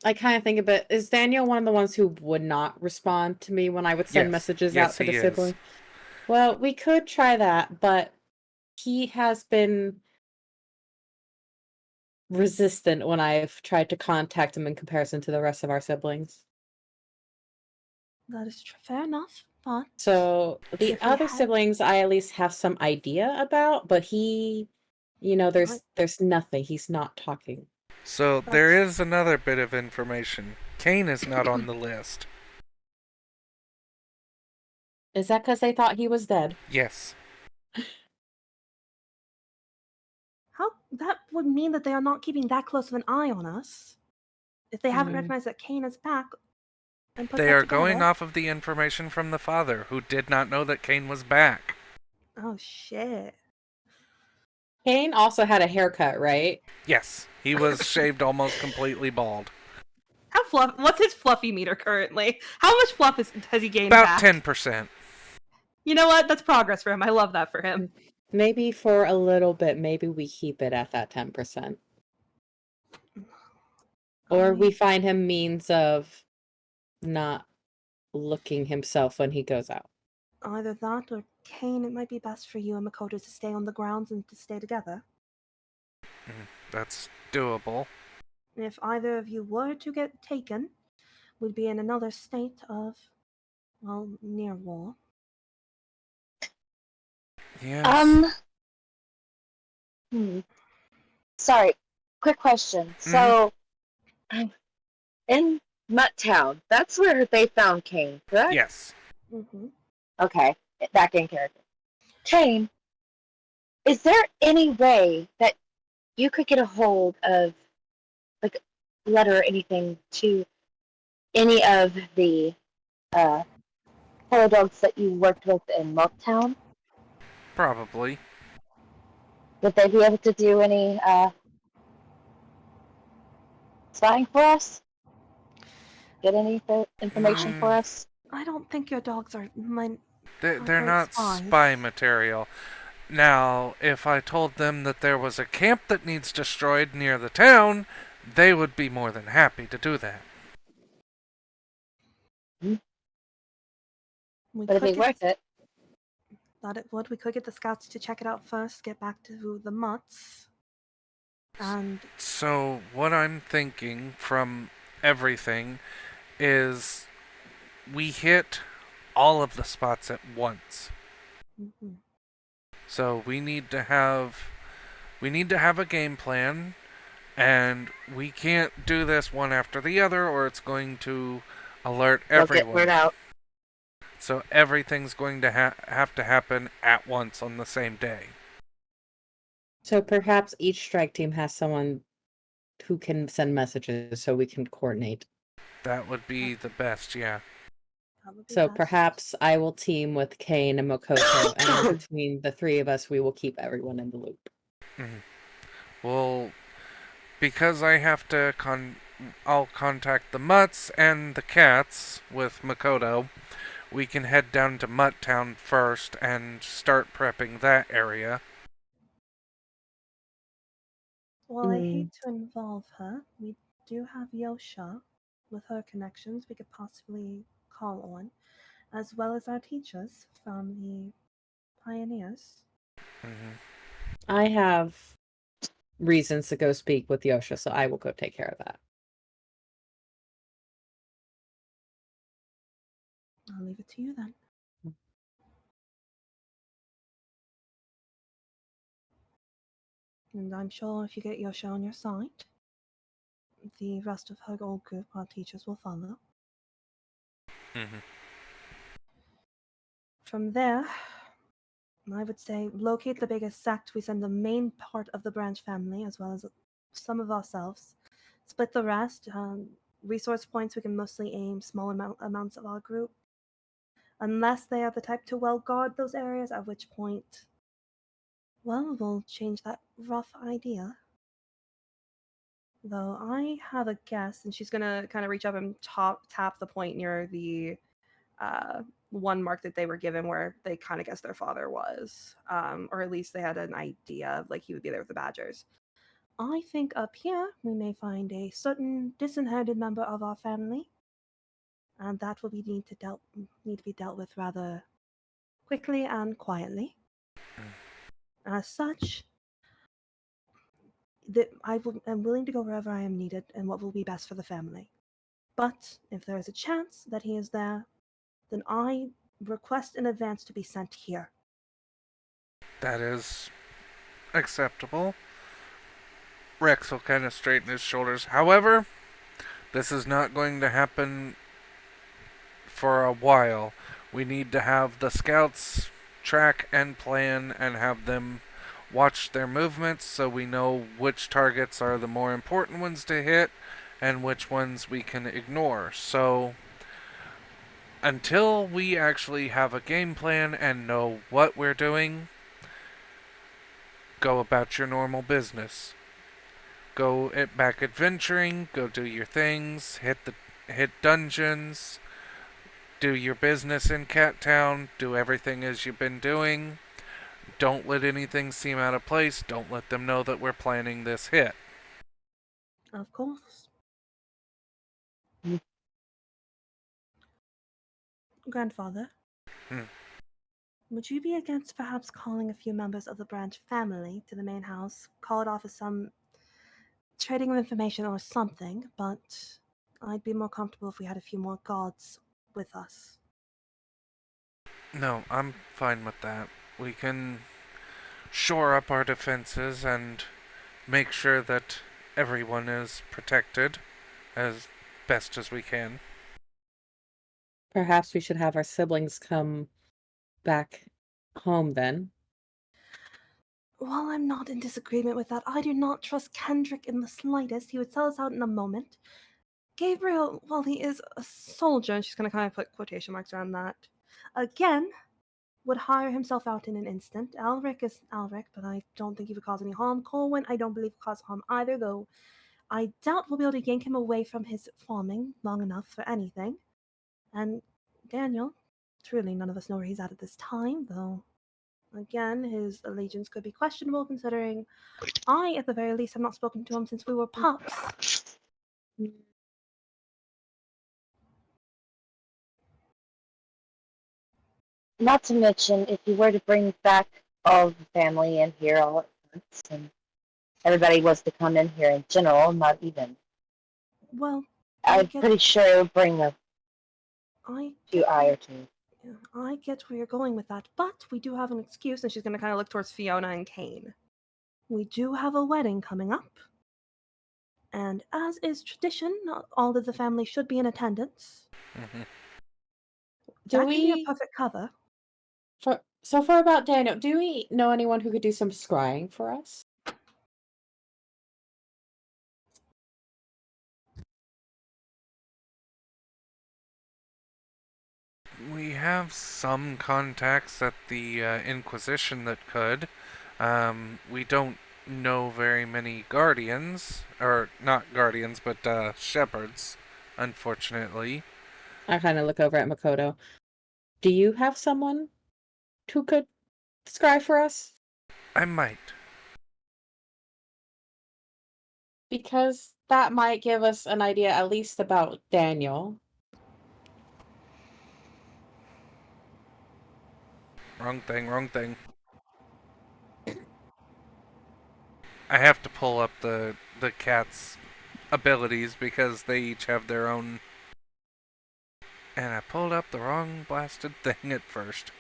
I kind of think of it. Is Daniel one of the ones who would not respond to me when I would send Yes. messages Yes, out to he the is. sibling? Well, we could try that, but he has been resistant when I've tried to contact him in comparison to the rest of our siblings. That is fair enough, but So the if we other had- siblings I at least have some idea about, but he, there's nothing. He's not talking. So there is another bit of information. Kane is not on the list. Is that because they thought he was dead? Yes. How that would mean that they are not keeping that close of an eye on us. If they haven't recognized that Kane is back and put They that are together. going off of the information from the father, who did not know that Kane was back. Oh shit. Kane also had a haircut, right? Yes. He was shaved almost completely bald. What's his fluffy meter currently? How much fluff has he gained About back? 10%. You know what? That's progress for him. I love that for him. Maybe for a little bit, maybe we keep it at that 10%. Or we find him means of not looking himself when he goes out. Either that or Kane, it might be best for you and Makoto to stay on the grounds and to stay together. That's doable. If either of you were to get taken, we'd be in another state of, well, near war. Yes. Sorry, quick question. So, in Mutt Town, that's where they found Kane, correct? Yes. Mm-hmm. Okay, back in character. Kane, is there any way that you could get a hold of, like, a letter or anything to any of the fellow dogs that you worked with in Mutt Town? Probably. Would they be able to do any spying for us? Get any information for us? I don't think your dogs are They're great not spies. spy material. Now, if I told them that there was a camp that needs destroyed near the town, they would be more than happy to do that. We Would it could be worth it? thought it would. We could get the scouts to check it out first, get back to the mutts. And So, what I'm thinking from everything is we hit all of the spots at once. mhm. So, we need to have a game plan, and we can't do this one after the other or it's going to alert They'll get everyone. word out. So everything's going to have to happen at once on the same day. So perhaps each strike team has someone who can send messages so we can coordinate. That would be the best, yeah. that would be So best. perhaps I will team with Kane and Makoto, and between the three of us, we will keep everyone in the loop. Well, because I have to I'll contact the Mutts and the Cats with Makoto. We can head down to Mutt Town first and start prepping that area. Well, I hate to involve her. We do have Yosha. With her connections, we could possibly call on, as well as our teachers from the pioneers. I have reasons to go speak with Yosha, so I will go take care of that. I'll leave it to you then. And I'm sure if you get Yosha on your side, the rest of her old group, our teachers, will follow. From there, I would say locate the biggest sect. We send the main part of the branch family as well as some of ourselves. Split the rest. Resource points, we can mostly aim small amounts of our group. Unless they are the type to well guard those areas, at which point, well, we'll change that rough idea. Though I have a guess, and she's gonna kind of reach up and tap the point near the one mark that they were given where they kind of guessed their father was, or at least they had an idea of like he would be there with the Badgers. I think up here we may find a certain disinherited member of our family, and that will be need to be dealt with rather quickly and quietly. As such, am willing to go wherever I am needed and what will be best for the family. But if there is a chance that he is there, then I request in advance to be sent here. That is acceptable. Rex will kind of straighten his shoulders. However, this is not going to happen for a while. We need to have the scouts track and plan and have them watch their movements so we know which targets are the more important ones to hit and which ones we can ignore. So, until we actually have a game plan and know what we're doing, go about your normal business. Go back adventuring, go do your things, hit dungeons, do your business in Cat Town, do everything as you've been doing. Don't let anything seem out of place. Don't let them know that we're planning this hit. Of course. Mm. Grandfather, Hmm. would you be against perhaps calling a few members of the branch family to the main house? Call it off as some trading of information or something, but I'd be more comfortable if we had a few more guards with us. No, I'm fine with that. We can shore up our defenses and make sure that everyone is protected as best as we can. Perhaps we should have our siblings come back home then. While I'm not in disagreement with that, I do not trust Kendrick in the slightest. He would sell us out in a moment. Gabriel, while he is a soldier, and she's going to kind of put quotation marks around that, again, would hire himself out in an instant. Alric is Alric, but I don't think he would cause any harm. Colwyn, I don't believe would cause harm either, though I doubt we'll be able to yank him away from his farming long enough for anything. And Daniel, truly none of us know where he's at this time, though. Again, his allegiance could be questionable considering I, at the very least, have not spoken to him since we were pups. Not to mention, if you were to bring back all of the family in here all at once, and everybody was to come in here in general, not even, Well, I'm get- pretty sure it would bring a I few get, eye or two. I get where you're going with that, but we do have an excuse, and she's going to kind of look towards Fiona and Kane. We do have a wedding coming up, and as is tradition, not all of the family should be in attendance. Mhm. Do That can be a we- perfect cover. For about Daniel, do we know anyone who could do some scrying for us? We have some contacts at the Inquisition that could. We don't know very many guardians, or not guardians, but shepherds, unfortunately. I kind of look over at Makoto. Do you have someone who could scry for us? I might. Because that might give us an idea at least about Daniel. Wrong thing, wrong thing. I have to pull up the cat's abilities because they each have their own. And I pulled up the wrong blasted thing at first.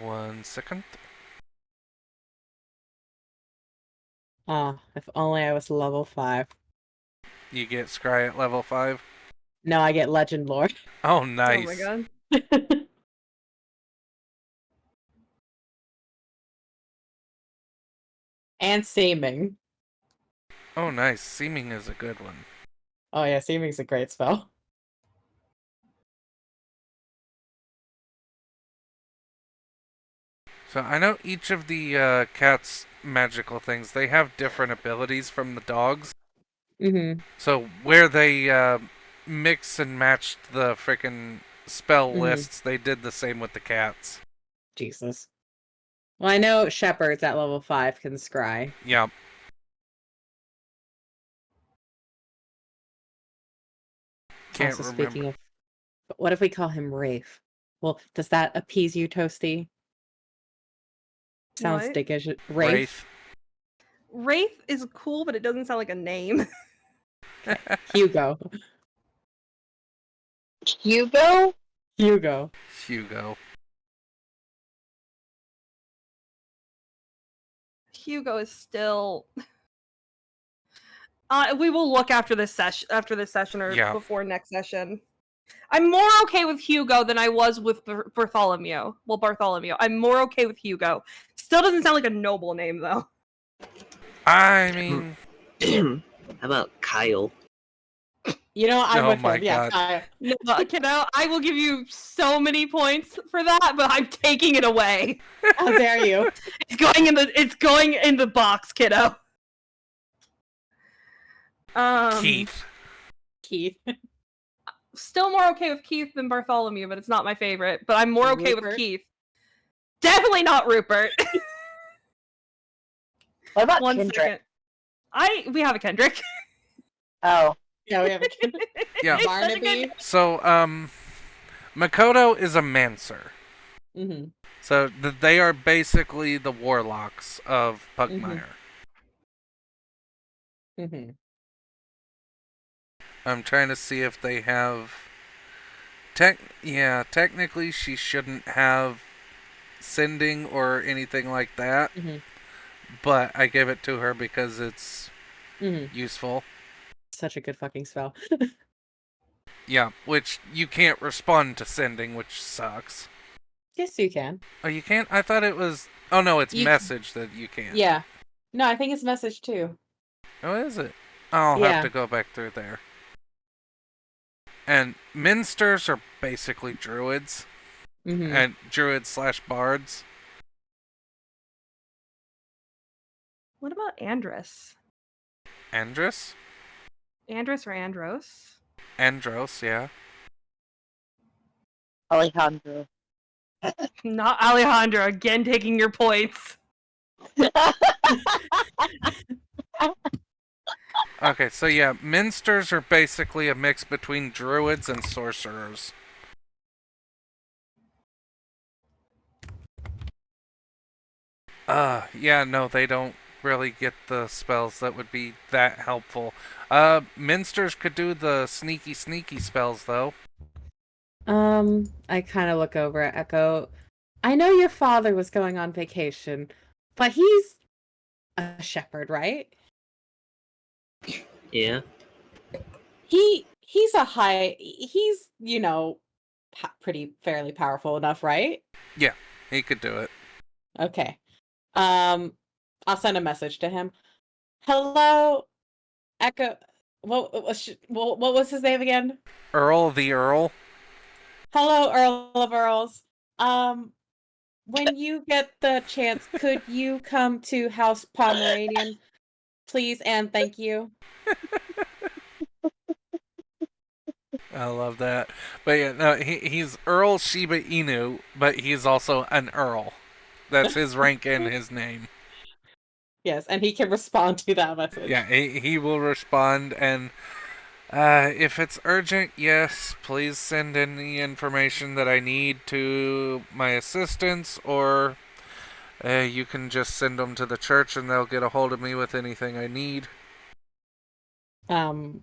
One second. Ah, if only I was level 5. You get Scry at level 5. No, I get Legend Lore. Oh, nice. Oh my god. And Seeming. Oh, nice. Seeming is a good one. Oh yeah, Seeming's a great spell. So I know each of the cat's magical things, they have different abilities from the dogs. Mm-hmm. So where they mix and matched the frickin' spell lists, they did the same with the cats. Jesus. Well, I know shepherds at level 5 can scry. Yep. Can't Also, remember. speaking of, what if we call him Rafe? Well, does that appease you, Toasty? Sounds What? dickish. Wraith. Wraith is cool, but it doesn't sound like a name. Hugo. Hugo? Hugo. Hugo. Hugo is still. We will look after this session, or Yeah. before next session. I'm more okay with Hugo than I was with Bartholomew. Well, Bartholomew. I'm more okay with Hugo. Still doesn't sound like a noble name, though. I mean, How about Kyle? You know, I'm Oh with my him. Yeah, God. No, kiddo, I will give you so many points for that, but I'm taking it away. how dare you? It's going in the box, kiddo. Keith. Keith. Still more okay with Keith than Bartholomew, but it's not my favorite. But I'm more okay with Rupert? Keith. Definitely not Rupert. What about One Kendrick? second. We have a Kendrick. Oh, Yeah, we have a Yeah. It's such a Barnaby. good- So, Makoto is a Mancer. Mm-hmm. So they are basically the warlocks of Pugmire. Mm-hmm. I'm trying to see if they have... technically she shouldn't have sending or anything like that. Mm-hmm. But I give it to her because it's Mm-hmm. useful. Such a good fucking spell. Yeah, which you can't respond to sending, which sucks. Yes, you can. Oh, you can't? I thought it was... Oh, no, it's You- message that you can't. Yeah. No, I think it's message too. Oh, is it? I'll Yeah. have to go back through there. And minsters are basically druids. Mm-hmm. And druids/bards. What about Andrus? Andrus? Andrus or Andros? Andros, yeah. Alejandro. Not Alejandro. Again, taking your points. Okay, so yeah, minsters are basically a mix between druids and sorcerers. Yeah, no, they don't really get the spells that would be that helpful. Minsters could do the sneaky spells, though. I kind of look over at Echo. I know your father was going on vacation, but he's a shepherd, right? Yeah. He's you know, pretty fairly powerful enough, right? Yeah, he could do it. Okay. I'll send a message to him. Hello, Echo. What was his name again? Earl the Earl. Hello, Earl of Earls. When you get the chance, could you come to House Pomeranian, please and thank you? I love that. But yeah, no, he's Earl Shiba Inu, but he's also an Earl. That's his rank and his name. Yes, and he can respond to that message. Yeah, he will respond, and if it's urgent, yes, please send any information that I need to my assistants, or you can just send them to the church and they'll get a hold of me with anything I need. I'll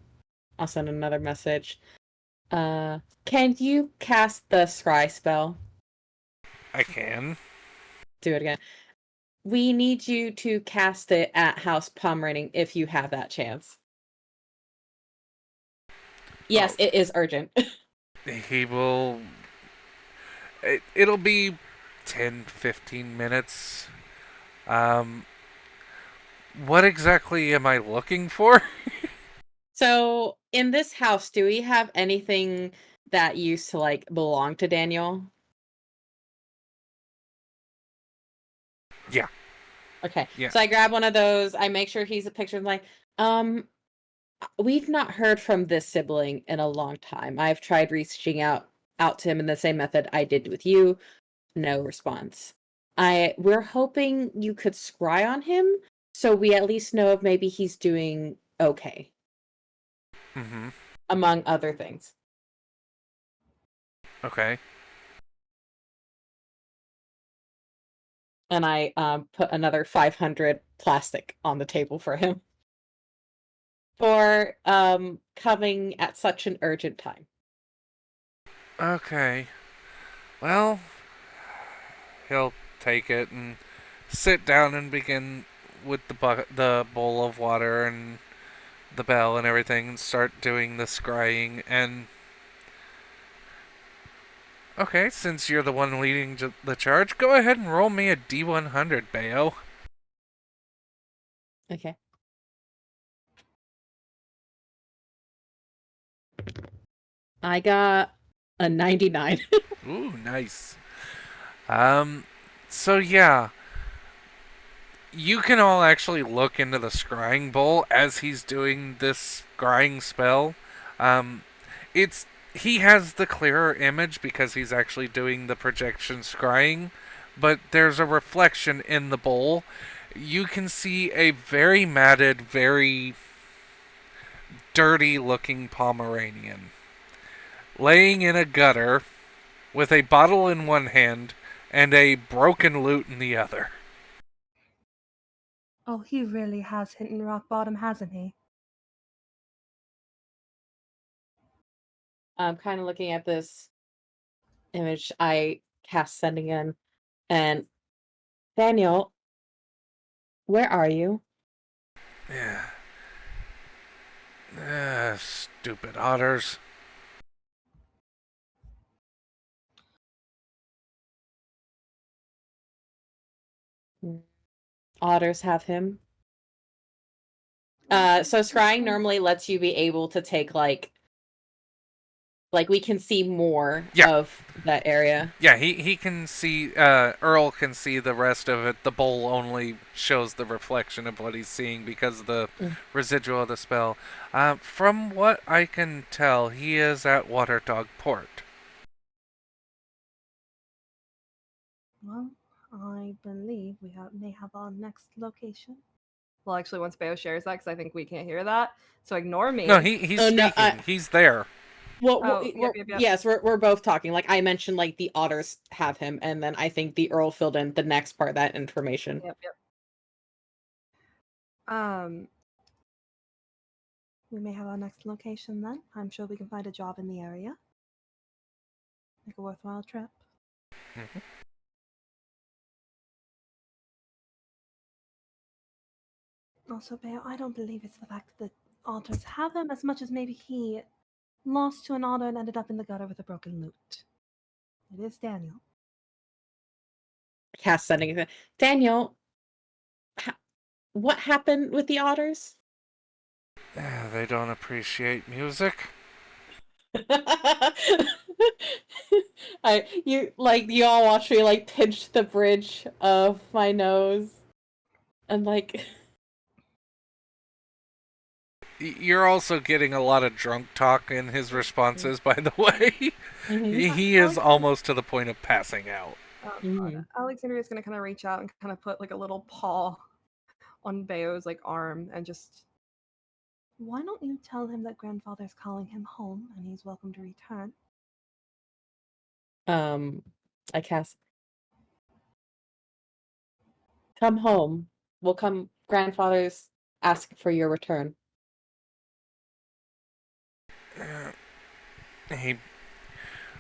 send another message. Can you cast the scry spell? I can. Do it again. We need you to cast it at House Pomeranian if you have that chance. Yes, It is urgent. He will... It'll be 10-15 minutes. What exactly am I looking for? So, in this house, do we have anything that used to, like, belong to Daniel? Yeah. Okay. Yeah. So I grab one of those, I make sure he's a picture, and like, we've not heard from this sibling in a long time. I've tried reaching out to him in the same method I did with you. No response. We're hoping you could scry on him, so we at least know if maybe he's doing okay. Mm-hmm. Among other things. Okay. And I put another 500 plastic on the table for him. For coming at such an urgent time. Okay. Well, he'll take it and sit down and begin with the bowl of water and the bell and everything and start doing the scrying. And okay, since you're the one leading the charge, go ahead and roll me a D100, Bayo. Okay. I got a 99. Ooh, nice. So yeah, you can all actually look into the scrying bowl as he's doing this scrying spell. Um, it's he has the clearer image because he's actually doing the projection scrying, but there's a reflection in the bowl. You can see a very matted, very dirty looking Pomeranian laying in a gutter with a bottle in one hand and a broken lute in the other. Oh, he really has hit rock bottom, hasn't he? I'm kind of looking at this image I cast sending in, and Daniel, where are you? Yeah. Stupid otters. Otters have him. So scrying normally lets you be able to take like we can see more of that area. Yeah, he can see, Earl can see the rest of it. The bowl only shows the reflection of what he's seeing because of the residual of the spell. From what I can tell, he is at Waterdog Port. Well, I believe may have our next location. Well, actually, once Bayo shares that, because I think we can't hear that, so ignore me. No, he's Oh, speaking. no, He's there. Well, Yep. yes, we're both talking. Like I mentioned, like the otters have him, and then I think the Earl filled in the next part of that information. Yep. We may have our next location then. I'm sure we can find a job in the area. Make a worthwhile trip. Mhm. Also, Bayo, I don't believe it's the fact that the otters have him as much as maybe he lost to an otter and ended up in the gutter with a broken lute. It is Daniel. Cast sending it. Daniel, what happened with the otters? They don't appreciate music. You all watch me like pinch the bridge of my nose and like You're also getting a lot of drunk talk in his responses, by the way. He is almost to the point of passing out. Alexandria is going to kind of reach out and kind of put like a little paw on Bayo's like arm and just. Why don't you tell him that grandfather's calling him home and he's welcome to return? I cast come home. We'll come grandfather's asking for your return.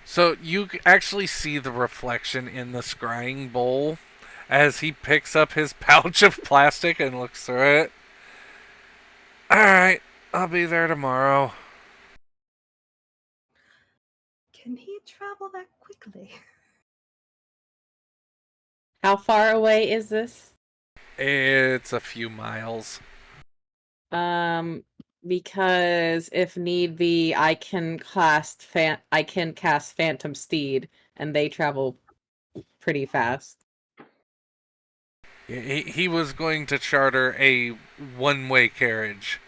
So you actually see the reflection in the scrying bowl as he picks up his pouch of plastic and looks through it. Alright, I'll be there tomorrow. Can he travel that quickly? How far away is this? It's a few miles. Because if need be, I can cast Phantom Steed, and they travel pretty fast. He was going to charter a one-way carriage.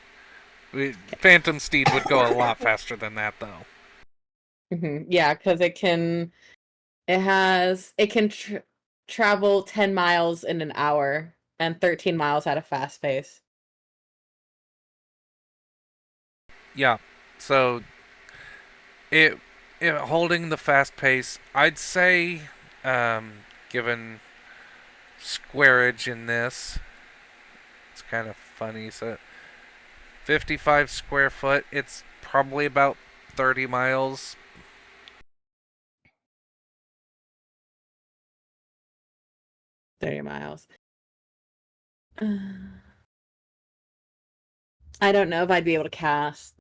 Phantom Steed would go a lot faster than that, though. Yeah, because it can travel 10 miles in an hour and 13 miles at a fast pace. Yeah, so it holding the fast pace, I'd say, given squareage in this, it's kind of funny. So 55 square foot, it's probably about 30 miles. I don't know if I'd be able to cast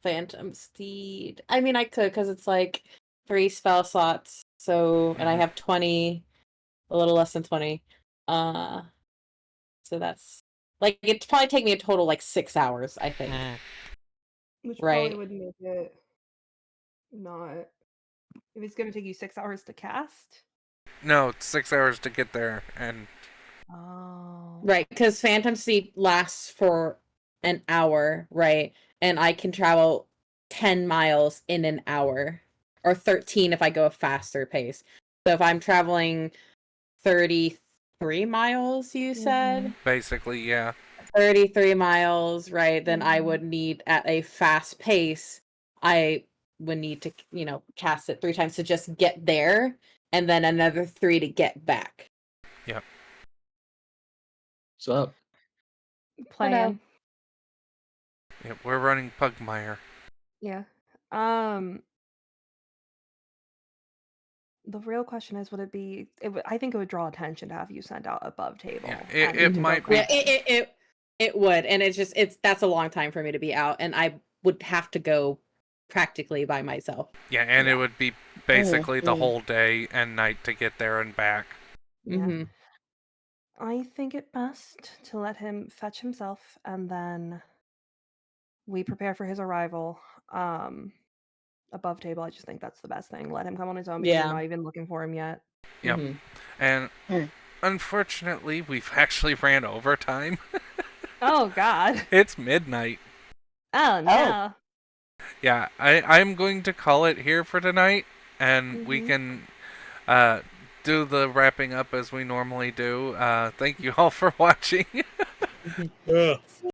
Phantom Steed. I mean, I could because it's like 3 spell slots. So, and I have 20, a little less than 20. So that's like it'd probably take me a total like 6 hours, I think. Which Right. probably wouldn't make it. Not. If it's gonna take you 6 hours to cast. No, it's 6 hours to get there, and Oh. Right, because Phantom Sleep lasts for an hour, right? And I can travel 10 miles in an hour, or 13 if I go a faster pace. So if I'm traveling 33 miles, you said? basically, yeah. 33 miles, right? Then I would need, at a fast pace, I would need to, cast it 3 times to just get there, and then another 3 to get back. What's up? Plan. Yeah, we're running Pugmire. Yeah. The real question is, would it be? I think it would draw attention to have you send out above table. Yeah, and it go might be. grab Yeah, it would, and that's a long time for me to be out, and I would have to go practically by myself. Yeah, and it Yeah. would be basically the whole day and night to get there and back. Yeah. Mm-hmm. I think it best to let him fetch himself, and then we prepare for his arrival. Above table, I just think that's the best thing. Let him come on his own because Yeah. you're not even looking for him yet. Yep. Mhm. And unfortunately, we've actually ran overtime. Oh God. It's midnight. Oh no. Yeah, I'm going to call it here for tonight, and we can do the wrapping up as we normally do. Thank you all for watching. Yeah.